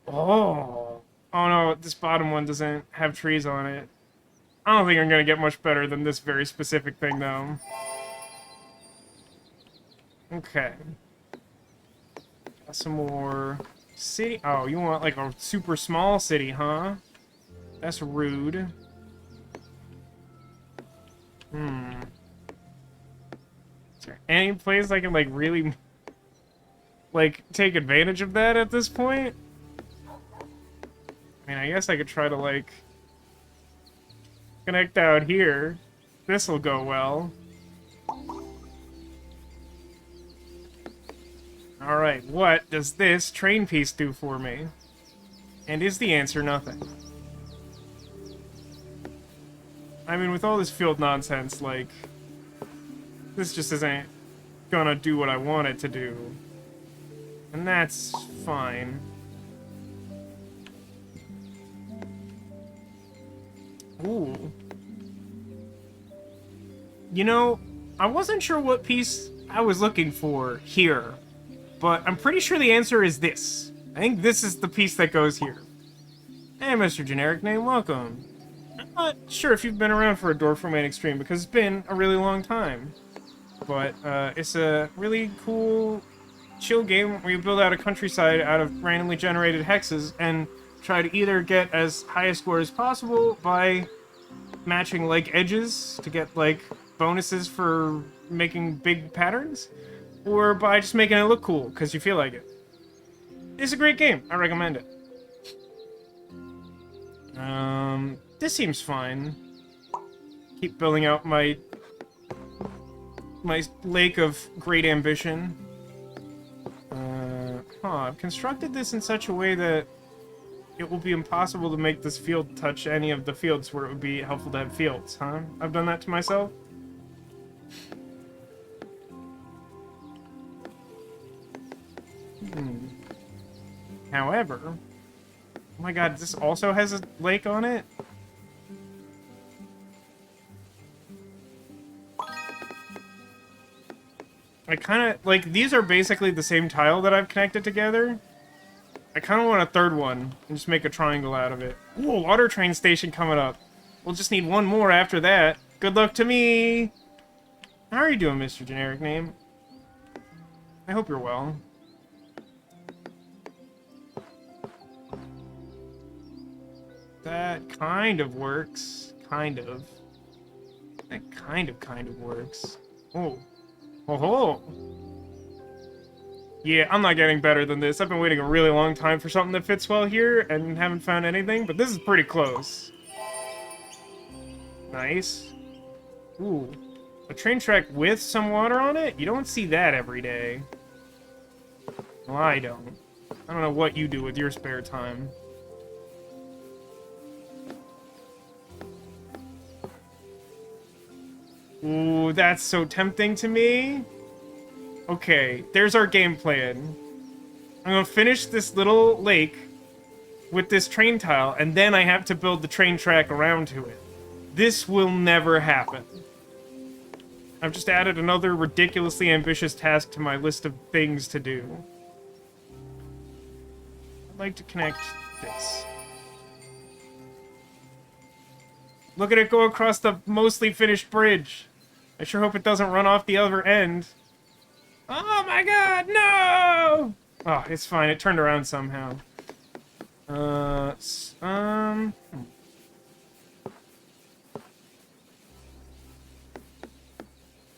Oh no, this bottom one doesn't have trees on it. I don't think I'm gonna get much better than this very specific thing, though. Okay. Got some more city. Oh, you want like a super small city, huh? That's rude. Is there any place I can like really like take advantage of that at this point? I mean, I guess I could try to like connect out here. This'll go well. Alright, what does this train piece do for me? And is the answer nothing? I mean, with all this field nonsense, like, this just isn't gonna do what I want it to do. And that's fine. Ooh. You know, I wasn't sure what piece I was looking for here, but I'm pretty sure the answer is this. I think this is the piece that goes here. Hey, Mr. Generic Name, welcome. I'm not sure if you've been around for a Dorfromantik stream, because it's been a really long time. But, it's a really cool, chill game where you build out a countryside out of randomly generated hexes, and try to either get as high a score as possible by matching, like, edges to get, like, bonuses for making big patterns, or by just making it look cool, because you feel like it. It's a great game. I recommend it. This seems fine. Keep building out my lake of great ambition. I've constructed this in such a way that it will be impossible to make this field touch any of the fields where it would be helpful to have fields, huh? I've done that to myself? However... Oh my god, this also has a lake on it? I kinda... Like, these are basically the same tile that I've connected together. I kinda want a third one, and just make a triangle out of it. Ooh, water train station coming up. We'll just need one more after that. Good luck to me! How are you doing, Mr. Generic Name? I hope you're well. That kind of works. Kind of. That kind of works. Oh. Oh-ho! Yeah, I'm not getting better than this. I've been waiting a really long time for something that fits well here, and haven't found anything, but this is pretty close. Nice. Ooh. A train track with some water on it? You don't see that every day. Well, I don't. I don't know what you do with your spare time. Ooh, that's so tempting to me. Okay, there's our game plan. I'm gonna finish this little lake with this train tile, and then I have to build the train track around to it. This will never happen. I've just added another ridiculously ambitious task to my list of things to do. I'd like to connect this. Look at it go across the mostly finished bridge. I sure hope it doesn't run off the other end. Oh my god, no! Oh, it's fine. It turned around somehow.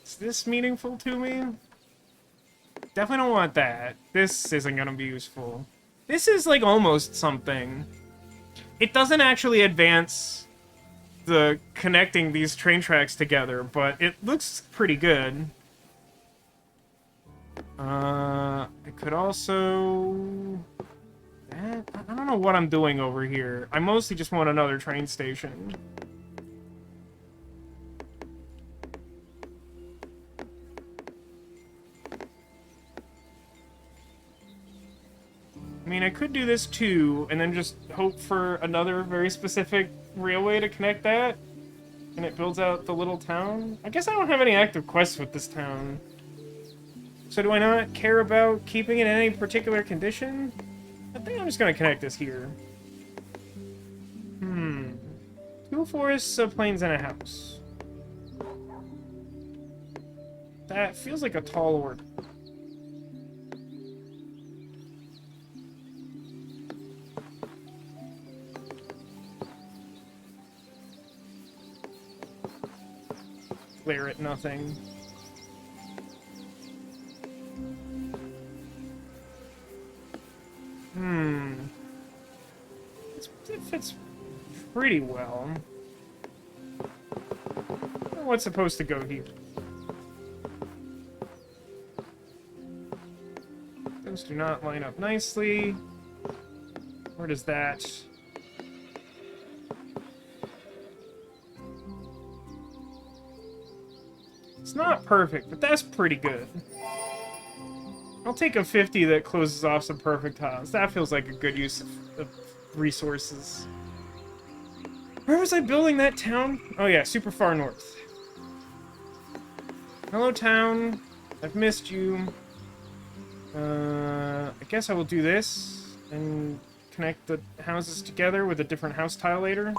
Is this meaningful to me? Definitely don't want that. This isn't gonna be useful. This is, like, almost something. It doesn't actually advance the connecting these train tracks together, but it looks pretty good. I could also... I don't know what I'm doing over here. I mostly just want another train station. I mean, I could do this too, and then just hope for another very specific railway to connect that, and it builds out the little town. I guess I don't have any active quests with this town. So do I not care about keeping it in any particular condition? I think I'm just gonna connect this here. 2 forests, a plains, and a house. That feels like a tall order. Glare at nothing. It fits pretty well. What's supposed to go here? Those do not line up nicely. Where does that? It's not perfect, but that's pretty good. I'll take a 50 that closes off some perfect tiles. That feels like a good use of resources. Where was I building that town? Oh yeah, super far north. Hello, town. I've missed you. I guess I will do this and connect the houses together with a different house tile later.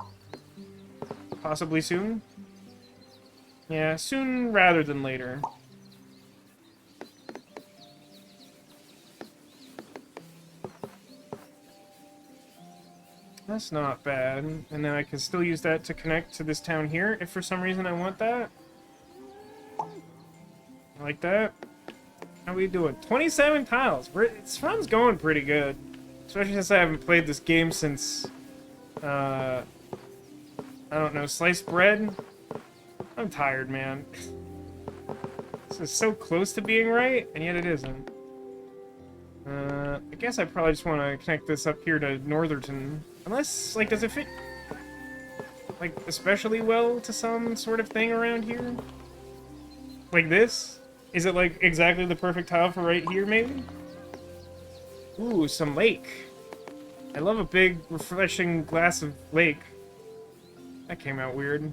Possibly soon. Yeah, soon rather than later. That's not bad. And then I can still use that to connect to this town here, if for some reason I want that. Like that. How we doing? 27 tiles. This run's going pretty good. Especially since I haven't played this game since... I don't know, sliced bread? I'm tired, man. This is so close to being right, and yet it isn't. I guess I probably just want to connect this up here to Northerton. Unless, like, does it fit, like, especially well to some sort of thing around here? Like this? Is it, like, exactly the perfect tile for right here, maybe? Ooh, some lake. I love a big, refreshing glass of lake. That came out weird.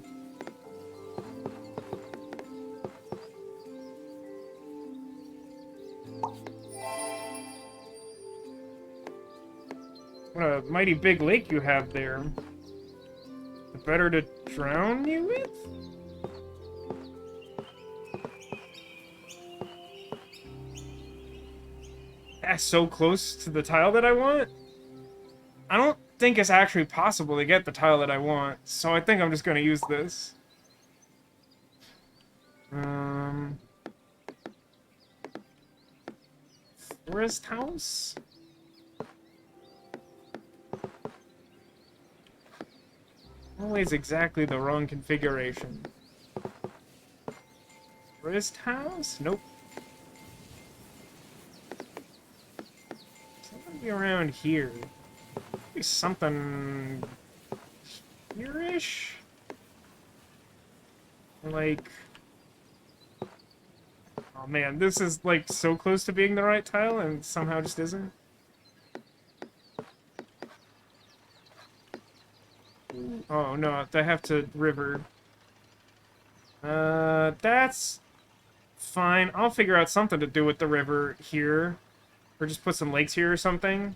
What a mighty big lake you have there. Better to drown you with? That's so close to the tile that I want. I don't think it's actually possible to get the tile that I want, so I think I'm just gonna use this. Forest house? Always exactly the wrong configuration. Forest house? Nope. Something around here. Maybe something here-ish? Like Oh man, this is like so close to being the right tile and somehow just isn't. Oh no, I have to river. That's fine. I'll figure out something to do with the river here. Or just put some lakes here or something.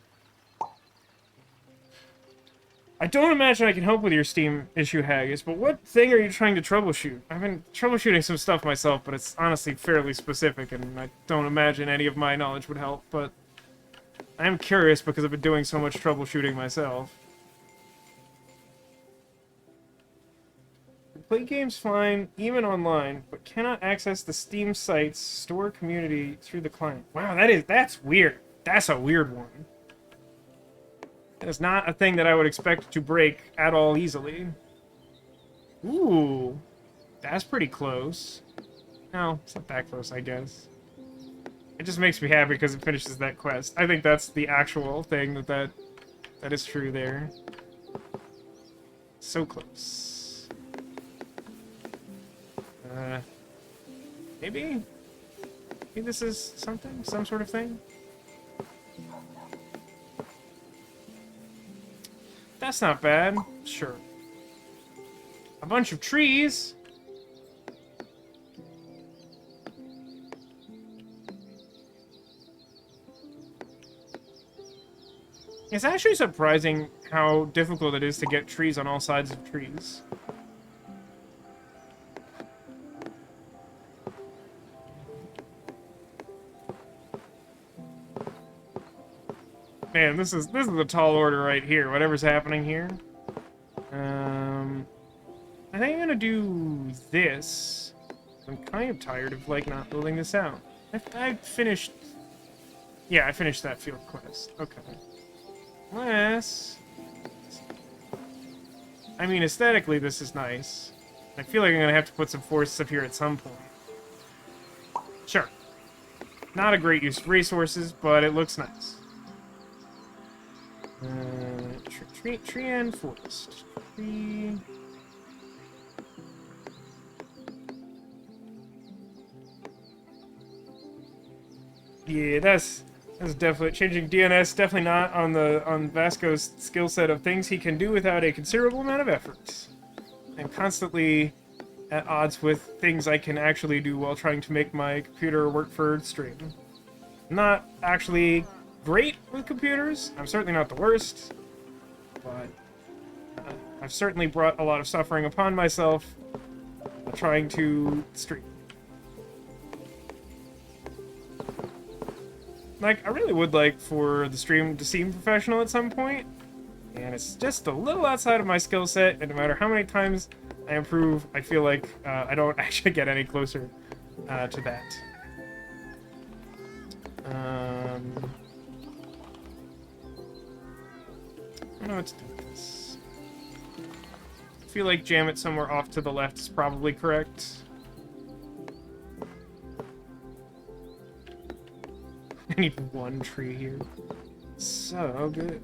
I don't imagine I can help with your Steam issue, Haggis, but what thing are you trying to troubleshoot? I've been troubleshooting some stuff myself, but it's honestly fairly specific, and I don't imagine any of my knowledge would help, but I am curious because I've been doing so much troubleshooting myself. Play games fine, even online, but cannot access the Steam site's store community through the client. Wow, that's weird. That's a weird one. That is not a thing that I would expect to break at all easily. Ooh, that's pretty close. No, it's not that close, I guess. It just makes me happy because it finishes that quest. I think that's the actual thing that is true there. So close. Maybe? Maybe this is something? Some sort of thing? That's not bad. Sure. A bunch of trees. It's actually surprising how difficult it is to get trees on all sides of trees. Man, this is a tall order right here. Whatever's happening here. I think I'm gonna do this. I'm kind of tired of like not building this out. I finished. Yeah, I finished that field quest. Okay. Unless, I mean, aesthetically this is nice. I feel like I'm gonna have to put some forests up here at some point. Sure. Not a great use of resources, but it looks nice. Tree and forest. Tree. Yeah, that's definitely changing DNS. Definitely not on Vasco's skill set of things he can do without a considerable amount of effort. I'm constantly at odds with things I can actually do while trying to make my computer work for stream. Not actually great with computers. I'm certainly not the worst, but I've certainly brought a lot of suffering upon myself trying to stream. Like, I really would like for the stream to seem professional at some point, and it's just a little outside of my skill set, and no matter how many times I improve, I feel like I don't actually get any closer to that. I don't know what to do with this. I feel like jam it somewhere off to the left is probably correct. I need one tree here. So good.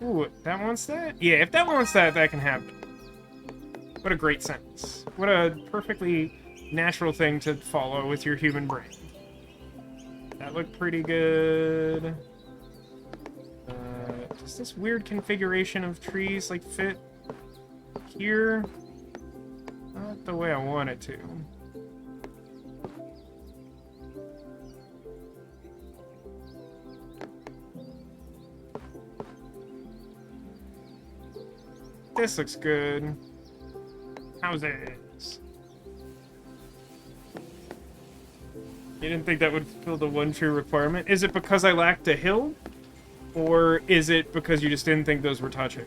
Ooh, that wants that? Yeah, if that wants that, that can happen. What a great sentence. What a perfectly natural thing to follow with your human brain. That looked pretty good. Does this weird configuration of trees, like, fit here? Not the way I want it to. This looks good. Houses. You didn't think that would fill the one tree requirement? Is it because I lacked a hill? Or is it because you just didn't think those were touching?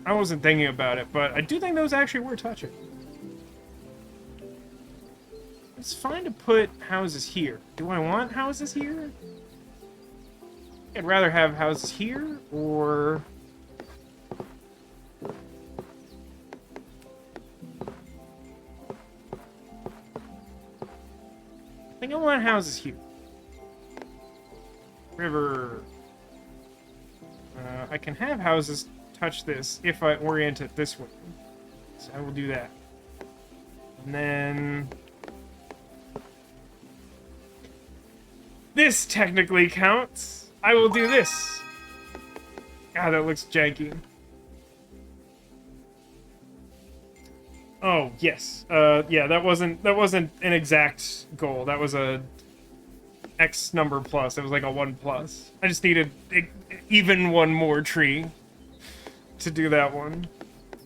I wasn't thinking about it, but I do think those actually were touching. It's fine to put houses here. Do I want houses here? I'd rather have houses here, or... I think I want houses here. River. I can have houses touch this if I orient it this way. So I will do that. And then... this technically counts. I will do this. God, that looks janky. Oh, yes. Yeah, that wasn't an exact goal. That was a X number plus. It was like a 1 plus. I just needed even one more tree to do that one.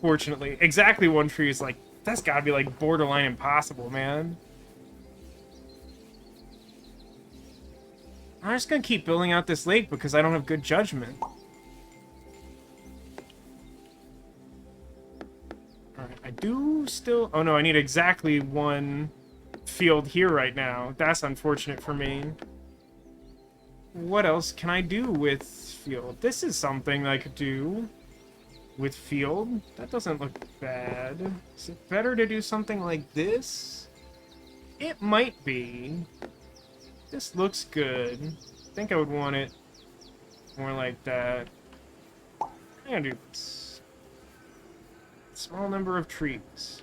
Fortunately. Exactly one tree is like, that's gotta be like borderline impossible, man. I'm just gonna keep building out this lake because I don't have good judgment. Alright, I do still... oh no, I need exactly one field here right now. That's unfortunate for me. What else can I do with field? This is something I could do with field. That doesn't look bad. Is it better to do something like this? It might be. This looks good. I think I would want it more like that. I'm gonna do this. Small number of trees.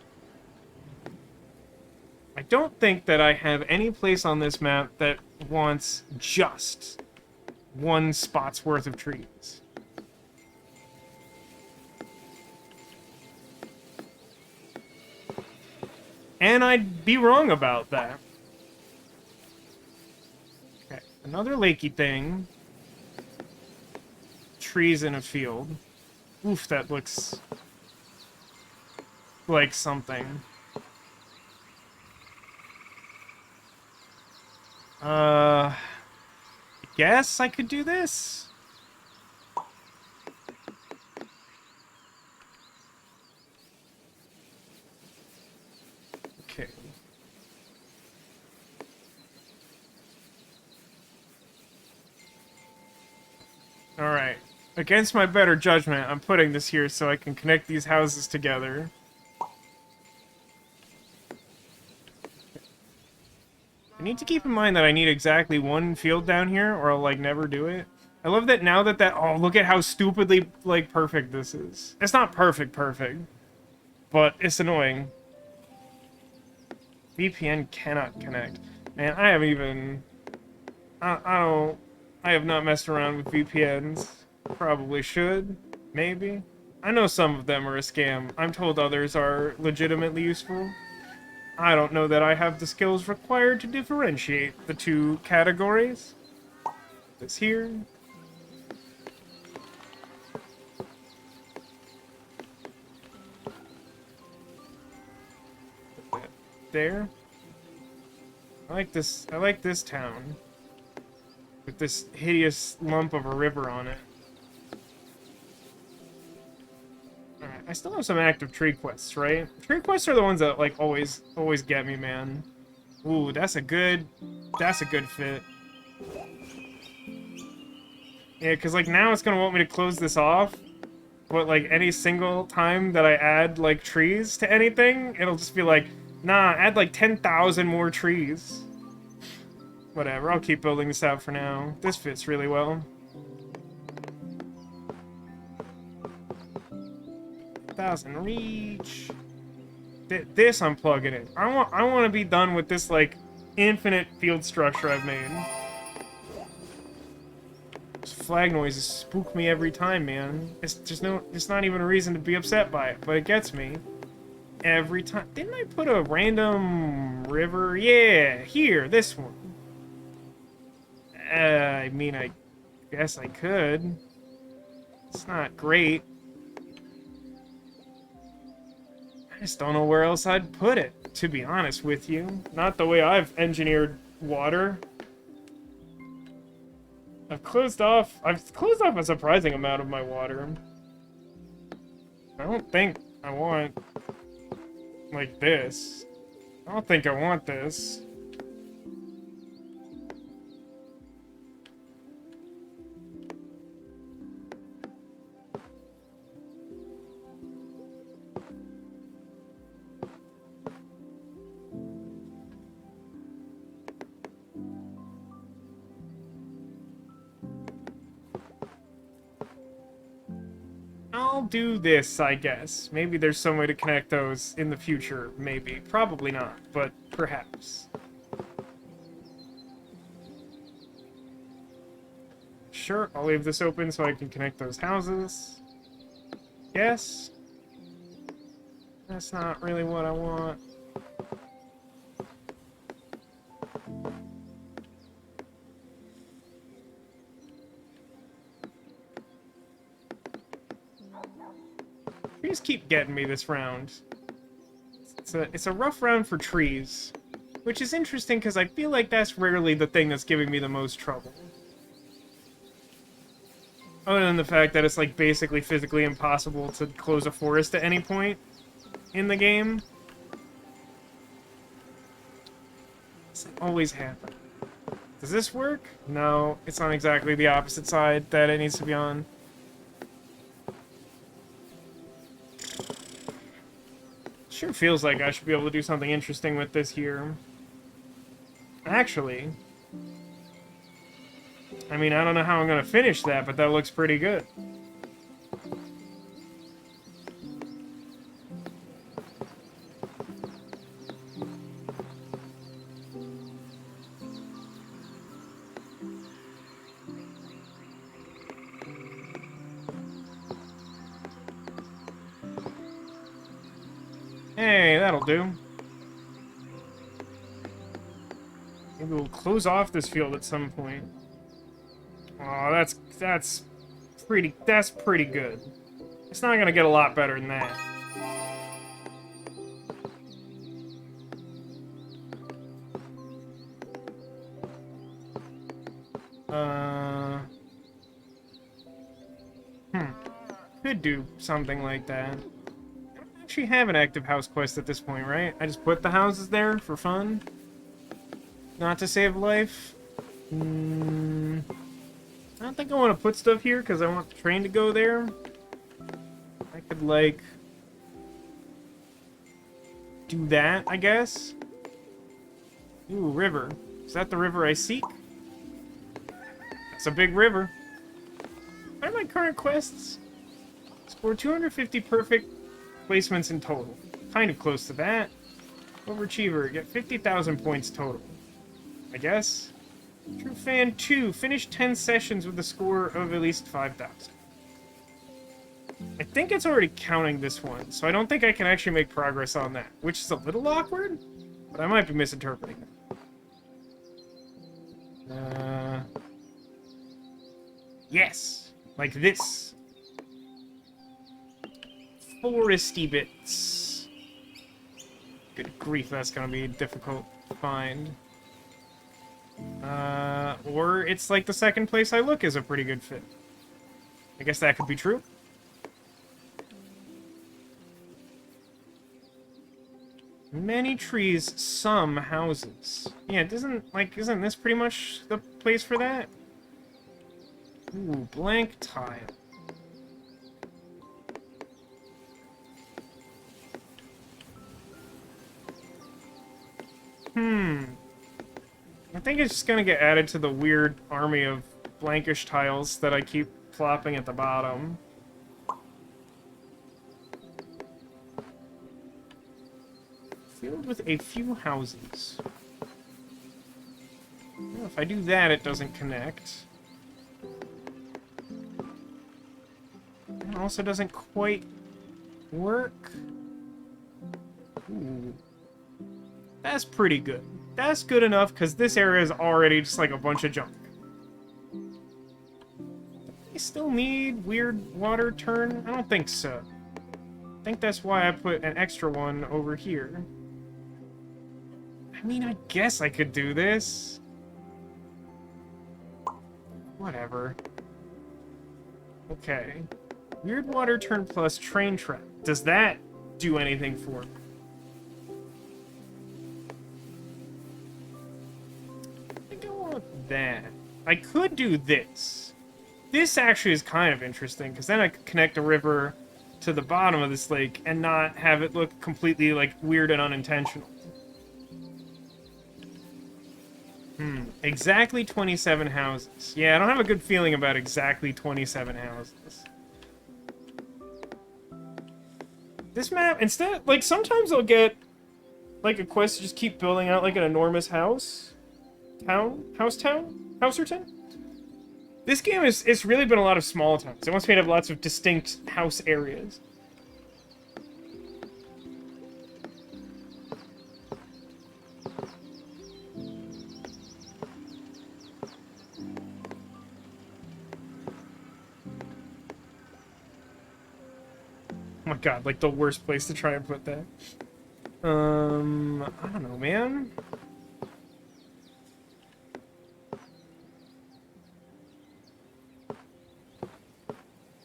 I don't think that I have any place on this map that wants just one spot's worth of trees. And I'd be wrong about that. Okay, another lakey thing. Trees in a field. Oof, that looks like something. I guess I could do this. Okay. Alright. Against my better judgment, I'm putting this here so I can connect these houses together. I need to keep in mind that I need exactly one field down here, or I'll, like, never do it. I love that now that oh, look at how stupidly, like, perfect this is. It's not perfect, but it's annoying. VPN cannot connect. Man, I haven't even... I have not messed around with VPNs. Probably should. Maybe. I know some of them are a scam. I'm told others are legitimately useful. I don't know that I have the skills required to differentiate the two categories. This here. Put that there. I like this town. With this hideous lump of a river on it. Alright, I still have some active tree quests, right? Tree quests are the ones that, like, always get me, man. Ooh, that's a good fit. Yeah, because, like, now it's gonna want me to close this off. But, like, any single time that I add, like, trees to anything, it'll just be like, nah, add, like, 10,000 more trees. Whatever, I'll keep building this out for now. This fits really well. 1,000 reach. This I'm plugging in. I want to be done with this, like, infinite field structure I've made. Those flag noises spook me every time, man. It's not even a reason to be upset by it, but it gets me every time. Didn't I put a random river? Yeah, here, this one. I mean, I guess I could. It's not great. I just don't know where else I'd put it, to be honest with you. Not the way I've engineered water. I've closed off a surprising amount of my water. I don't think I want, like, this. I don't think I want this. I'll do this, I guess. Maybe there's some way to connect those in the future, maybe. Probably not, but perhaps. Sure, I'll leave this open so I can connect those houses. Yes. That's not really what I want. Trees keep getting me this round. It's a rough round for trees, which is interesting because I feel like that's rarely the thing that's giving me the most trouble. Other than the fact that it's like basically physically impossible to close a forest at any point in the game. It's always happened. Does this work? No, it's on exactly the opposite side that it needs to be on. Sure feels like I should be able to do something interesting with this here. Actually, I mean, I don't know how I'm gonna finish that, but that looks pretty good. Hey, that'll do. Maybe we'll close off this field at some point. Oh, that's pretty good. It's not gonna get a lot better than that. Could do something like that. I don't actually have an active house quest at this point, right? I just put the houses there for fun? Not to save life? I don't think I want to put stuff here because I want the train to go there. I could, like, do that, I guess. Ooh, river. Is that the river I seek? It's a big river. What are my current quests? Score 250 perfect placements in total. Kind of close to that. Overachiever, get 50,000 points total. I guess. True Fan 2, finish 10 sessions with a score of at least 5,000. I think it's already counting this one, so I don't think I can actually make progress on that, which is a little awkward, but I might be misinterpreting it. Yes! Like this. Foresty bits. Good grief, that's gonna be difficult to find. Or it's like the second place I look is a pretty good fit. I guess that could be true. Many trees, some houses. Yeah, isn't this pretty much the place for that? Ooh, blank tile. I think it's just gonna get added to the weird army of blankish tiles that I keep plopping at the bottom. Filled with a few houses. Well, if I do that, it doesn't connect. It also doesn't quite work. Ooh. That's pretty good. That's good enough, because this area is already just like a bunch of junk. I still need weird water turn? I don't think so. I think that's why I put an extra one over here. I mean, I guess I could do this. Whatever. Okay. Weird water turn plus train trap. Does that do anything for me? That. I could do this. This actually is kind of interesting, because then I could connect a river to the bottom of this lake and not have it look completely, like, weird and unintentional. Exactly 27 houses. Yeah, I don't have a good feeling about exactly 27 houses. This map, instead, like, sometimes I'll get, like, a quest to just keep building out, like, an enormous house. Houserton? This game it's really been a lot of small towns. It wants me to have lots of distinct house areas. Oh my god, like the worst place to try and put that. I don't know, man.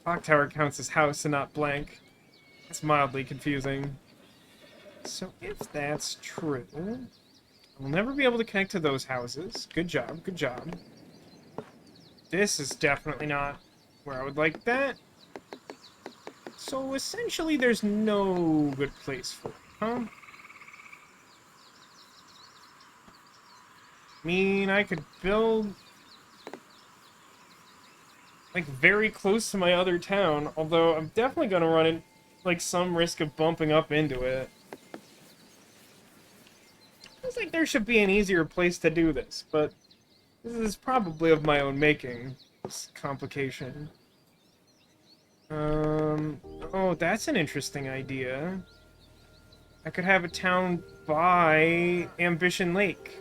Clock tower counts as house and not blank. That's mildly confusing. So if that's true, I'll never be able to connect to those houses. Good job, good job. This is definitely not where I would like that. So essentially there's no good place for it, huh? I mean, I could build like very close to my other town, although I'm definitely gonna run in like some risk of bumping up into it. Feels like there should be an easier place to do this, but this is probably of my own making. This complication. Oh, that's an interesting idea. I could have a town by Ambition Lake.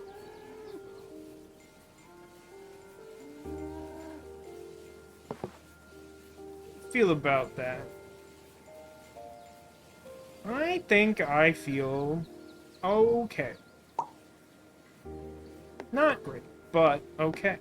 Feel about that? I think I feel okay. Not great, but okay.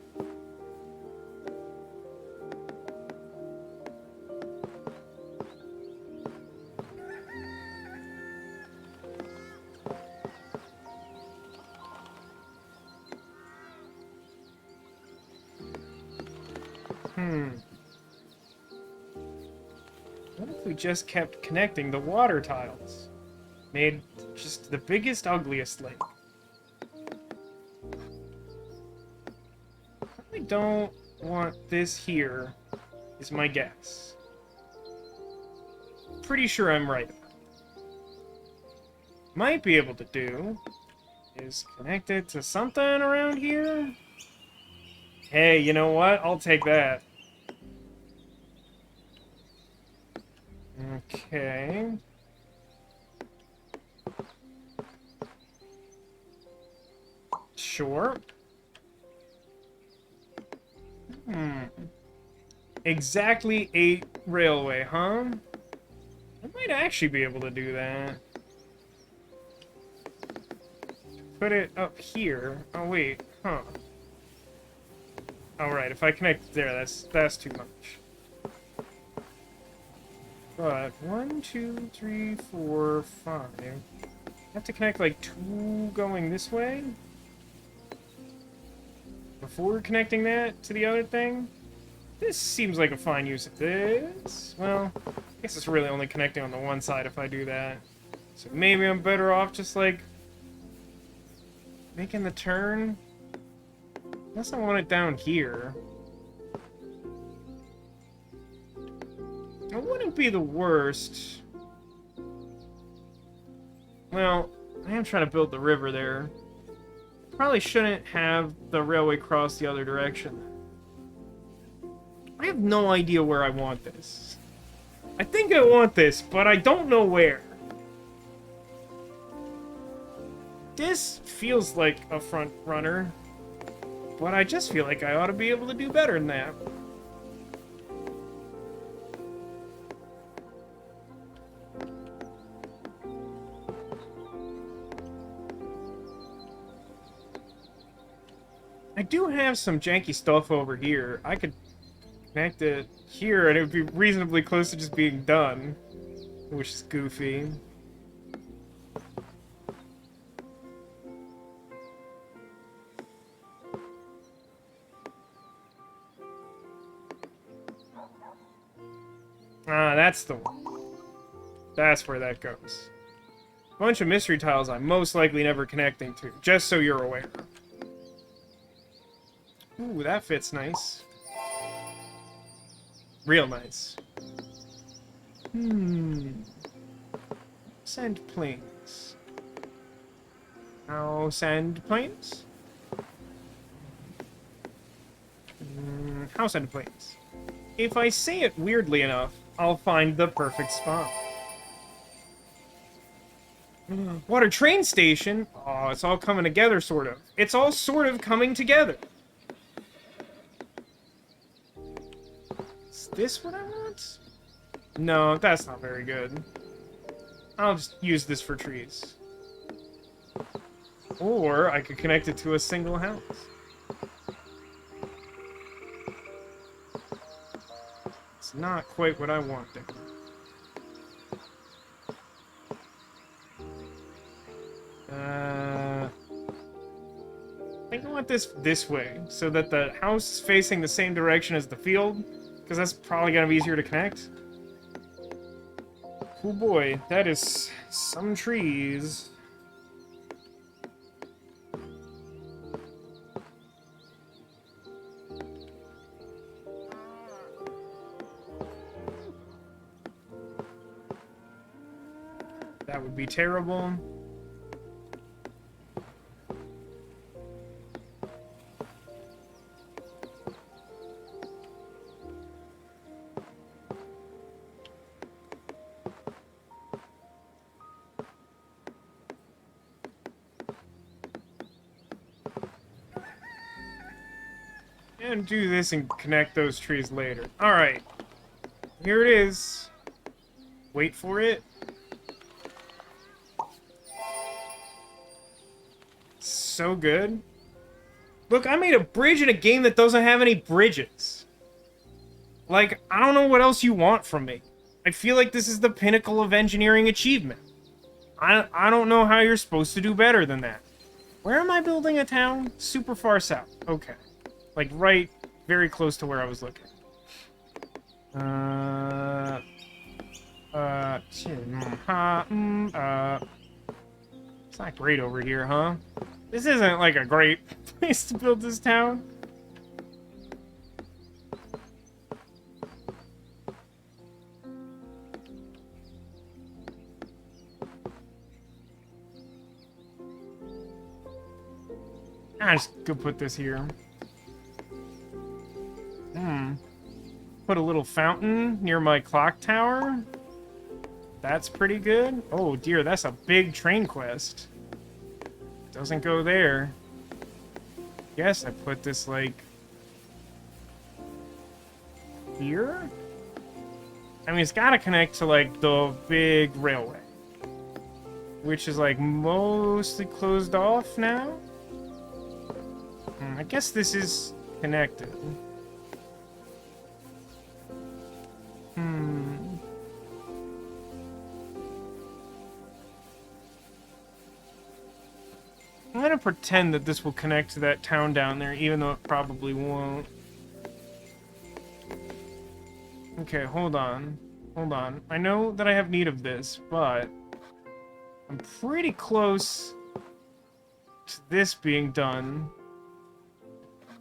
What if we just kept connecting the water tiles? Made just the biggest, ugliest lake. I don't want this here, is my guess. Pretty sure I'm right. Might be able to do is connect it to something around here. Hey, you know what? I'll take that. Okay. Sure. Exactly 8 railway, huh? I might actually be able to do that. Put it up here. Oh, wait. Huh. Alright, if I connect there, that's too much. But 1, 2, 3, 4, 5. I have to connect like 2 going this way before connecting that to the other thing. This seems like a fine use of this. Well, I guess it's really only connecting on the one side if I do that. So maybe I'm better off just like making the turn. Unless I want it down here. It wouldn't be the worst. Well, I am trying to build the river there. Probably shouldn't have the railway cross the other direction. I have no idea where I want this. I think I want this, but I don't know where. This feels like a front runner, but I just feel like I ought to be able to do better than that. I do have some janky stuff over here. I could connect it here and it would be reasonably close to just being done, which is goofy. Ah, that's the one. That's where that goes. Bunch of mystery tiles I'm most likely never connecting to, just so you're aware. Ooh, that fits nice. Real nice. and planes. House and planes? House and planes. If I say it weirdly enough, I'll find the perfect spot. Water train station? Oh, it's all coming together, sort of. It's all sort of coming together. Is this what I want? No, that's not very good. I'll just use this for trees. Or I could connect it to a single house. It's not quite what I wanted. I think I want this way, so that the house is facing the same direction as the field, because that's probably going to be easier to connect. Oh boy, that is some trees. That would be terrible. And do this and connect those trees later. Alright. Here it is. Wait for it. So good. Look, I made a bridge in a game that doesn't have any bridges. Like, I don't know what else you want from me. I feel like this is the pinnacle of engineering achievement. I don't know how you're supposed to do better than that. Where am I building a town? Super far south. Okay. Like, right, very close to where I was looking. It's not great over here, huh? This isn't, like, a great place to build this town. I'm just gonna put this here. Put a little fountain near my clock tower. That's pretty good. Oh dear, that's a big train quest. Doesn't go there. Guess I put this, like, here? I mean, it's gotta connect to, like, the big railway. Which is, like, mostly closed off now. I guess this is connected. I'm gonna pretend that this will connect to that town down there, even though it probably won't. Okay, hold on. Hold on. I know that I have need of this, but I'm pretty close to this being done.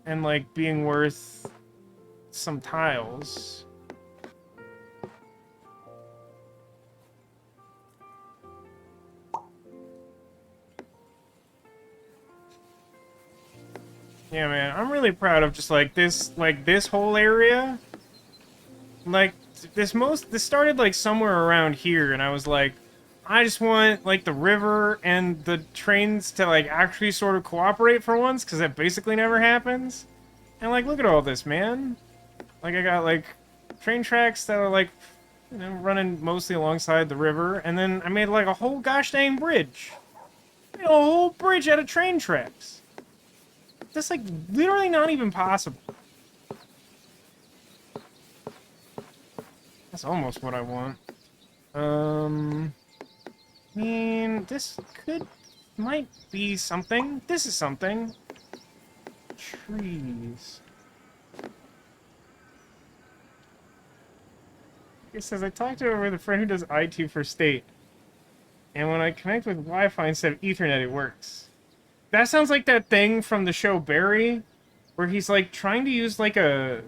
And, like, being worth some tiles. Yeah, man, I'm really proud of just, like, this whole area. Like, this started, like, somewhere around here, and I was like, I just want, like, the river and the trains to, like, actually sort of cooperate for once, because that basically never happens. And, like, look at all this, man. Like, I got, like, train tracks that are, like, you know, running mostly alongside the river, and then I made, like, a whole gosh dang bridge. I made a whole bridge out of train tracks. That's, like, literally not even possible. That's almost what I want. I mean, this might be something. This is something. Trees. It says, I talked to her with a friend who does IT for state. And when I connect with Wi-Fi instead of Ethernet, it works. That sounds like that thing from the show Barry, where he's, like, trying to use, like, a,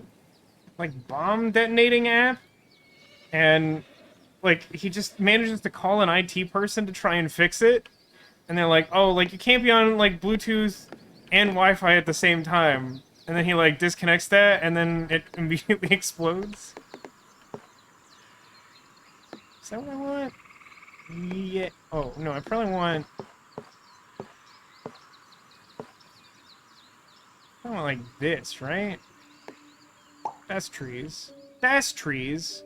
like, bomb detonating app. And like, he just manages to call an IT person to try and fix it. And they're like, oh, like, you can't be on, like, Bluetooth and Wi-Fi at the same time. And then he, like, disconnects that, and then it immediately explodes. Is that what I want? Yeah. Oh, no, I probably want... I want, like, this, right? That's trees. That's trees.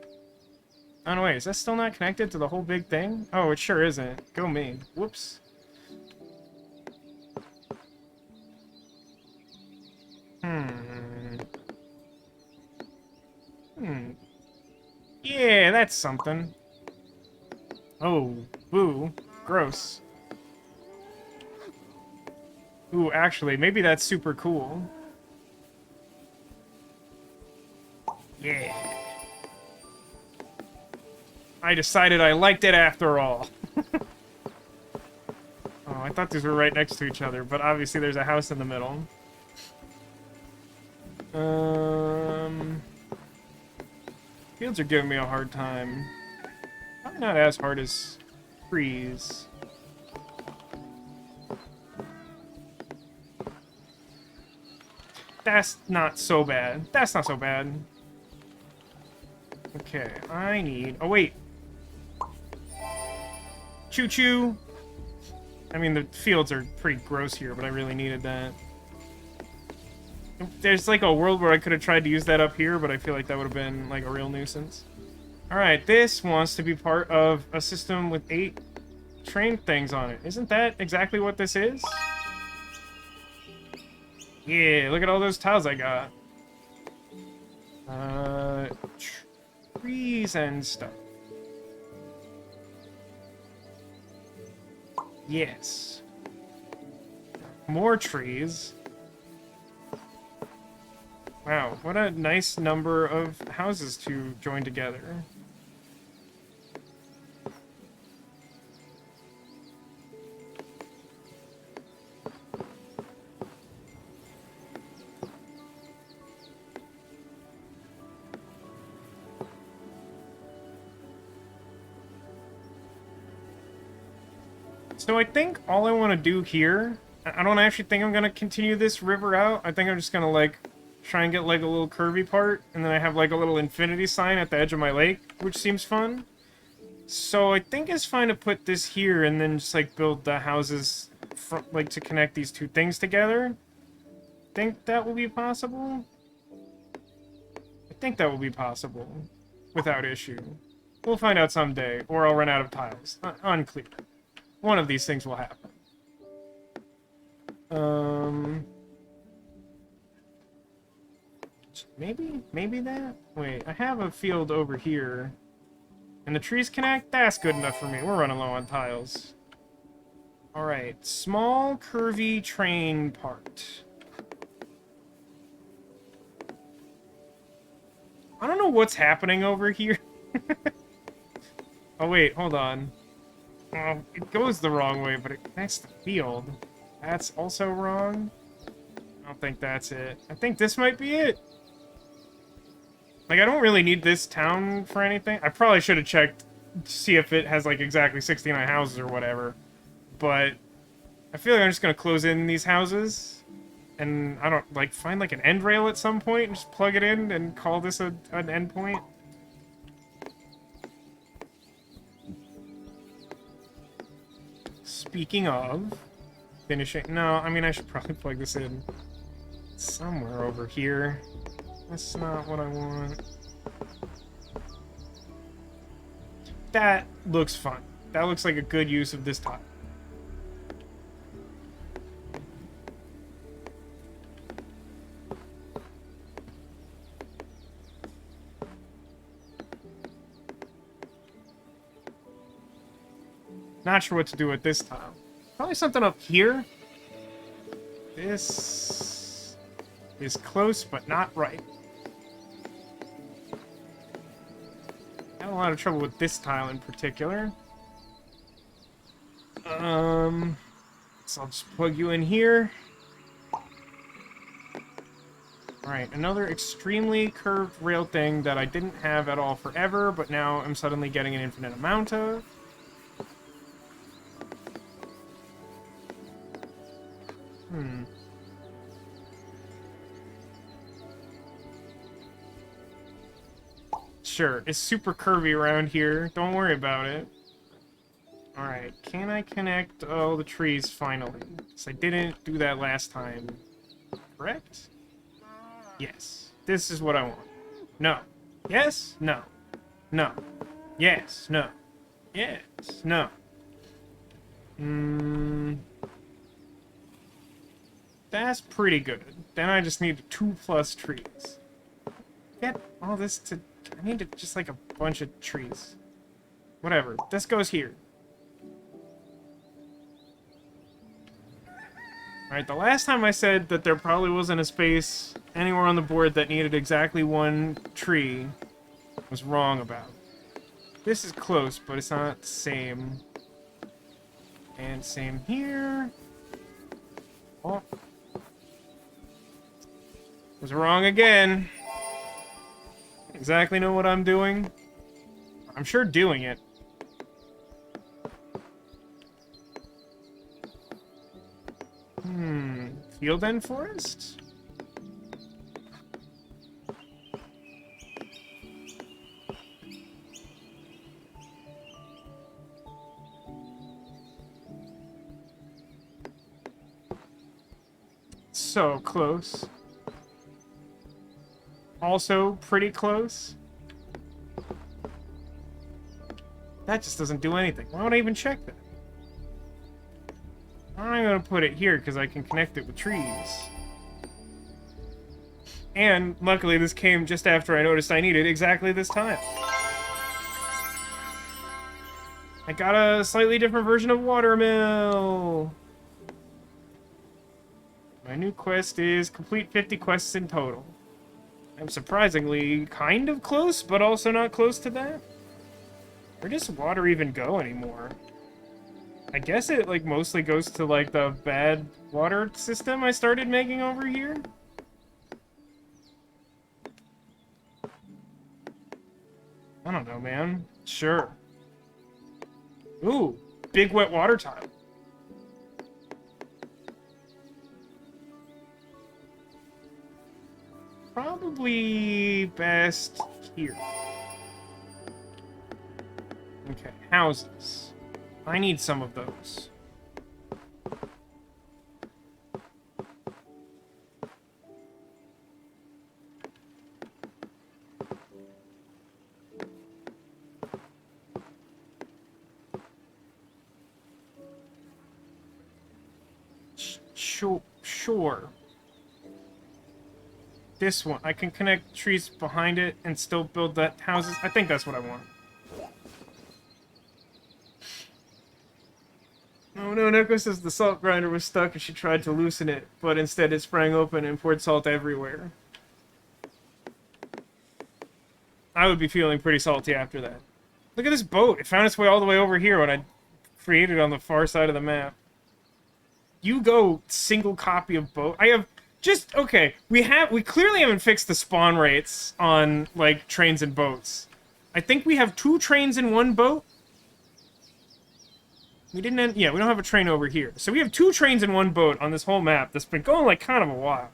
Oh, no, wait, is that still not connected to the whole big thing? Oh, it sure isn't. Go me. Whoops. Yeah, that's something. Oh, boo. Gross. Ooh, actually, maybe that's super cool. Yeah. I decided I liked it after all. Oh, I thought these were right next to each other, but obviously there's a house in the middle. Fields are giving me a hard time. Probably not as hard as trees. That's not so bad. That's not so bad. Okay, I need... Oh, wait. Choo-choo! I mean, the fields are pretty gross here, but I really needed that. There's, like, a world where I could have tried to use that up here, but I feel like that would have been, like, a real nuisance. Alright, this wants to be part of a system with 8 train things on it. Isn't that exactly what this is? Yeah, look at all those tiles I got. Trees and stuff. Yes. More trees. Wow, what a nice number of houses to join together. So I think all I want to do here, I don't actually think I'm going to continue this river out. I think I'm just going to, like, try and get, like, a little curvy part, and then I have, like, a little infinity sign at the edge of my lake, which seems fun. So I think it's fine to put this here and then just, like, build the houses, like, to connect these two things together. Think that will be possible? I think that will be possible. Without issue. We'll find out someday, or I'll run out of tiles. Unclear. One of these things will happen. Maybe that? Wait, I have a field over here. And the trees connect? That's good enough for me. We're running low on tiles. Alright, small, curvy train part. I don't know what's happening over here. Oh wait, hold on. Oh, it goes the wrong way, but it connects the field. That's also wrong. I don't think that's it. I think this might be it. Like, I don't really need this town for anything. I probably should have checked to see if it has, like, exactly 69 houses or whatever. But I feel like I'm just gonna close in these houses. And, I don't, like, find, like, an end rail at some point and just plug it in and call this an end point. Speaking of finishing... No, I mean, I should probably plug this in somewhere over here. That's not what I want. That looks fun. That looks like a good use of this tile. Not sure what to do with this tile. Probably something up here. This is close, but not right. I have a lot of trouble with this tile in particular. So I'll just plug you in here. Alright, another extremely curved rail thing that I didn't have at all forever, but now I'm suddenly getting an infinite amount of. Sure, it's super curvy around here. Don't worry about it. Alright, can I connect all the trees finally? Because I didn't do that last time. Correct? Yes. This is what I want. No. Yes? No. No. Yes. No. Yes. No. That's pretty good. Then I just need 2+ trees. Get all this to... I need just like a bunch of trees. Whatever. This goes here. Alright, the last time I said that there probably wasn't a space anywhere on the board that needed exactly 1 tree, was wrong about. This is close, but it's not the same. And same here. Oh. Was wrong again. Exactly know what I'm doing. I'm sure doing it. Field end forest? So close. Also pretty close. That just doesn't do anything. Why would I even check that? I'm gonna put it here because I can connect it with trees. And luckily this came just after I noticed I needed exactly this time. I got a slightly different version of Watermill. My new quest is complete 50 quests in total. I'm surprisingly kind of close, but also not close to that. Where does water even go anymore? I guess it, like, mostly goes to, like, the bad water system I started making over here. I don't know, man. Sure. Ooh, big wet water tile. Probably best here. Okay, houses. I need some of those. Sure. This one. I can connect trees behind it and still build that houses. I think that's what I want. Oh no, Neko says the salt grinder was stuck and she tried to loosen it, but instead it sprang open and poured salt everywhere. I would be feeling pretty salty after that. Look at this boat. It found its way all the way over here when I created it on the far side of the map. You go single copy of boat. I have just okay. We clearly haven't fixed the spawn rates on like trains and boats. I think we have 2 trains in 1 boat. We didn't. Yeah, we don't have a train over here. So we have 2 trains in 1 boat on this whole map. That's been going like kind of a while.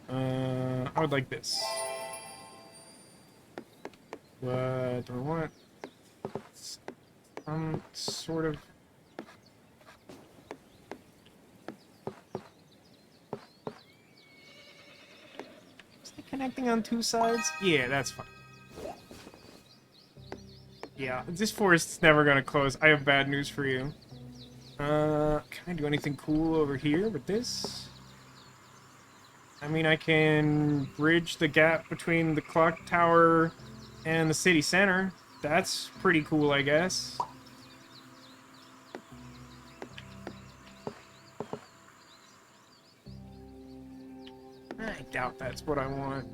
I would like this. What do I want? Sort of. Is it connecting on 2 sides? Yeah, that's fine. Yeah, this forest's never gonna close. I have bad news for you. Can I do anything cool over here with this? I mean, I can bridge the gap between the clock tower and the city center. That's pretty cool, I guess. I doubt that's what I want.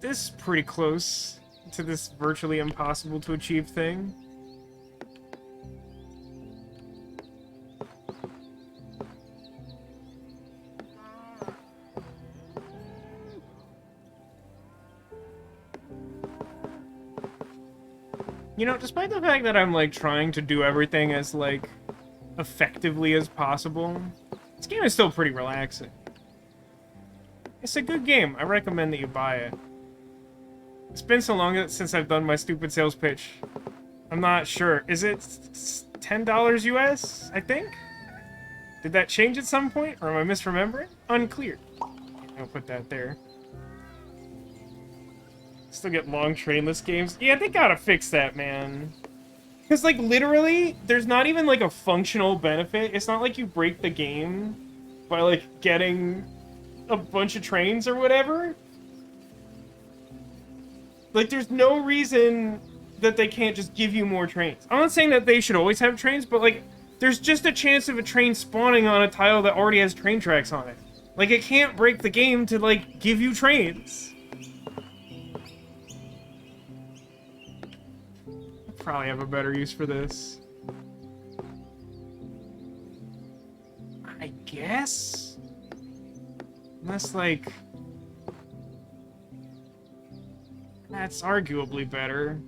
This is pretty close to this virtually impossible to achieve thing. You know, despite the fact that I'm, like, trying to do everything as, like, effectively as possible, this game is still pretty relaxing. It's a good game. I recommend that you buy it. It's been so long since I've done my stupid sales pitch. I'm not sure. Is it $10 US, I think? Did that change at some point, or am I misremembering? Unclear. I'll put that there. Still get long trainless games. Yeah, they gotta fix that, man. Because, like, literally, there's not even, like, a functional benefit. It's not like you break the game by, like, getting a bunch of trains or whatever. Like, there's no reason that they can't just give you more trains. I'm not saying that they should always have trains, but, like, there's just a chance of a train spawning on a tile that already has train tracks on it. Like, it can't break the game to, like, give you trains. Probably have a better use for this. I guess? Unless, like... That's arguably better.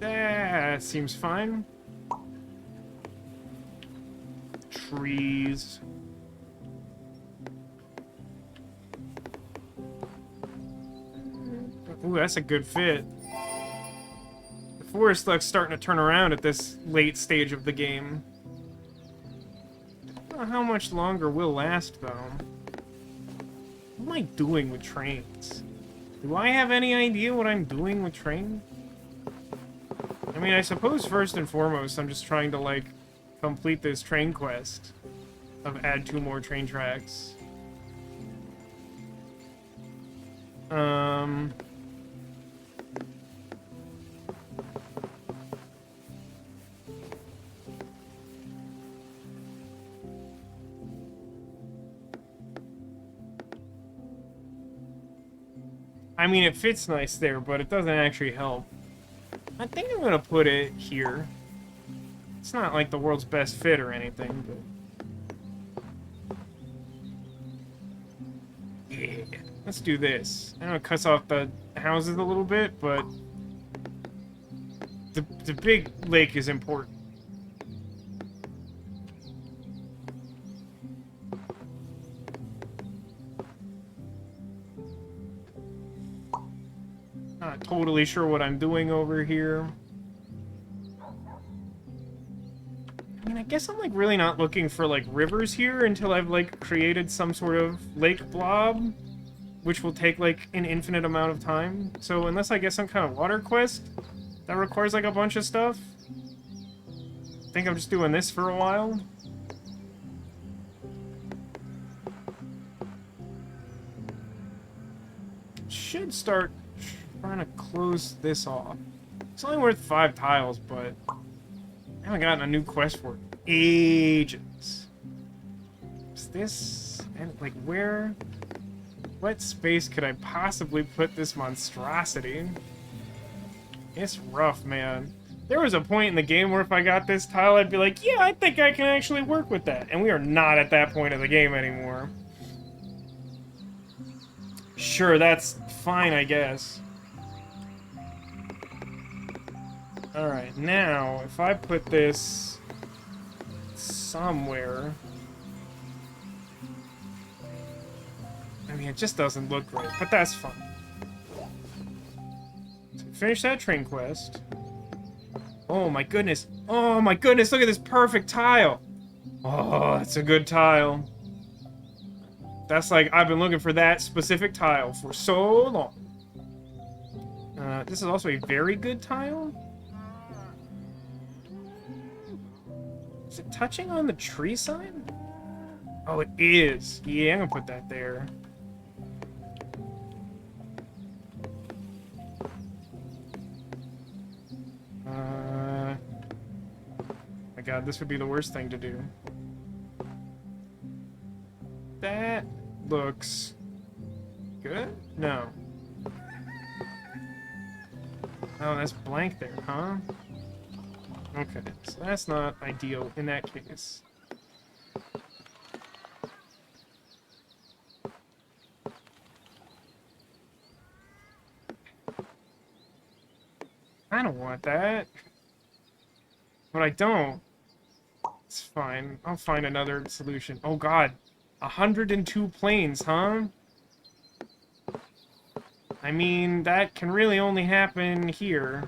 That seems fine. Trees. Ooh, that's a good fit. The forest looks starting to turn around at this late stage of the game. I don't know how much longer will last, though. What am I doing with trains? Do I have any idea what I'm doing with trains? I mean, I suppose first and foremost, I'm just trying to, like, complete this train quest of add 2 more train tracks. I mean, it fits nice there, but it doesn't actually help. I think I'm gonna put it here. It's not like the world's best fit or anything, but... Yeah, let's do this. I know it cuts off the houses a little bit, but... The big lake is important. Not totally sure what I'm doing over here. I mean, I guess I'm, like, really not looking for, like, rivers here until I've, like, created some sort of lake blob, which will take, like, an infinite amount of time. So unless I get some kind of water quest that requires, like, a bunch of stuff, I think I'm just doing this for a while. Should start trying to close this off. It's only worth 5 tiles, but I haven't gotten a new quest for it in ages. Is this... and, like, where... what space could I possibly put this monstrosity? It's rough, man. There was a point in the game where if I got this tile, I'd be like, yeah, I think I can actually work with that. And we are not at that point of the game anymore. Sure, that's fine, I guess. Alright, now, if I put this somewhere... I mean, it just doesn't look right, but that's fine. So finish that train quest. Oh my goodness. Oh my goodness, look at this perfect tile. Oh, that's a good tile. That's like, I've been looking for that specific tile for so long. This is also a very good tile. Is it touching on the tree sign? Oh, it is. Yeah, I'm gonna put that there. My God, this would be the worst thing to do. That looks good? No. Oh, that's blank there, huh? Okay, so that's not ideal in that case. I don't want that. But I don't. It's fine. I'll find another solution. Oh god. 102 planes, huh? I mean, that can really only happen here.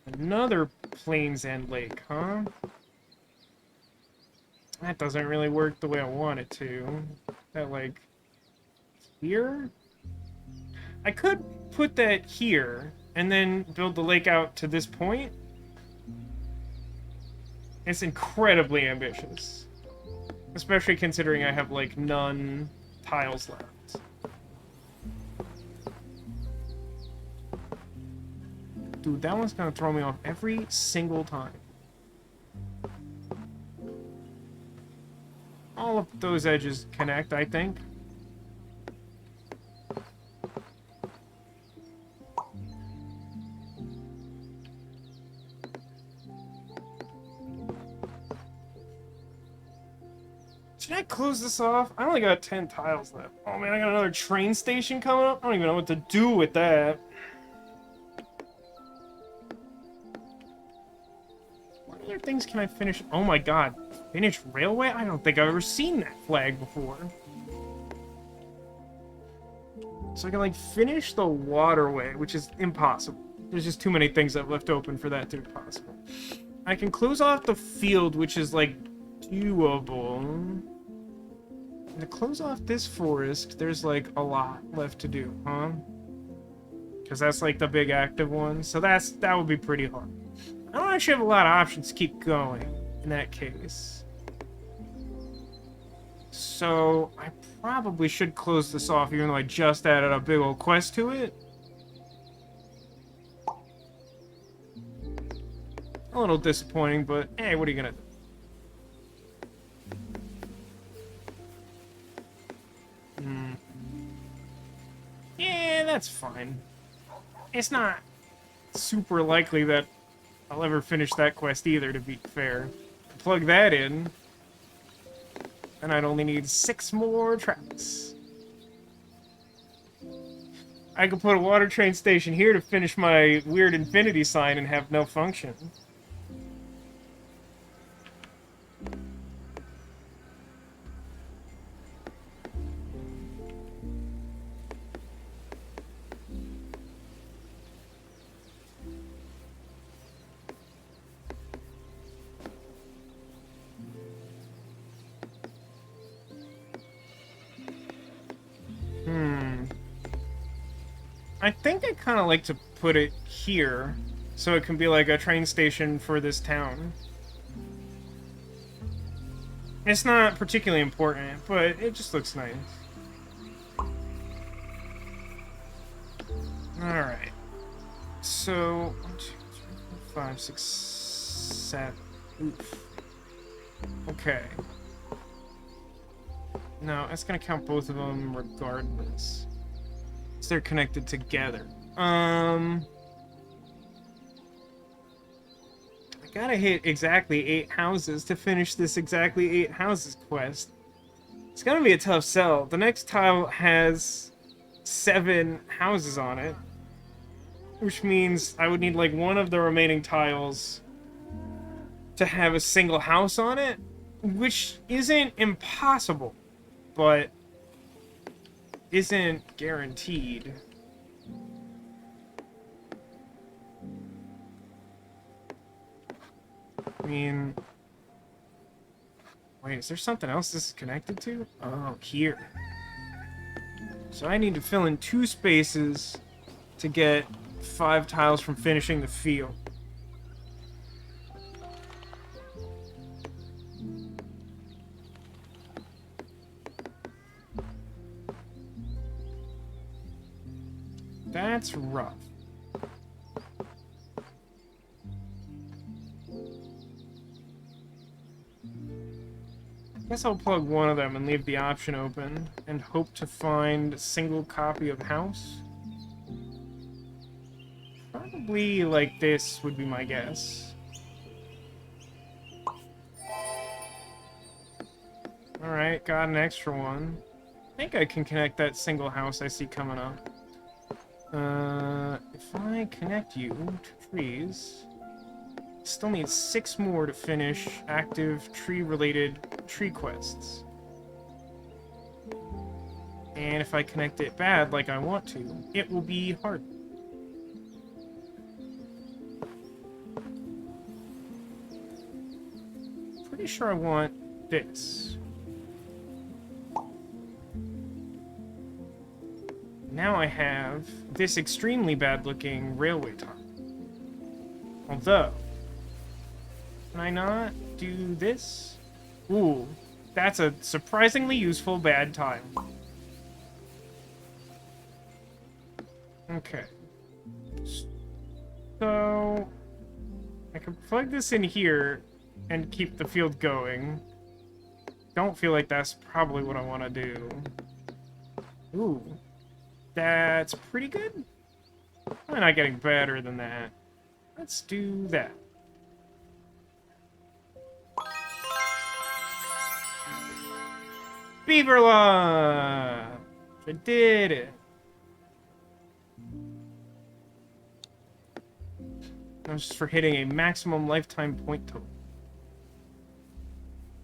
Another Plains End Lake, huh? That doesn't really work the way I want it to. That, like, here? I could put that here, and then build the lake out to this point. It's incredibly ambitious. Especially considering I have, like, none tiles left. Dude, that one's gonna throw me off every single time. All of those edges connect, I think. Should I close this off? I only got 10 tiles left. Oh man, I got another train station coming up? I don't even know what to do with that. What other things can I finish? Oh my god. Finish railway? I don't think I've ever seen that flag before. So I can, like, finish the waterway, which is impossible. There's just too many things I've left open for that to be possible. I can close off the field, which is, like, doable. And to close off this forest, there's, like, a lot left to do, huh? Because that's, like, the big active one. So that would be pretty hard. I don't actually have a lot of options to keep going in that case. So I probably should close this off, even though I just added a big old quest to it. A little disappointing, but hey, what are you gonna do? Yeah, that's fine. It's not super likely that I'll ever finish that quest either, to be fair. Plug that in, and I'd only need 6 more tracks. I could put a water train station here to finish my weird infinity sign and have no function. I think I kind of like to put it here, so it can be like a train station for this town. It's not particularly important, but it just looks nice. Alright. So, 1, 2, 3, 4, 5, 6, 7. Oof. Okay. No, that's gonna count both of them regardless. So they're connected together. I gotta hit exactly 8 houses to finish this exactly 8 houses quest. It's gonna be a tough sell. The next tile has 7 houses on it, which means I would need like one of the remaining tiles to have a single house on it, which isn't impossible, but isn't guaranteed. I mean, wait, is there something else this is connected to? Oh, here. So I need to fill in 2 spaces to get 5 tiles from finishing the field. That's rough. I guess I'll plug one of them and leave the option open, and hope to find a single copy of house. Probably like this would be my guess. Alright, got an extra one. I think I can connect that single house I see coming up. If I connect you to trees... Still need 6 more to finish active tree-related tree quests. And if I connect it bad like I want to, it will be hard. Pretty sure I want this. Now I have this extremely bad-looking railway tie. Although... Can I not do this? Ooh, that's a surprisingly useful bad time. Okay. So... I can plug this in here and keep the field going. Don't feel like that's probably what I want to do. Ooh. That's pretty good. Probably not getting better than that. Let's do that. Beaver Law! I did it. That was just for hitting a maximum lifetime point total.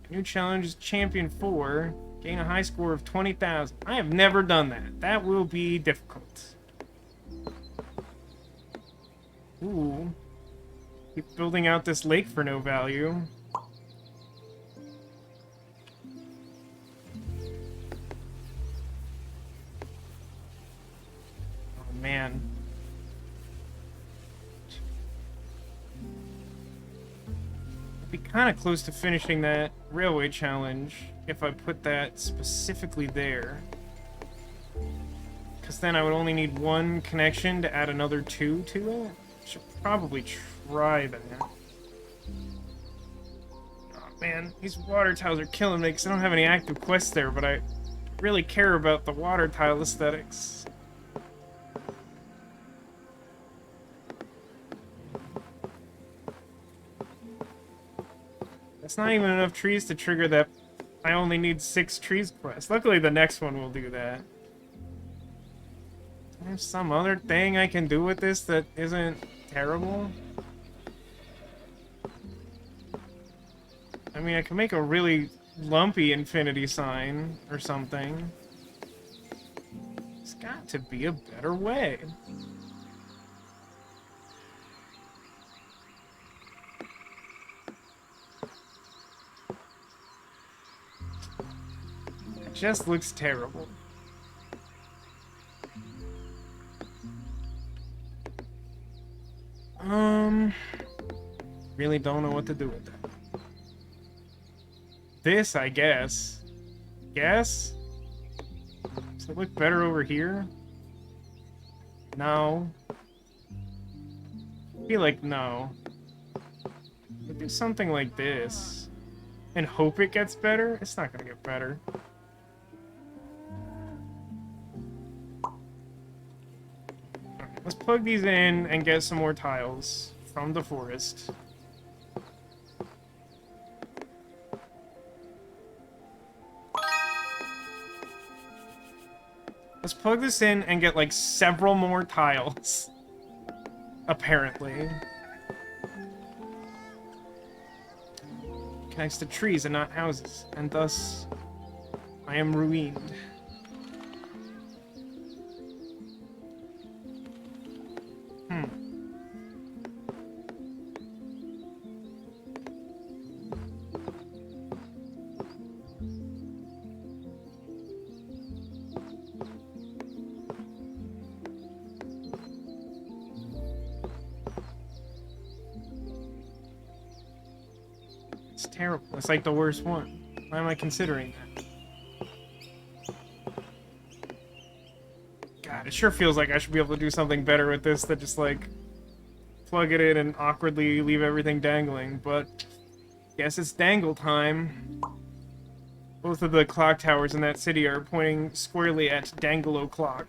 New challenge is Champion 4. Gain a high score of 20,000. I have never done that. That will be difficult. Ooh. Keep building out this lake for no value. Man. I'd be kind of close to finishing that railway challenge if I put that specifically there. Because then I would only need 1 connection to add another 2 to it. Should probably try that. Oh man, these water tiles are killing me because I don't have any active quests there, but I really care about the water tile aesthetics. That's not even enough trees to trigger that I only need 6 trees quest. Luckily the next one will do that. There's some other thing I can do with this that isn't terrible. I mean, I can make a really lumpy infinity sign or something. There's got to be a better way. It just looks terrible. Really don't know what to do with that. This, I guess. Guess? Does it look better over here? No. I feel like no. We'll do something like this. And hope it gets better? It's not gonna get better. Okay, let's plug these in and get some more tiles from the forest. Let's plug this in and get, like, several more tiles. Apparently. Connects to trees and not houses, and thus, I am ruined. It's terrible. It's like the worst one. Why am I considering that? God, it sure feels like I should be able to do something better with this than just, like, plug it in and awkwardly leave everything dangling, but guess it's dangle time. Both of the clock towers in that city are pointing squarely at Dangalo Clock.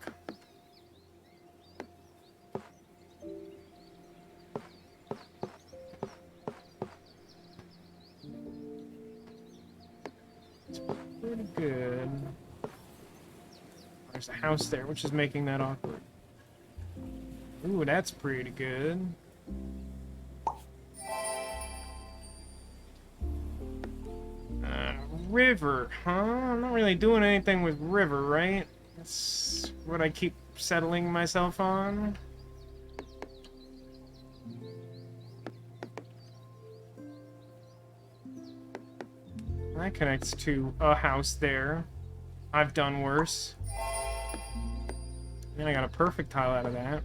It's pretty good. There's a house there, which is making that awkward. Ooh, that's pretty good. River, huh? I'm not really doing anything with river, right? That's what I keep settling myself on. That connects to a house there. I've done worse. And I got a perfect tile out of that.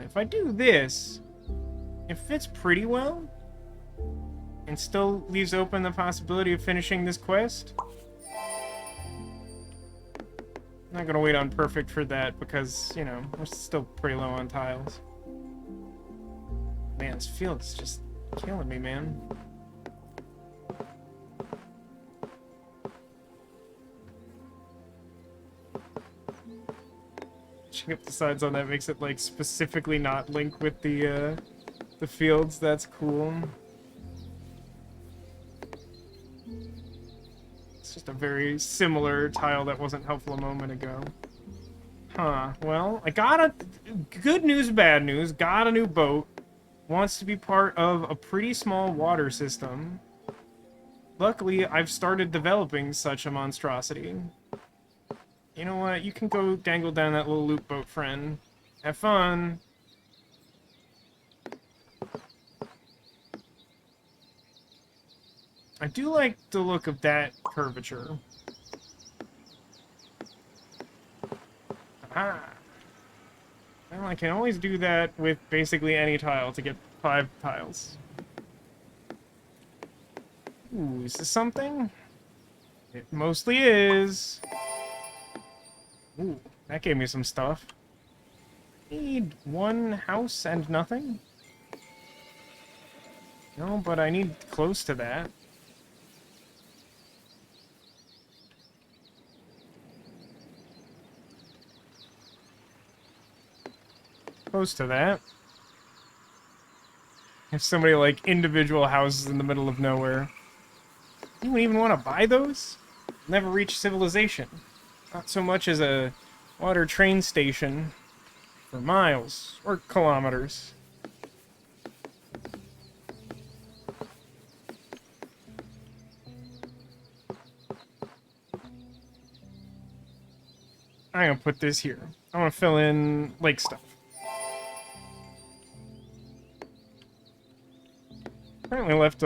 If I do this, it fits pretty well, and still leaves open the possibility of finishing this quest. I'm not gonna wait on perfect for that because, you know, we're still pretty low on tiles. Man, this field's just killing me, man. Checking up the sides on that makes it, like, specifically not linked with the fields. That's cool. It's just a very similar tile that wasn't helpful a moment ago. Huh. Well, I got a... Good news, bad news. Got a new boat. Wants to be part of a pretty small water system. Luckily, I've started developing such a monstrosity. You know what? You can go dangle down that little loop boat, friend. Have fun. I do like the look of that curvature. Ah. Well, I can always do that with basically any tile to get 5 tiles. Ooh, is this something? It mostly is. Ooh, that gave me some stuff. Need 1 house and nothing? No, but I need close to that. Close to that. If somebody, like, individual houses in the middle of nowhere. You don't even want to buy those? Never reach civilization. Not so much as a water train station for miles or kilometers. I'm gonna put this here. I want to fill in lake stuff. Apparently left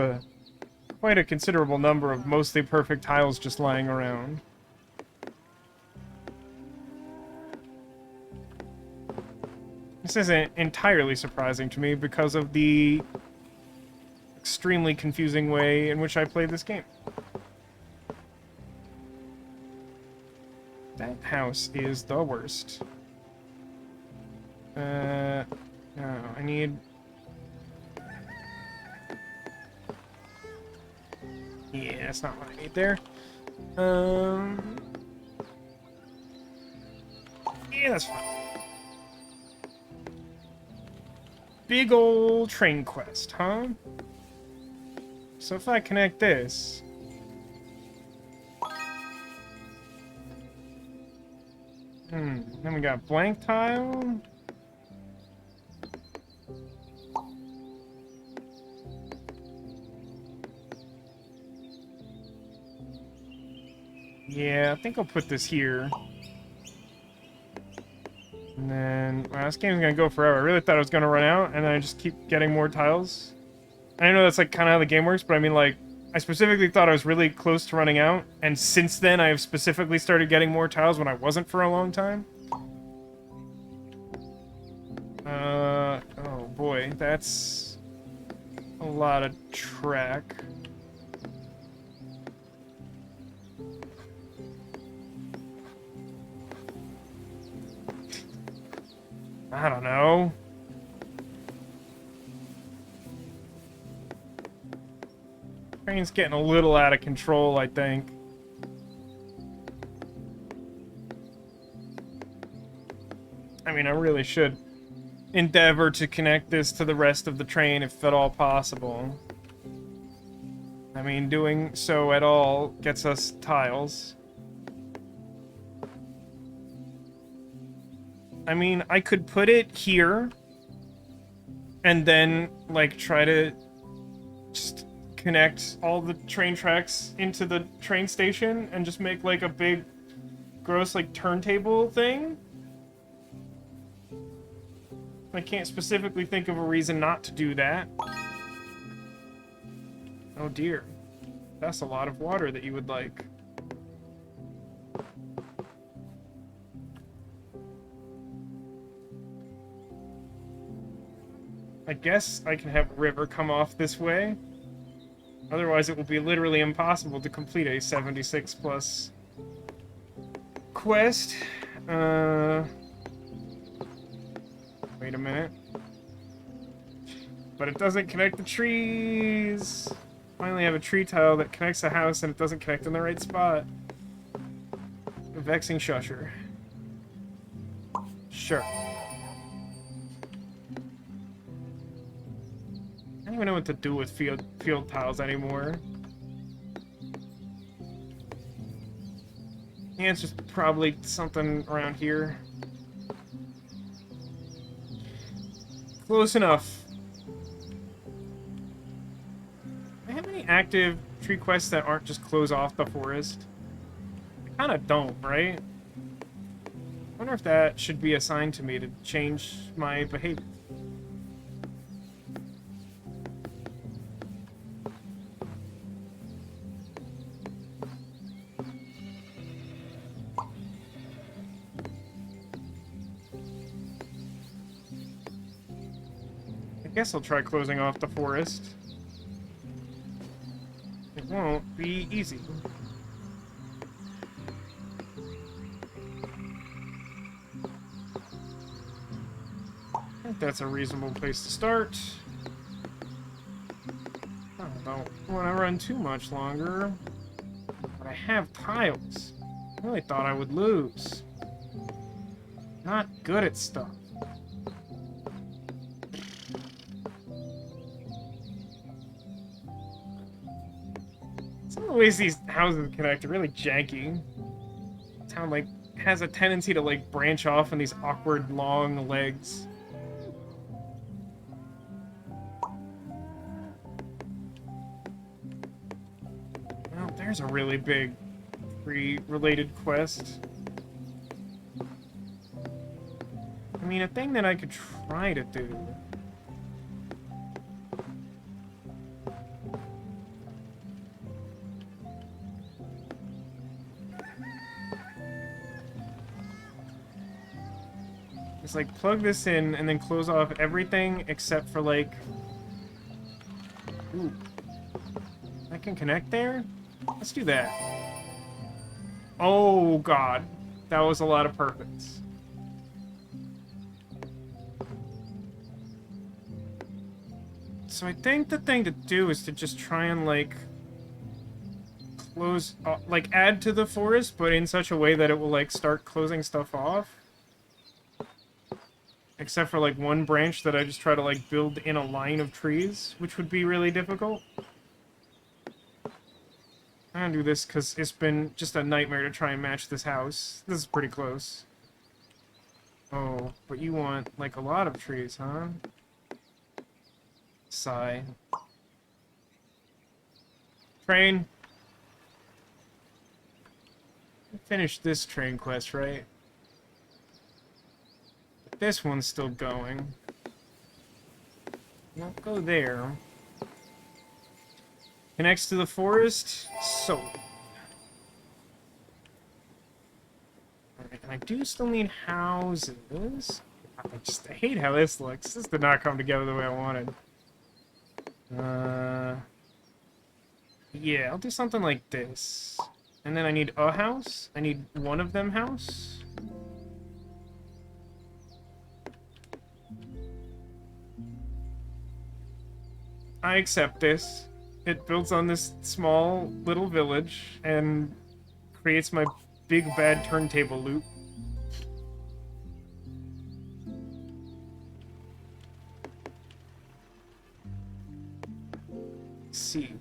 quite a considerable number of mostly perfect tiles just lying around. This isn't entirely surprising to me because of the extremely confusing way in which I played this game. That house is the worst. No, I need... Yeah, that's not what I need there. Yeah, that's fine. Big ol' train quest, huh? So if I connect this... then we got blank tile. Yeah, I think I'll put this here. And then, wow, this game's gonna go forever. I really thought it was gonna run out, and then I just keep getting more tiles. I know that's like kind of how the game works, but I mean, like, I specifically thought I was really close to running out, and since then I have specifically started getting more tiles when I wasn't for a long time. Oh boy, that's a lot of track. I don't know. Train's getting a little out of control, I think. I mean, I really should endeavor to connect this to the rest of the train if at all possible. I mean, doing so at all gets us tiles. I mean, I could put it here and then, like, try to just connect all the train tracks into the train station and just make, like, a big, gross, like, turntable thing. I can't specifically think of a reason not to do that. Oh dear. That's a lot of water that you would like. I guess I can have a river come off this way. Otherwise it will be literally impossible to complete a 76 plus quest. Wait a minute. But it doesn't connect the trees. Finally have a tree tile that connects the house and it doesn't connect in the right spot. A vexing shusher. Sure. I don't even know what to do with field tiles anymore. The answer's probably something around here. Close enough. Do I have any active tree quests that aren't just close off the forest? I kinda don't, right? I wonder if that should be assigned to me to change my behavior. I guess I'll try closing off the forest. It won't be easy. I think that's a reasonable place to start. I don't want to run too much longer. But I have tiles. I really thought I would lose. Not good at stuff. Some of the ways these houses connect are really janky. Town, like, has a tendency to, like, branch off in these awkward, long legs. Well, there's a really big tree-related quest. I mean, a thing that I could try to do... Just like plug this in and then close off everything except for like... Ooh. I can connect there? Let's do that. Oh god. That was a lot of purpose. So I think the thing to do is to just try and like... close... like add to the forest, but in such a way that it will like start closing stuff off. Except for, like, one branch that I just try to, like, build in a line of trees, which would be really difficult. I'm gonna do this because it's been just a nightmare to try and match this house. This is pretty close. Oh, but you want, like, a lot of trees, huh? Sigh. Train. Finish this train quest, right? This one's still going. Won't go there. Connects to the forest. So. Alright, and I do still need houses. I hate how this looks. This did not come together the way I wanted. Yeah, I'll do something like this. And then I need a house. I need one of them house. I accept this. it builds on this small little village and creates my big bad turntable loop. Let's see.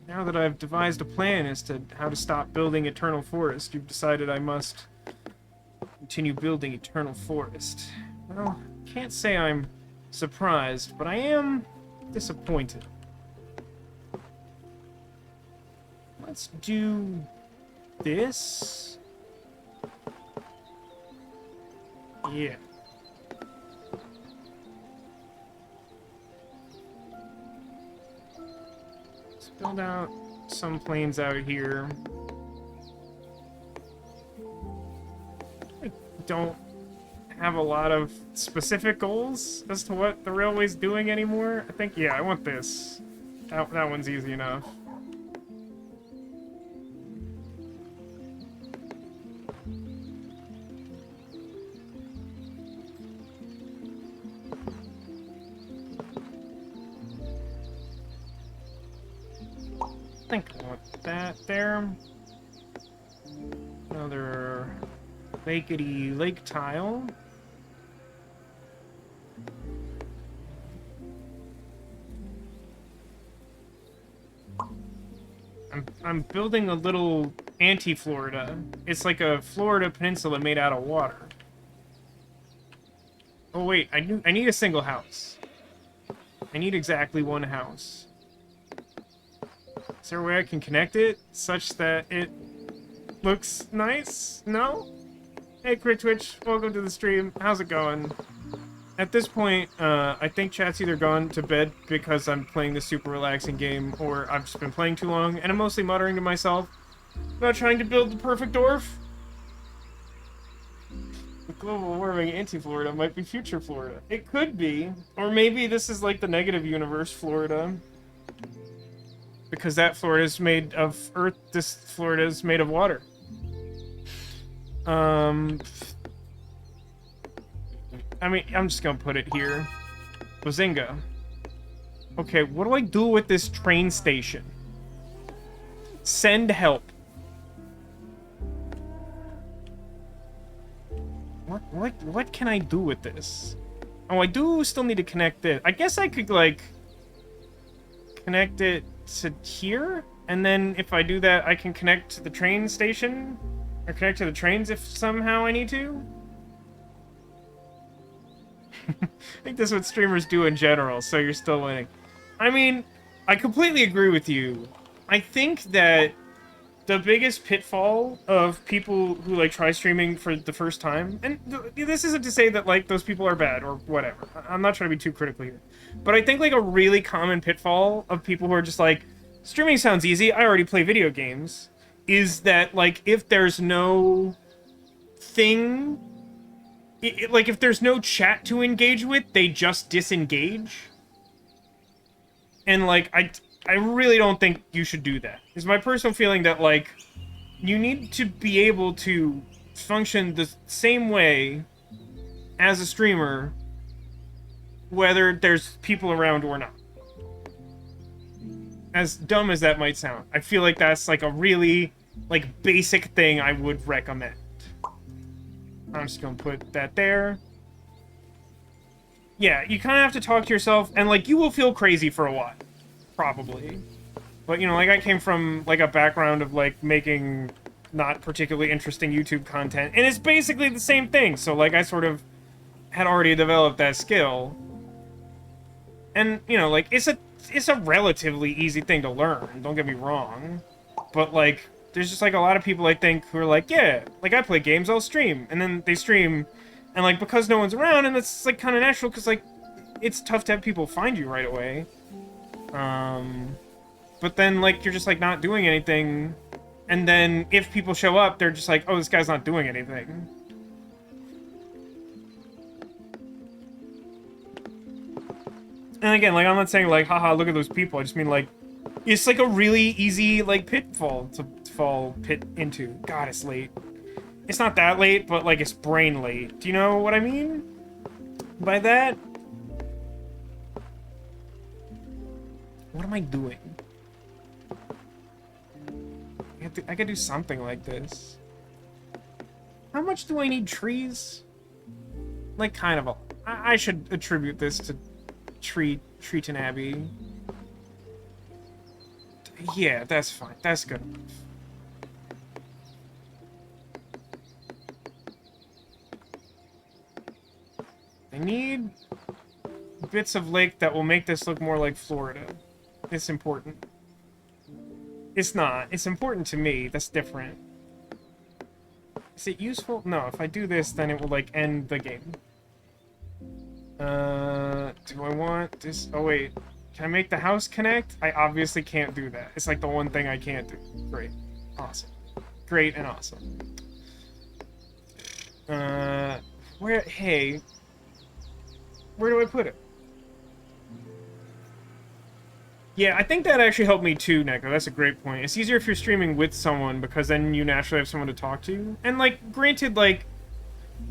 Now that I've devised a plan as to how to stop building Eternal Forest, you've decided I must continue building Eternal Forest. Well, can't say I'm surprised, but I am disappointed. Let's do this. Yeah. Let's build out some planes out here. I don't have a lot of specific goals as to what the railway's doing anymore. I think, yeah, I want this. That one's easy enough. I think I want that there. Another lakety lake tile. I'm building a little anti-Florida. It's like a Florida peninsula made out of water. Oh wait, I need a single house. I need exactly one house. Is there a way I can connect it such that it looks nice? No? Hey, Crit Twitch, welcome to the stream. How's it going? At this point, I think chat's either gone to bed because I'm playing this super relaxing game, or I've just been playing too long, and I'm mostly muttering to myself about trying to build the perfect dwarf. The global warming anti-Florida might be future Florida. It could be. Or maybe this is like the negative universe Florida. Because that Florida is made of earth, this Florida is made of water. I mean, I'm just gonna put it here. Bazinga. Okay, what do I do with this train station? Send help. What can I do with this? Oh, I do still need to connect it. I guess I could, like, connect it to here, and then if I do that, I can connect to the train station, or connect to the trains if somehow I need to. I think that's what streamers do in general, so you're still winning. I mean, I completely agree with you. I think that the biggest pitfall of people who, like, try streaming for the first time, and this isn't to say that, like, those people are bad or whatever. I'm not trying to be too critical here. But I think, like, a really common pitfall of people who are just like, streaming sounds easy, I already play video games, is that, like, if there's no thing, like, if there's no chat to engage with, they just disengage. And, like, I really don't think you should do that. It's my personal feeling that, like, you need to be able to function the same way as a streamer, whether there's people around or not. As dumb as that might sound, I feel like that's, like, a really, like, basic thing I would recommend. I'm just gonna put that there. Yeah, you kind of have to talk to yourself, and, like, you will feel crazy for a while. Probably. But, you know, like, I came from, like, a background of, like, making not particularly interesting YouTube content, and it's basically the same thing, so, like, I sort of had already developed that skill. And, you know, like, it's a relatively easy thing to learn, don't get me wrong. But, like, there's just, like, a lot of people, I think, who are like, yeah, like, I play games, I'll stream. And then they stream, and, like, because no one's around, and that's, like, kind of natural, because, like, it's tough to have people find you right away. But then, like, you're just, like, not doing anything, and then if people show up, they're just like, oh, this guy's not doing anything. And again, like, I'm not saying, like, haha, look at those people, I just mean, like, it's, like, a really easy, like, pitfall to fall into. God, it's late. It's not that late, but, like, it's brain late. Do you know what I mean by that? What am I doing? I could do something like this. How much do I need trees? Like, kind of a... I should attribute this to Treeton Abbey. Yeah, that's fine. That's good enough. I need bits of lake that will make this look more like Florida. It's important. It's not. It's important to me. That's different. Is it useful? No, if I do this, then it will, like, end the game. Do I want this? Oh, wait. Can I make the house connect? I obviously can't do that. It's, like, the one thing I can't do. Great. Awesome. Great and awesome. Hey. Where do I put it? Yeah, I think that actually helped me too, Neko. That's a great point. It's easier if you're streaming with someone because then you naturally have someone to talk to. And, like, granted, like,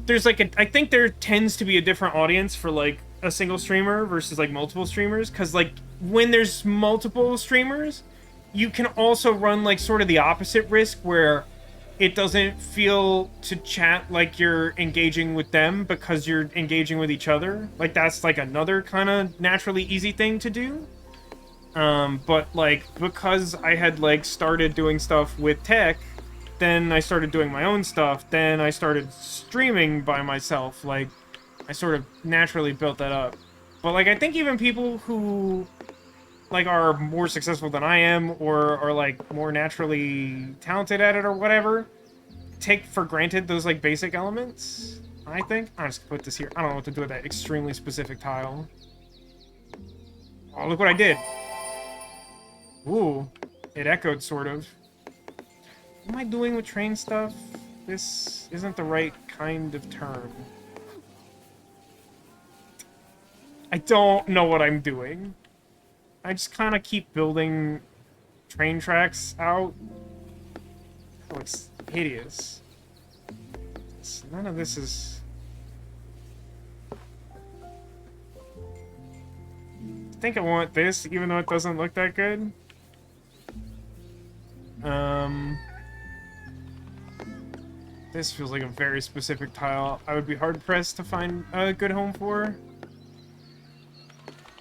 there's, like, I think there tends to be a different audience for, like, a single streamer versus, like, multiple streamers. Because, like, when there's multiple streamers, you can also run, like, sort of the opposite risk where it doesn't feel to chat like you're engaging with them because you're engaging with each other. Like, that's, like, another kind of naturally easy thing to do. But, like, because I had, like, started doing stuff with tech, then I started doing my own stuff, then I started streaming by myself, like, I sort of naturally built that up. But, like, I think even people who, like, are more successful than I am, or are, like, more naturally talented at it or whatever, take for granted those, like, basic elements, I think. I'll just put this here. I don't know what to do with that extremely specific tile. Oh, look what I did. Ooh, it echoed, sort of. What am I doing with train stuff? This isn't the right kind of term. I don't know what I'm doing. I just kind of keep building train tracks out. That looks hideous. None of this is... I think I want this, even though it doesn't look that good. This feels like a very specific tile. I would be hard-pressed to find a good home for.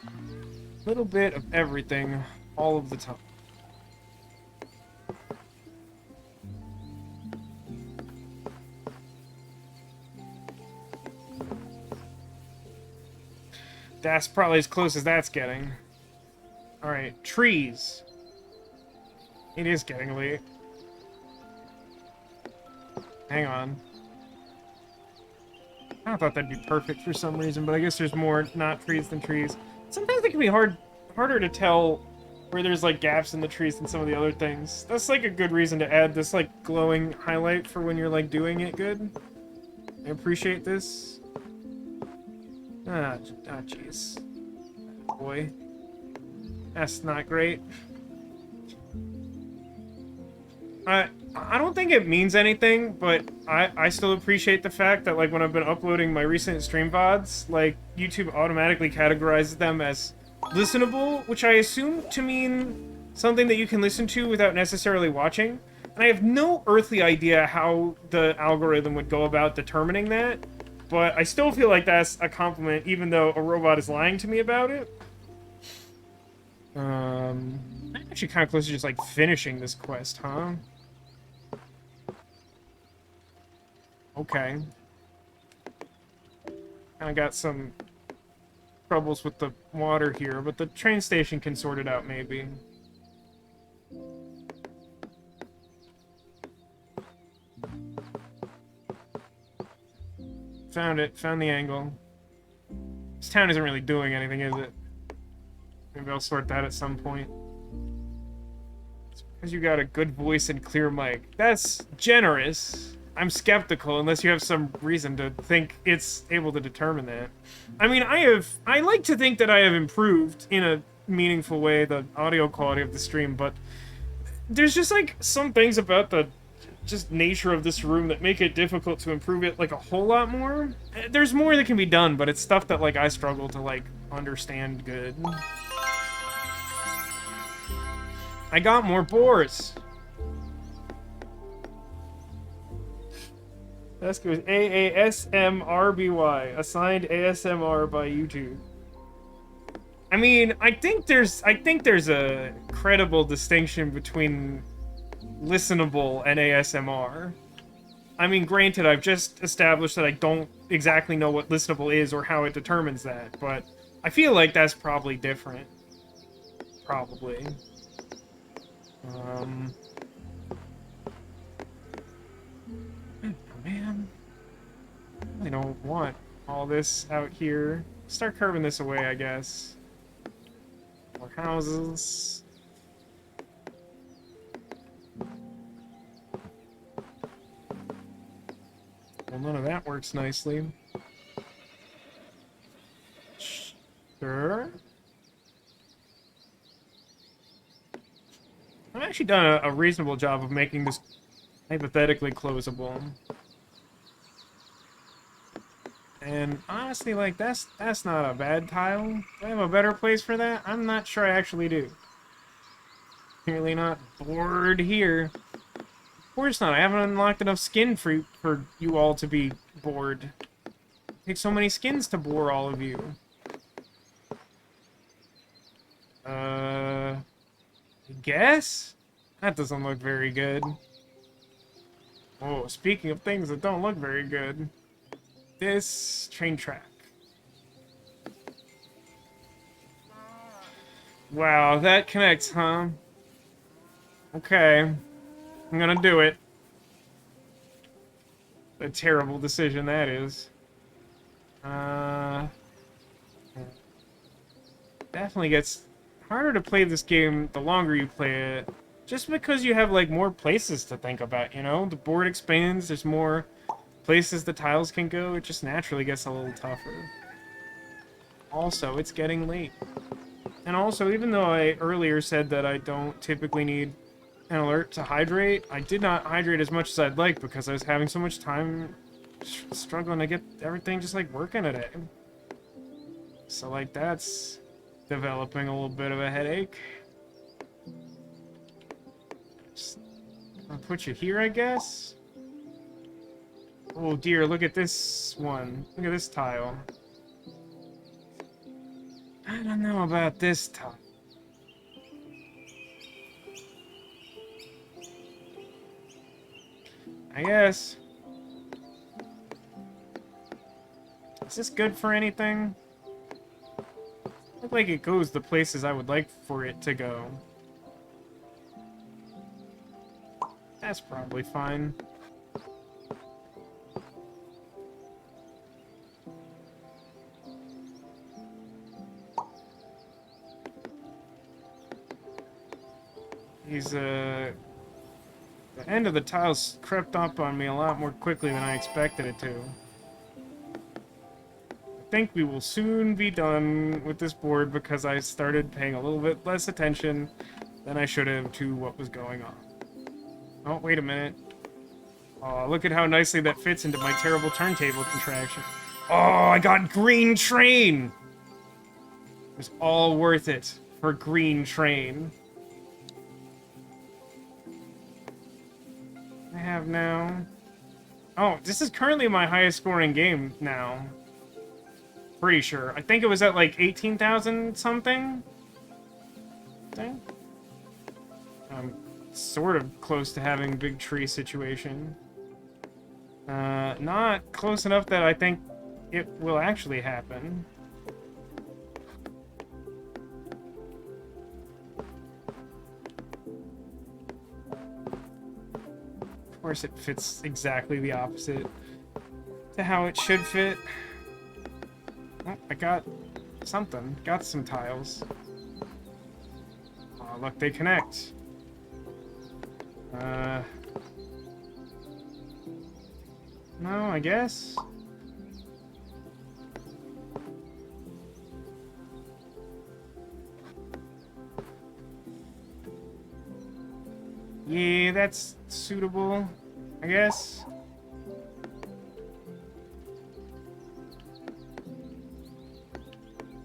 A little bit of everything, all of the time. That's probably as close as that's getting. Alright, trees. It is getting late. Hang on. I thought that'd be perfect for some reason, but I guess there's more not trees than trees. Sometimes it can be harder to tell where there's, like, gaps in the trees than some of the other things. That's, like, a good reason to add this, like, glowing highlight for when you're, like, doing it good. I appreciate this. Ah, jeez. Boy. That's not great. I don't think it means anything, but I still appreciate the fact that, like, when I've been uploading my recent stream VODs, like, YouTube automatically categorizes them as listenable, which I assume to mean something that you can listen to without necessarily watching. And I have no earthly idea how the algorithm would go about determining that, but I still feel like that's a compliment, even though a robot is lying to me about it. I'm actually kind of close to just, like, finishing this quest, huh? Okay. I got some troubles with the water here, but the train station can sort it out, maybe. Found it. Found the angle. This town isn't really doing anything, is it? Maybe I'll sort that at some point. It's because you got a good voice and clear mic. That's generous. I'm skeptical unless you have some reason to think it's able to determine that. I mean, I like to think that I have improved in a meaningful way the audio quality of the stream, but there's just, like, some things about the just nature of this room that make it difficult to improve it, like, a whole lot more. There's more that can be done, but it's stuff that, like, I struggle to, like, understand good. I got more boars. Vasco is AASMRBY, assigned ASMR by YouTube. I mean, I think there's a credible distinction between listenable and ASMR. I mean, granted, I've just established that I don't exactly know what listenable is or how it determines that, but I feel like that's probably different. Probably. Oh, man. I don't want all this out here. Start curving this away, I guess. More houses. Well, none of that works nicely. Sure. I've actually done a reasonable job of making this hypothetically closable. And honestly, like, that's not a bad tile. Do I have a better place for that? I'm not sure I actually do. Clearly not bored here. Of course not. I haven't unlocked enough skin for you all to be bored. It takes so many skins to bore all of you. I guess? That doesn't look very good. Oh, speaking of things that don't look very good. This train track. Wow, that connects, huh? Okay. I'm gonna do it. A terrible decision that is. Definitely gets harder to play this game the longer you play it. Just because you have, like, more places to think about, you know? The board expands, there's more places the tiles can go, it just naturally gets a little tougher. Also, it's getting late. And also, even though I earlier said that I don't typically need an alert to hydrate, I did not hydrate as much as I'd like because I was having so much time struggling to get everything just, like, working today. So, like, that's developing a little bit of a headache. Just I'll put you here, I guess? Oh dear, look at this one. Look at this tile. I don't know about this tile. I guess. Is this good for anything? Look like it goes the places I would like for it to go. That's probably fine. The end of the tiles crept up on me a lot more quickly than I expected it to. I think we will soon be done with this board because I started paying a little bit less attention than I should have to what was going on. Oh, wait a minute. Oh, look at how nicely that fits into my terrible turntable contraction. Oh, I got green train! It was all worth it for green train. I have now... Oh, this is currently my highest scoring game now. Pretty sure. I think it was at like 18,000 something. I'm sort of close to having big tree situation. Not close enough that I think it will actually happen. Of course, it fits exactly the opposite to how it should fit. Oh, I got something. Got some tiles. Oh, look, they connect. No, I guess. Yeah, that's suitable, I guess.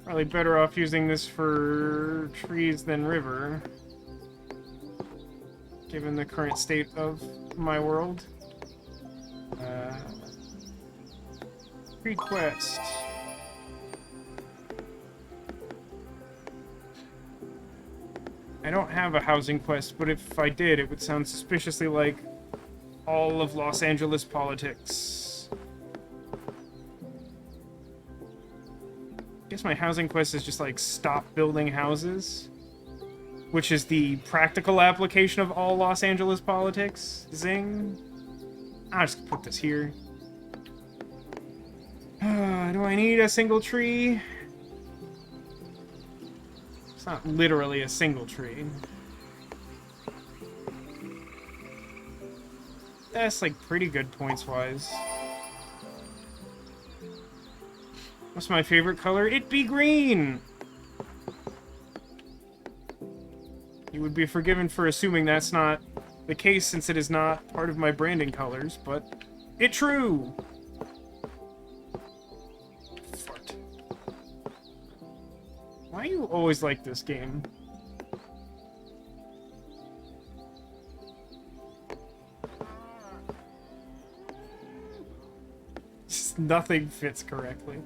Probably better off using this for trees than river, given the current state of my world. Free quest. I don't have a housing quest, but if I did, it would sound suspiciously like all of Los Angeles politics. I guess my housing quest is just like stop building houses, which is the practical application of all Los Angeles politics. Zing. I'll just put this here. Do I need a single tree? It's not literally a single tree. That's like pretty good points-wise. What's my favorite color? It be green! You would be forgiven for assuming that's not the case since it is not part of my branding colors, but it true! Fart. Why do you always like this game? Just nothing fits correctly.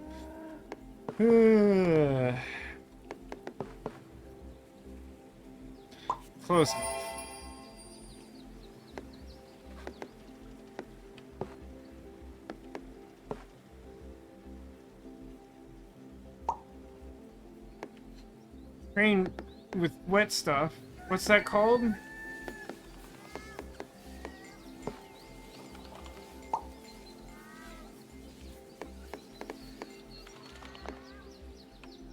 Close enough. Train with wet stuff. What's that called?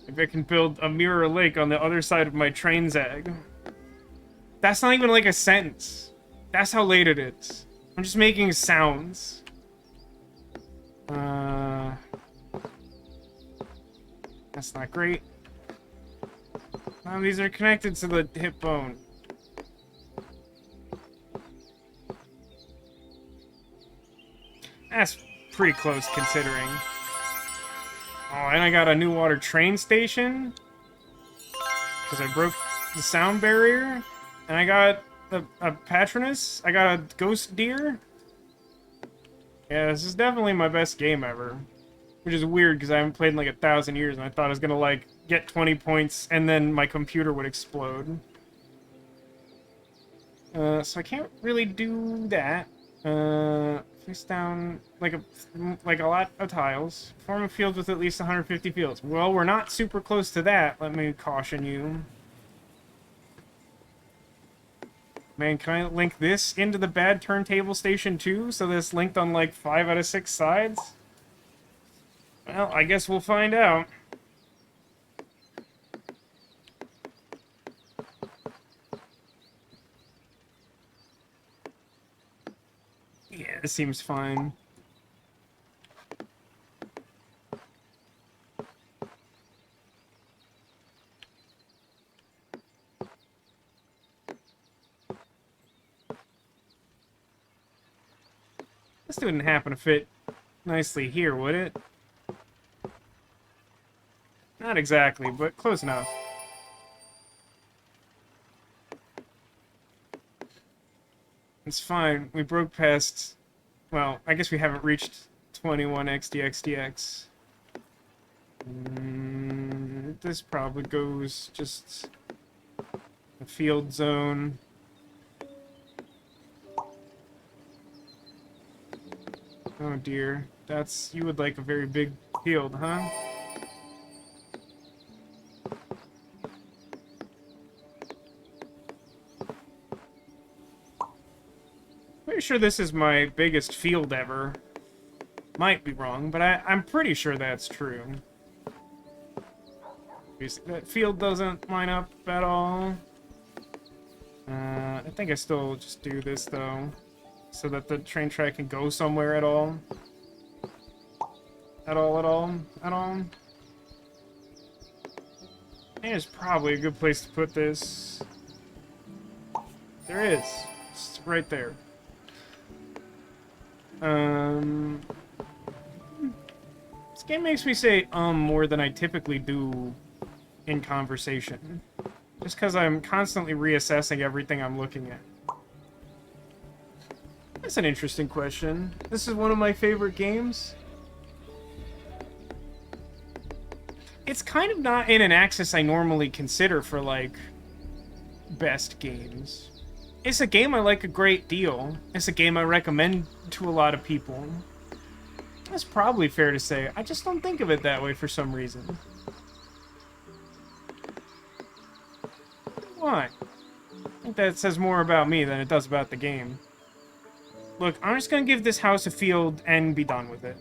Maybe I can build a mirror lake on the other side of my train zag. That's not even like a sentence. That's how late it is. I'm just making sounds. That's not great. These are connected to the hip bone. That's pretty close considering. Oh, and I got a new water train station. Because I broke the sound barrier. And I got a Patronus. I got a ghost deer. Yeah, this is definitely my best game ever. Which is weird because I haven't played in like 1,000 years and I thought I was gonna like get 20 points and then my computer would explode. So I can't really do that. Place down like a lot of tiles. Form a field with at least 150 fields. Well, we're not super close to that, let me caution you. Man, can I link this into the bad turntable station too? So that it's linked on like 5 out of 6 sides? Well, I guess we'll find out. Yeah, this seems fine. This wouldn't happen to fit nicely here, would it? Not exactly, but close enough. It's fine. We broke past... Well, I guess we haven't reached 21 XDXDX. This probably goes just... a field zone. Oh dear. That's... You would like a very big field, huh? Pretty sure this is my biggest field ever. Might be wrong, but I'm pretty sure that's true. That field doesn't line up at all. I think I still just do this, though. So that the train track can go somewhere at all. At all. There's probably a good place to put this. There is. It's right there. This game makes me say more than I typically do in conversation. Just because I'm constantly reassessing everything I'm looking at. That's an interesting question. This is one of my favorite games. it's kind of not in an axis I normally consider for, like, best games. It's a game I like a great deal. It's a game I recommend to a lot of people. That's probably fair to say. I just don't think of it that way for some reason. Why? I think that says more about me than it does about the game. Look, I'm just gonna give this house a field and be done with it.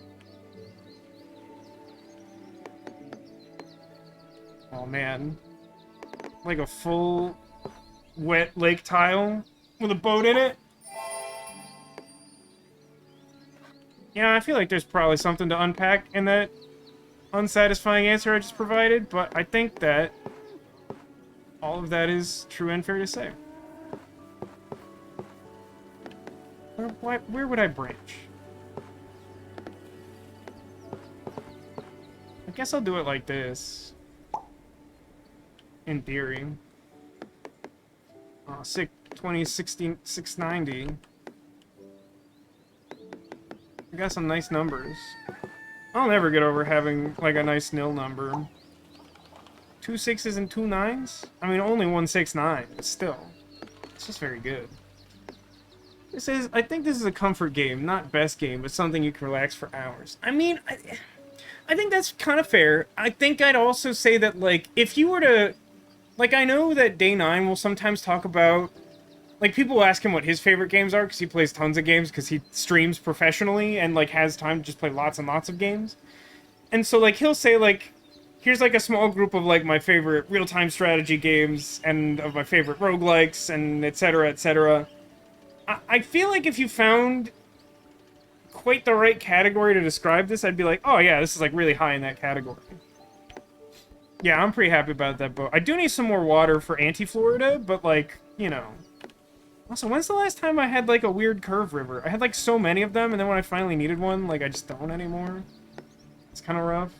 Oh man. Like a full wet lake tile with a boat in it? Yeah, I feel like there's probably something to unpack in that unsatisfying answer I just provided, but I think that all of that is true and fair to say. Where would I branch? I guess I'll do it like this. In theory. 2016, 690. I got some nice numbers. I'll never get over having, like, a nice nil number. 2 6s and 2 9s? I mean, only 1 6 9, but still. It's just very good. I think this is a comfort game, not best game, but something you can relax for hours. I mean, I think that's kind of fair. I think I'd also say that, like, if you were to... Like, I know that Day 9 will sometimes talk about... Like, people will ask him what his favorite games are, because he plays tons of games, because he streams professionally, and, like, has time to just play lots and lots of games. And so, like, he'll say, like, here's, like, a small group of, like, my favorite real-time strategy games, and of my favorite roguelikes, and etc., etc. I feel like if you found quite the right category to describe this, I'd be like, oh yeah, this is, like, really high in that category. Yeah, I'm pretty happy about that boat. I do need some more water for Anti-Florida, but, like, you know. Also, when's the last time I had, like, a weird curve river? I had, like, so many of them, and then when I finally needed one, like, I just don't anymore. It's kind of rough.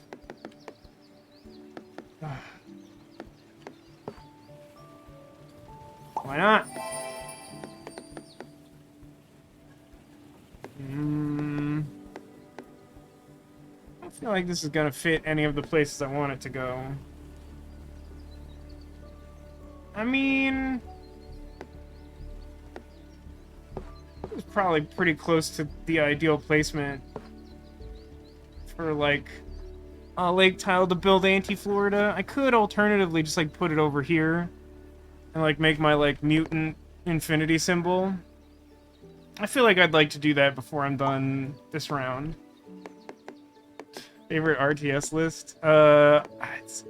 Why not? I feel like this is gonna fit any of the places I want it to go. I mean... It's probably pretty close to the ideal placement for, like, a lake tile to build Anti-Florida. I could alternatively just, like, put it over here and, like, make my, like, mutant infinity symbol. I feel like I'd like to do that before I'm done this round. Favorite RTS list?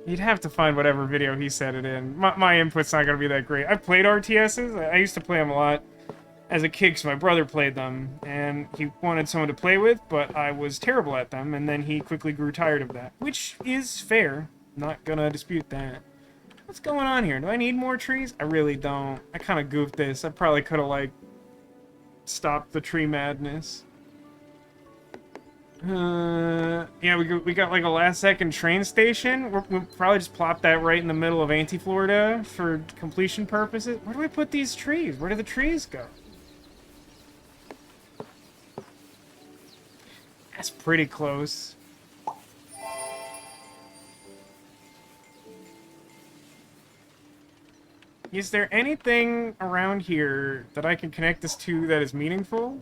You'd have to find whatever video he said it in. My input's not gonna be that great. I've played RTSs. I used to play them a lot as a kid because my brother played them, and he wanted someone to play with, but I was terrible at them, and then he quickly grew tired of that, which is fair. Not gonna dispute that. What's going on here? Do I need more trees? I really don't. I kind of goofed this. I probably could have, like, stopped the tree madness. Yeah, we got like a last-second train station. We'll probably just plop that right in the middle of Anti-Florida for completion purposes. Where do we put these trees? Where do the trees go? That's pretty close. Is there anything around here that I can connect this to that is meaningful?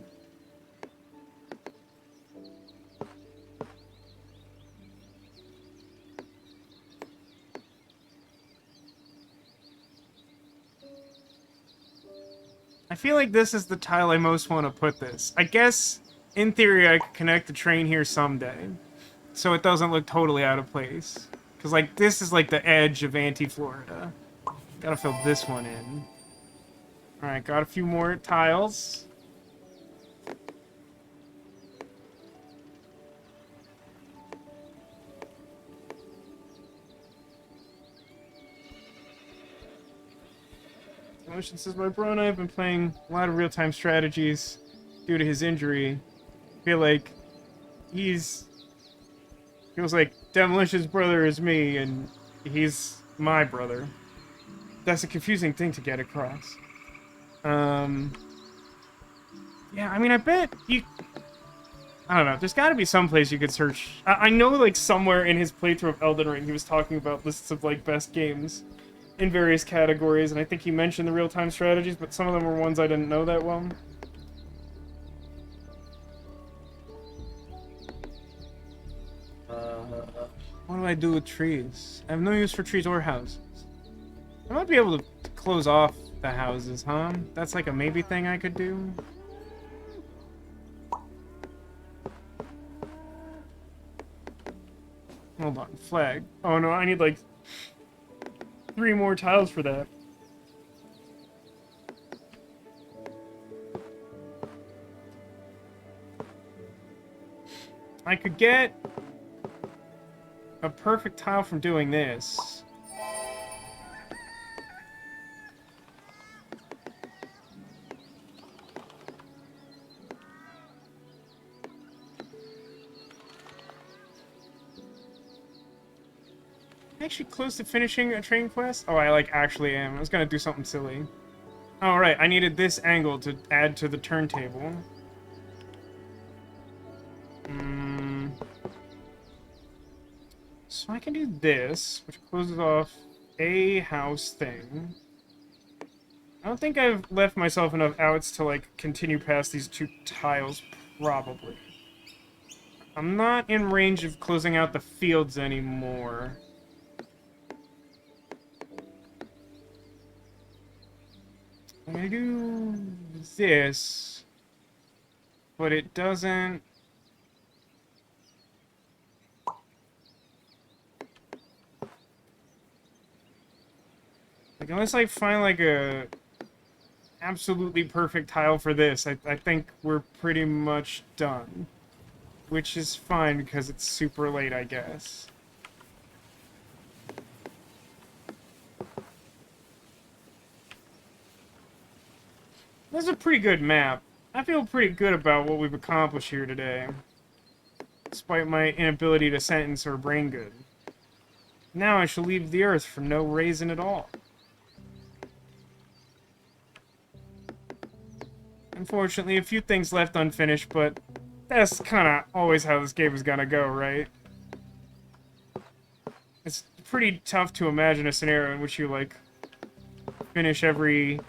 I feel like this is the tile I most want to put this. I guess, in theory, I could connect the train here someday, so it doesn't look totally out of place. Because, like, this is, like, the edge of Anti-Florida. Gotta fill this one in. Alright, got a few more tiles. Demolition says, my bro and I have been playing a lot of real-time strategies due to his injury. I feel like feels like Demolition's brother is me, and he's my brother. That's a confusing thing to get across. Yeah, I mean, I bet you... I don't know. There's got to be some place you could search. I know, like, somewhere in his playthrough of Elden Ring, he was talking about lists of, like, best games in various categories, and I think he mentioned the real-time strategies, but some of them were ones I didn't know that well. What do I do with trees? I have no use for trees or houses. I might be able to close off the houses, huh? That's like a maybe thing I could do. Hold on, flag. Oh no, I need like 3 more tiles for that. I could get a perfect tile from doing this. Actually close to finishing a train quest? Oh, I like actually am. I was gonna do something silly. Oh, right, I needed this angle to add to the turntable. So I can do this, which closes off a house thing. I don't think I've left myself enough outs to, like, continue past these 2 tiles, probably. I'm not in range of closing out the fields anymore. I'm gonna do this, but it doesn't... Like, unless I find, like, a absolutely perfect tile for this, I think we're pretty much done. Which is fine, because it's super late, I guess. This is a pretty good map. I feel pretty good about what we've accomplished here today. Despite my inability to sentence or brain good. Now I shall leave the Earth for no reason at all. Unfortunately, a few things left unfinished, but that's kind of always how this game is gonna go, right? It's pretty tough to imagine a scenario in which you, like, finish every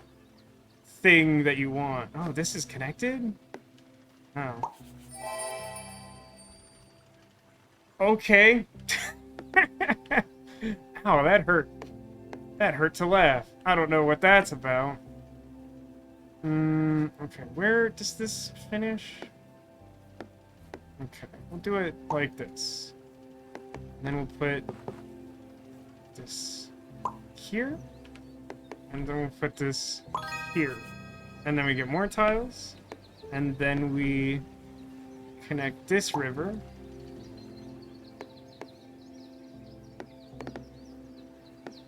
thing that you want. Oh, this is connected? Oh. Okay. Ow, that hurt. That hurt to laugh. I don't know what that's about. Okay, where does this finish? Okay, we'll do it like this. And then we'll put this here. And then we'll put this here. And then we get more tiles. And then we connect this river.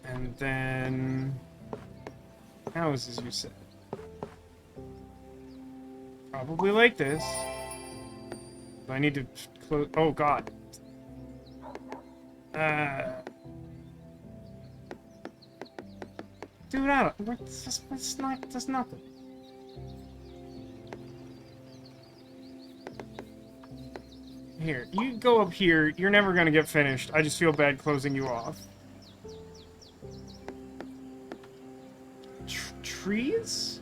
And then houses, you said. Probably like this. I need to close. Oh god. Dude, I don't. That's not. That's nothing. Here, you go up here. You're never gonna get finished. I just feel bad closing you off. Trees?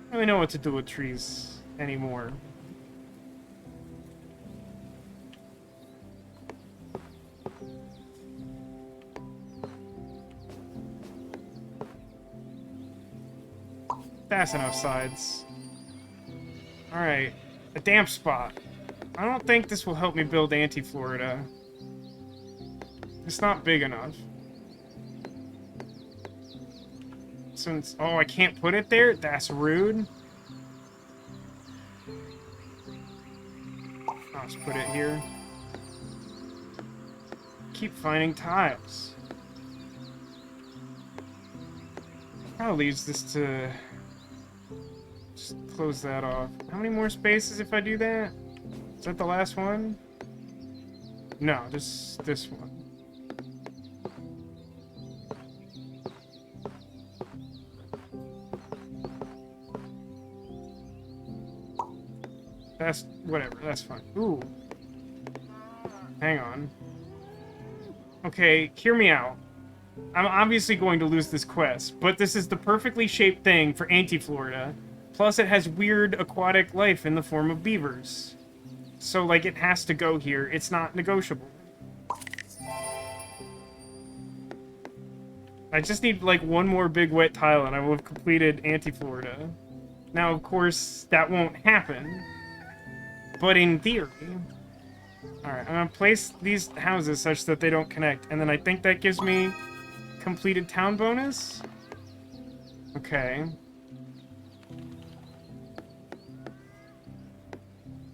I don't really know what to do with trees anymore. That's enough sides. Alright, a damp spot. I don't think this will help me build Anti-Florida. It's not big enough. Since, oh, I can't put it there? That's rude. I'll just put it here. Keep finding tiles. Probably use this to just close that off. How many more spaces if I do that? Is that the last one? No, just this one. That's whatever. That's fine. Ooh. Hang on. Okay, hear me out. I'm obviously going to lose this quest, but this is the perfectly shaped thing for Anti-Florida. Plus, it has weird aquatic life in the form of beavers. So, like, it has to go here. It's not negotiable. I just need, like, one more big wet tile, and I will have completed Anti-Florida. Now, of course, that won't happen. But in theory... Alright, I'm gonna place these houses such that they don't connect, and then I think that gives me completed town bonus? Okay.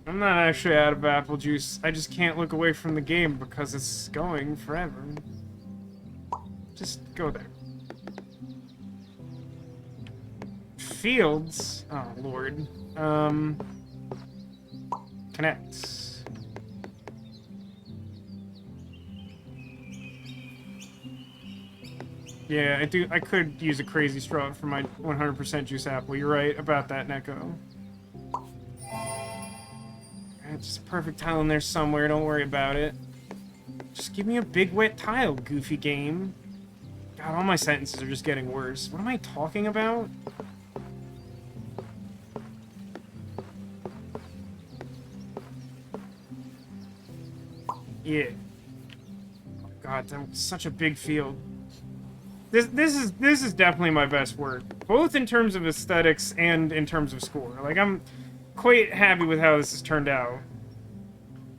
I'm not actually out of apple juice. I just can't look away from the game because it's going forever. Just go there. Fields? Oh, Lord. Connect. Yeah, I could use a crazy straw for my 100% juice apple. You're right about that, Neko. It's just a perfect tile in there somewhere, don't worry about it. Just give me a big wet tile, goofy game. God, all my sentences are just getting worse. What am I talking about? Yeah. Oh, God, that was such a big field. This is definitely my best work, both in terms of aesthetics and in terms of score. Like, I'm quite happy with how this has turned out.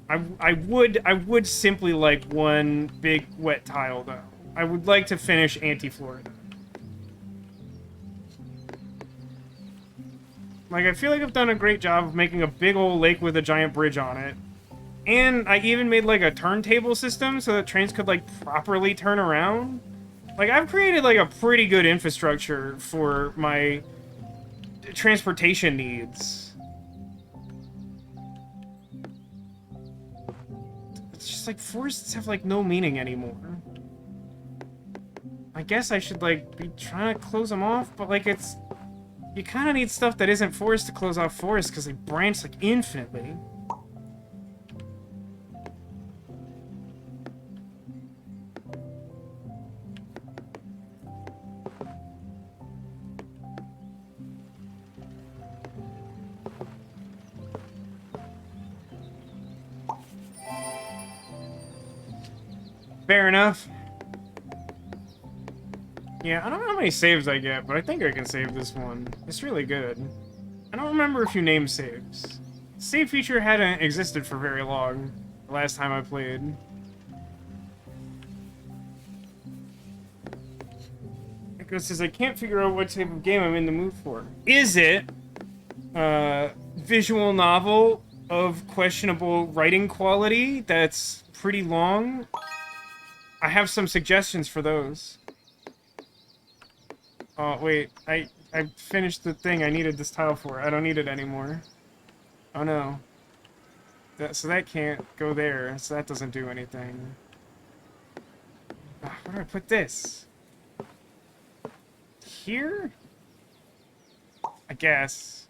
I would simply like one big wet tile though. I would like to finish Anti-Florida. Like, I feel like I've done a great job of making a big old lake with a giant bridge on it. And I even made like a turntable system so that trains could like properly turn around. Like, I've created, like, a pretty good infrastructure for my transportation needs. It's just, like, forests have, like, no meaning anymore. I guess I should, like, be trying to close them off, but, like, it's... You kind of need stuff that isn't forest to close off forests, because they branch, like, infinitely. Fair enough. Yeah, I don't know how many saves I get, but I think I can save this one. It's really good. I don't remember if you name saves. Save feature hadn't existed for very long, the last time I played. Echo says, I can't figure out what type of game I'm in the mood for. Is it visual novel of questionable writing quality that's pretty long? I have some suggestions for those. Oh, wait. I finished the thing I needed this tile for. I don't need it anymore. Oh, no. So that can't go there, so that doesn't do anything. Where do I put this? Here? I guess.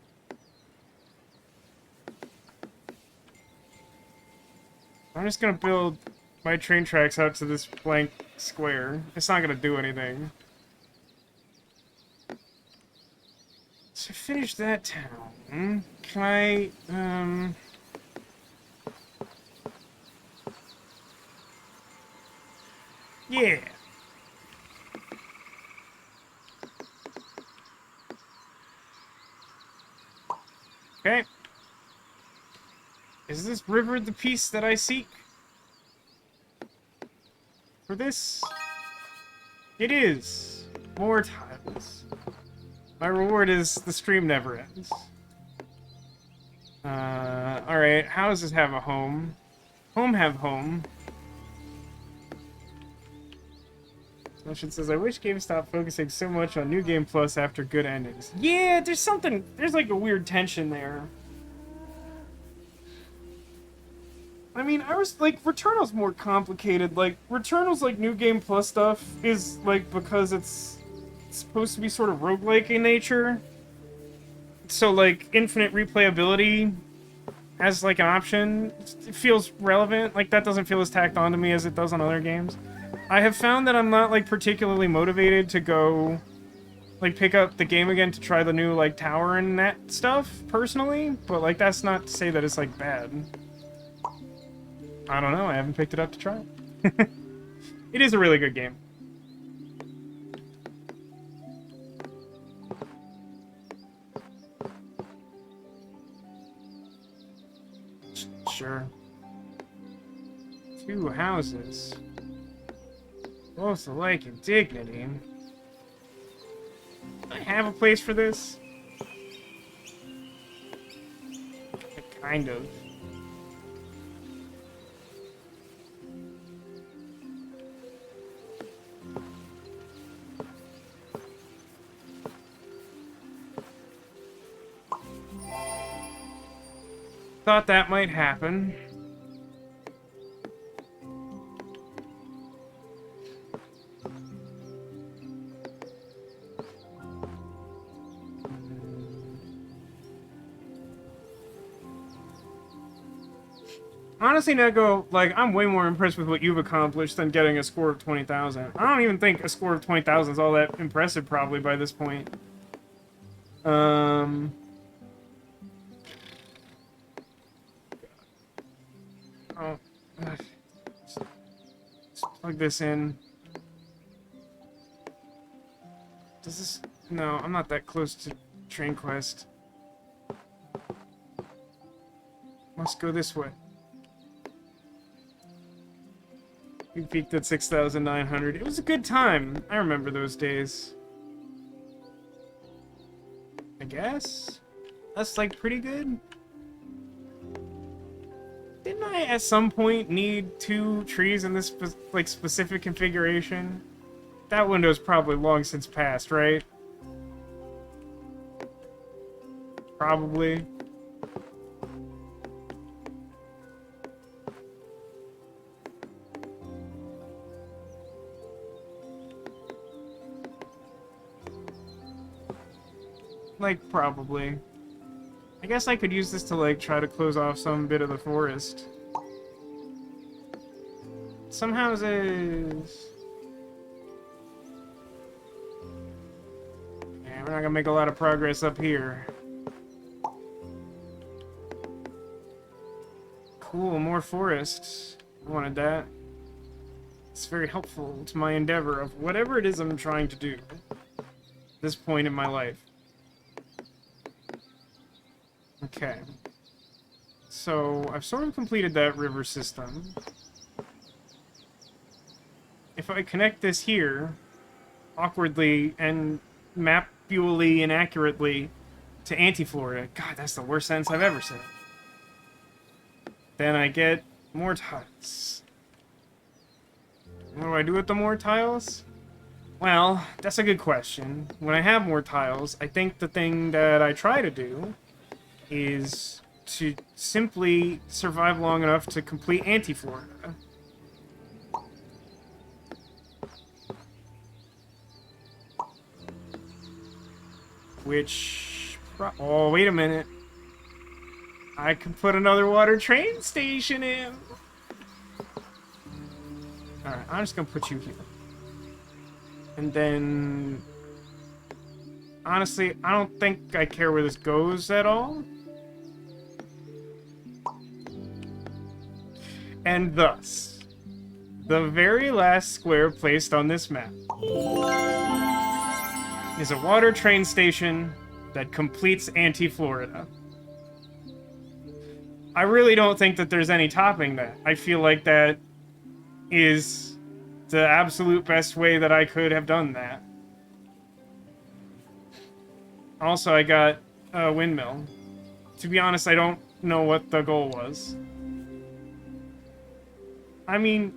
I'm just gonna build my train tracks out to this blank square. It's not gonna do anything. So finish that town. Can I, yeah. Okay. Is this river the piece that I seek? For this? It is. More tiles. My reward is the stream never ends. Alright. Houses have a home. Home have home. Motion says, I wish games stopped focusing so much on New Game Plus after good endings. Yeah, there's something... There's like a weird tension there. I mean, I was, like, Returnal's more complicated. Like, Returnal's, like, New Game Plus stuff is, like, because it's supposed to be sort of roguelike in nature. So, like, infinite replayability as like an option, it feels relevant. Like that doesn't feel as tacked on to me as it does on other games. I have found that I'm not like particularly motivated to go like pick up the game again to try the new like tower and that stuff personally, but like that's not to say that it's like bad. I don't know, I haven't picked it up to try it. It is a really good game. Sure. 2 houses. Both alike in dignity. Do I have a place for this? Kind of. Thought that might happen. Honestly, Neko, like, I'm way more impressed with what you've accomplished than getting a score of 20,000. I don't even think a score of 20,000 is all that impressive, probably, by this point. Oh. Let's plug this in. Does this... No, I'm not that close to Train Quest. Must go this way. We peaked at 6,900. It was a good time. I remember those days. I guess? That's, like, pretty good. Didn't I, at some point, need 2 trees in this, like, specific configuration? That window's probably long since passed, right? Probably. Like, probably. I guess I could use this to, like, try to close off some bit of the forest. Some houses... Yeah, we're not gonna make a lot of progress up here. Cool, more forests. I wanted that. It's very helpful to my endeavor of whatever it is I'm trying to do at this point in my life. Okay. So, I've sort of completed that river system. If I connect this here, awkwardly and mapulally inaccurately, to Anti-Florida, God, that's the worst sentence I've ever said. Then I get more tiles. What do I do with the more tiles? Well, that's a good question. When I have more tiles, I think the thing that I try to do is to simply survive long enough to complete Anti-Florida. Which... Oh, wait a minute. I can put another water train station in. Alright, I'm just gonna put you here. And then... Honestly, I don't think I care where this goes at all. And thus, the very last square placed on this map is a water train station that completes Anti-Florida. I really don't think that there's any topping that. I feel like that is the absolute best way that I could have done that. Also, I got a windmill. To be honest, I don't know what the goal was. I mean,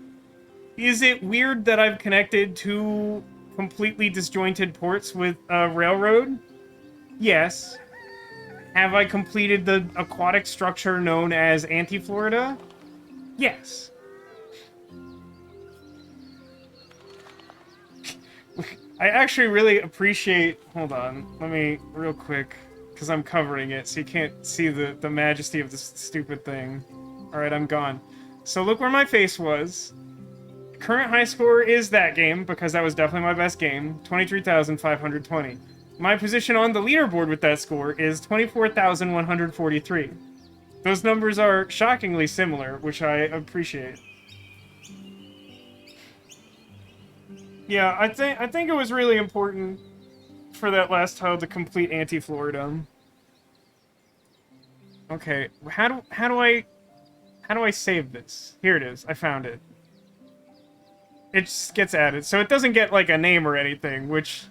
is it weird that I've connected 2 completely disjointed ports with a railroad? Yes. Have I completed the aquatic structure known as Anti-Florida? Yes. I actually really appreciate... Hold on, let me... Real quick. because I'm covering it, so you can't see the majesty of this stupid thing. Alright, I'm gone. So look where my face was. Current high score is that game, because that was definitely my best game, 23,520. My position on the leaderboard with that score is 24,143. Those numbers are shockingly similar, which I appreciate. Yeah, I think it was really important for that last tile to complete anti-Floridum. Okay, how do I save this? Here it is. I found it. It just gets added, so it doesn't get like a name or anything, which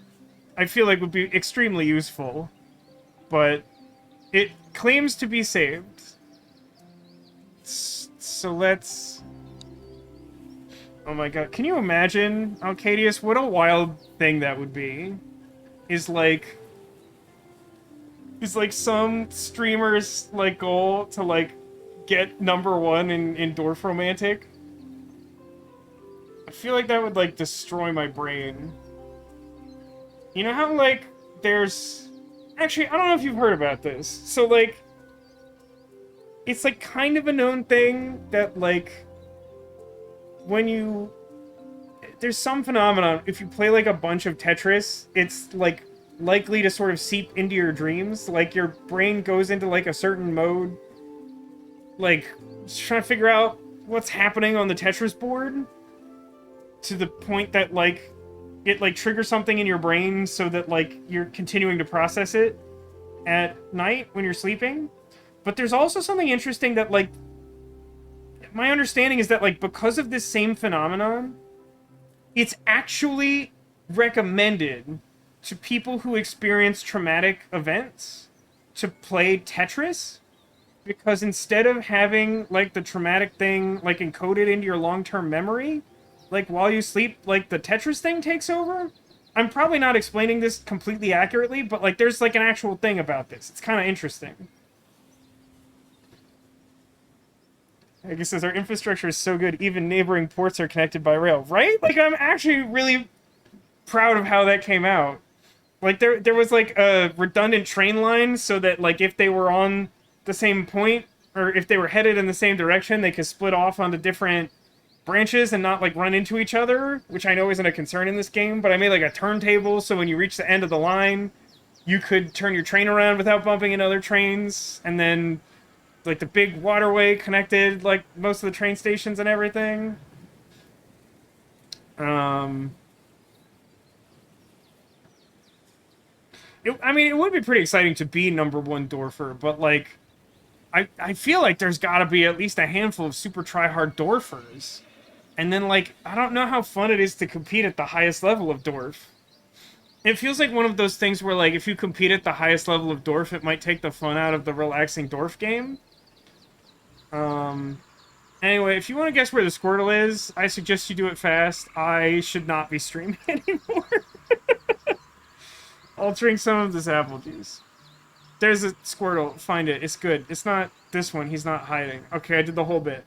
I feel like would be extremely useful. But it claims to be saved. So let's... Oh my god, can you imagine, Alcadius, what a wild thing that would be? Is like some streamer's like goal to like get #1 in Dorfromantik. I feel like that would like destroy my brain. You know how like there's... Actually, I don't know if you've heard about this. So like it's like kind of a known thing that like when you... There's some phenomenon, if you play like a bunch of Tetris, it's like likely to sort of seep into your dreams. Like your brain goes into like a certain mode, like just trying to figure out what's happening on the Tetris board, to the point that like it like triggers something in your brain so that like you're continuing to process it at night when you're sleeping. But there's also something interesting that like my understanding is that like because of this same phenomenon, it's actually recommended to people who experience traumatic events to play Tetris, because instead of having like the traumatic thing like encoded into your long-term memory, like while you sleep, like the Tetris thing takes over. I'm probably not explaining this completely accurately, but like there's like an actual thing about this. It's kind of interesting. I guess says our infrastructure is so good, even neighboring ports are connected by rail, right? Like I'm actually really proud of how that came out. Like there was like a redundant train line so that like if they were on the same point, or if they were headed in the same direction, they could split off onto different branches and not like run into each other, which I know isn't a concern in this game, but I made like a turntable so when you reach the end of the line, you could turn your train around without bumping into other trains, and then like the big waterway connected like most of the train stations and everything. I mean, it would be pretty exciting to be #1 Dorfer, but like I feel like there's got to be at least a handful of super try-hard Dorfers. And then, like, I don't know how fun it is to compete at the highest level of Dorf. It feels like one of those things where, like, if you compete at the highest level of Dorf, it might take the fun out of the relaxing Dorf game. Anyway, if you want to guess where the Squirtle is, I suggest you do it fast. I should not be streaming anymore. I'll drink some of this apple juice. There's a Squirtle. Find it. It's good. It's not this one. He's not hiding. Okay, I did the whole bit.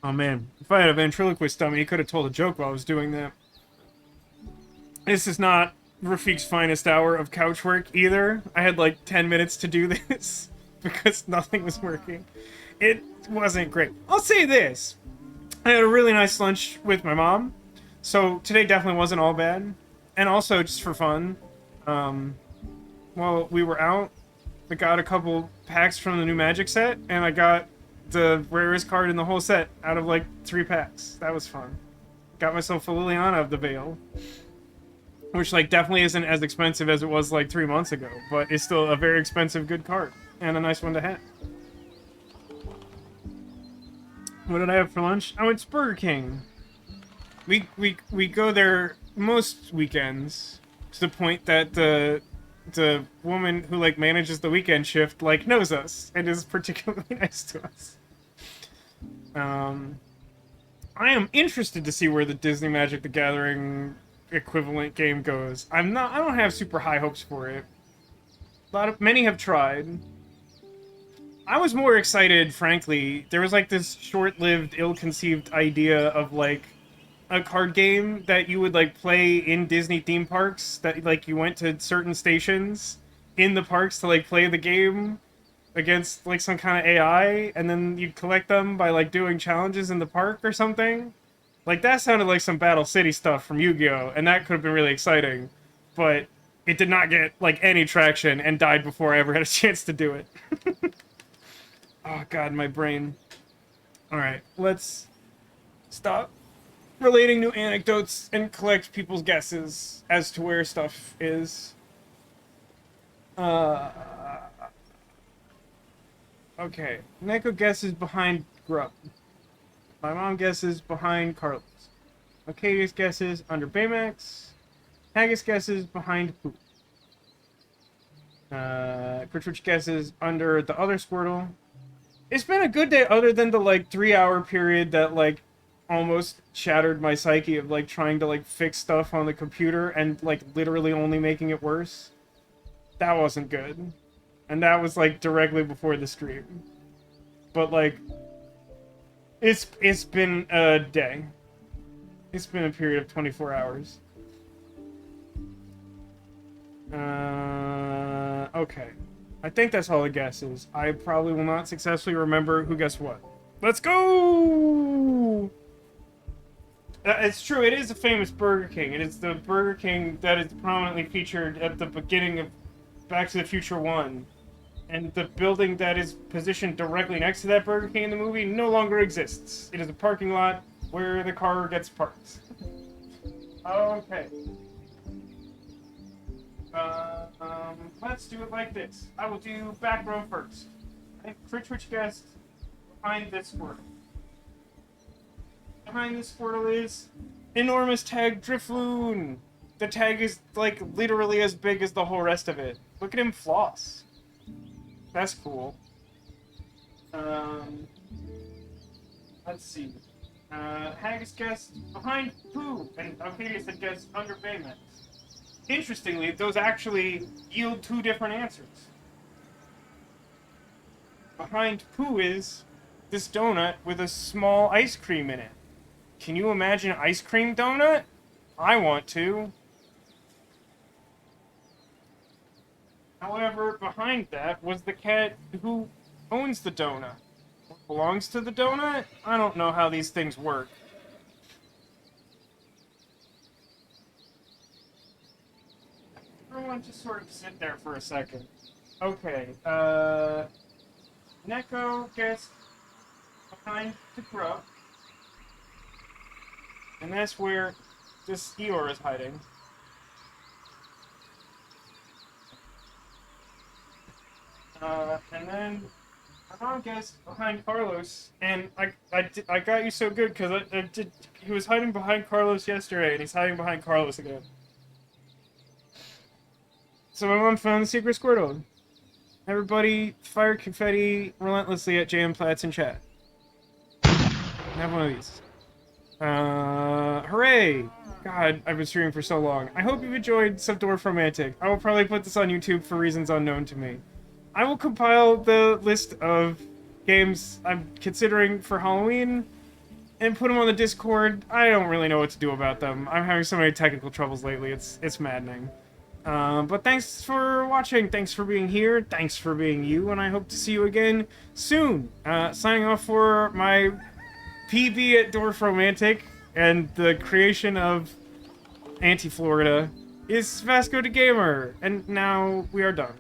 Oh man, if I had a ventriloquist dummy, he could have told a joke while I was doing that. This is not Rafiq's finest hour of couch work either. I had like 10 minutes to do this because nothing was working. It wasn't great. I'll say this. I had a really nice lunch with my mom, so today definitely wasn't all bad. And also, just for fun, while we were out, I got a couple packs from the new Magic set, and I got the rarest card in the whole set out of like 3 packs. That was fun. Got myself a Liliana of the Veil, which like definitely isn't as expensive as it was like 3 months ago, but it's still a very expensive good card and a nice one to have. What did I have for lunch? Oh, it's Burger King. We go there most weekends, to the point that the woman who like manages the weekend shift like knows us and is particularly nice to us. I am interested to see where the Disney Magic the Gathering equivalent game goes. I don't have super high hopes for it. Many have tried. I was more excited, frankly. There was like this short-lived, ill-conceived idea of like a card game that you would like play in Disney theme parks, that like you went to certain stations in the parks to like play the game against like some kind of AI, and then you'd collect them by like doing challenges in the park or something. Like that sounded like some Battle City stuff from Yu-Gi-Oh, and that could have been really exciting, but it did not get like any traction and died before I ever had a chance to do it. Oh god, my brain. Alright, let's stop relating new anecdotes and collect people's guesses as to where stuff is. Okay. Neko guesses behind Grub. My mom guesses behind Carlos. Arcadius guesses under Baymax. Haggis guesses behind Poop. Critchwich guesses under the other Squirtle. It's been a good day other than the, like, 3-hour period that, like, almost shattered my psyche of, like, trying to, like, fix stuff on the computer and, like, literally only making it worse. That wasn't good. And that was, like, directly before the stream. But, like, it's been a day. It's been a period of 24 hours. Okay. I think that's all the guesses. I probably will not successfully remember who guessed what. Let's go! It's true, it is a famous Burger King. It is the Burger King that is prominently featured at the beginning of Back to the Future 1. And the building that is positioned directly next to that Burger King in the movie no longer exists. It is a parking lot where the car gets parked. Okay. Let's do it like this. I will do back row first. I think Critchwich guessed behind this Squirtle. Behind this Squirtle is enormous tag Drifloon. The tag is, like, literally as big as the whole rest of it. Look at him floss. That's cool. Let's see. Haggis guessed behind Pooh, and Arcadius had guessed under Baymax. Interestingly, those actually yield two different answers. Behind Pooh is this donut with a small ice cream in it. Can you imagine an ice cream donut? I want to. However, behind that was the cat who owns the donut. What belongs to the donut? I don't know how these things work. Everyone just sort of sit there for a second. Okay, Neko guessed behind the Grub. And that's where this Eeyore is hiding. And then my mom guessed behind Carlos, and I got you so good because he was hiding behind Carlos yesterday, and he's hiding behind Carlos again. So my mom found the secret Squirtle. Everybody fire confetti relentlessly at JM Platts in chat. Have one of these. Hooray! God, I've been streaming for so long. I hope you've enjoyed some Dorfromantik. I will probably put this on YouTube for reasons unknown to me. I will compile the list of games I'm considering for Halloween and put them on the Discord. I don't really know what to do about them. I'm having so many technical troubles lately, it's maddening. But thanks for watching, thanks for being here, thanks for being you, and I hope to see you again soon. Signing off for my PB at Dorfromantik and the creation of Anti-Florida is VascoDaGamer, and now we are done.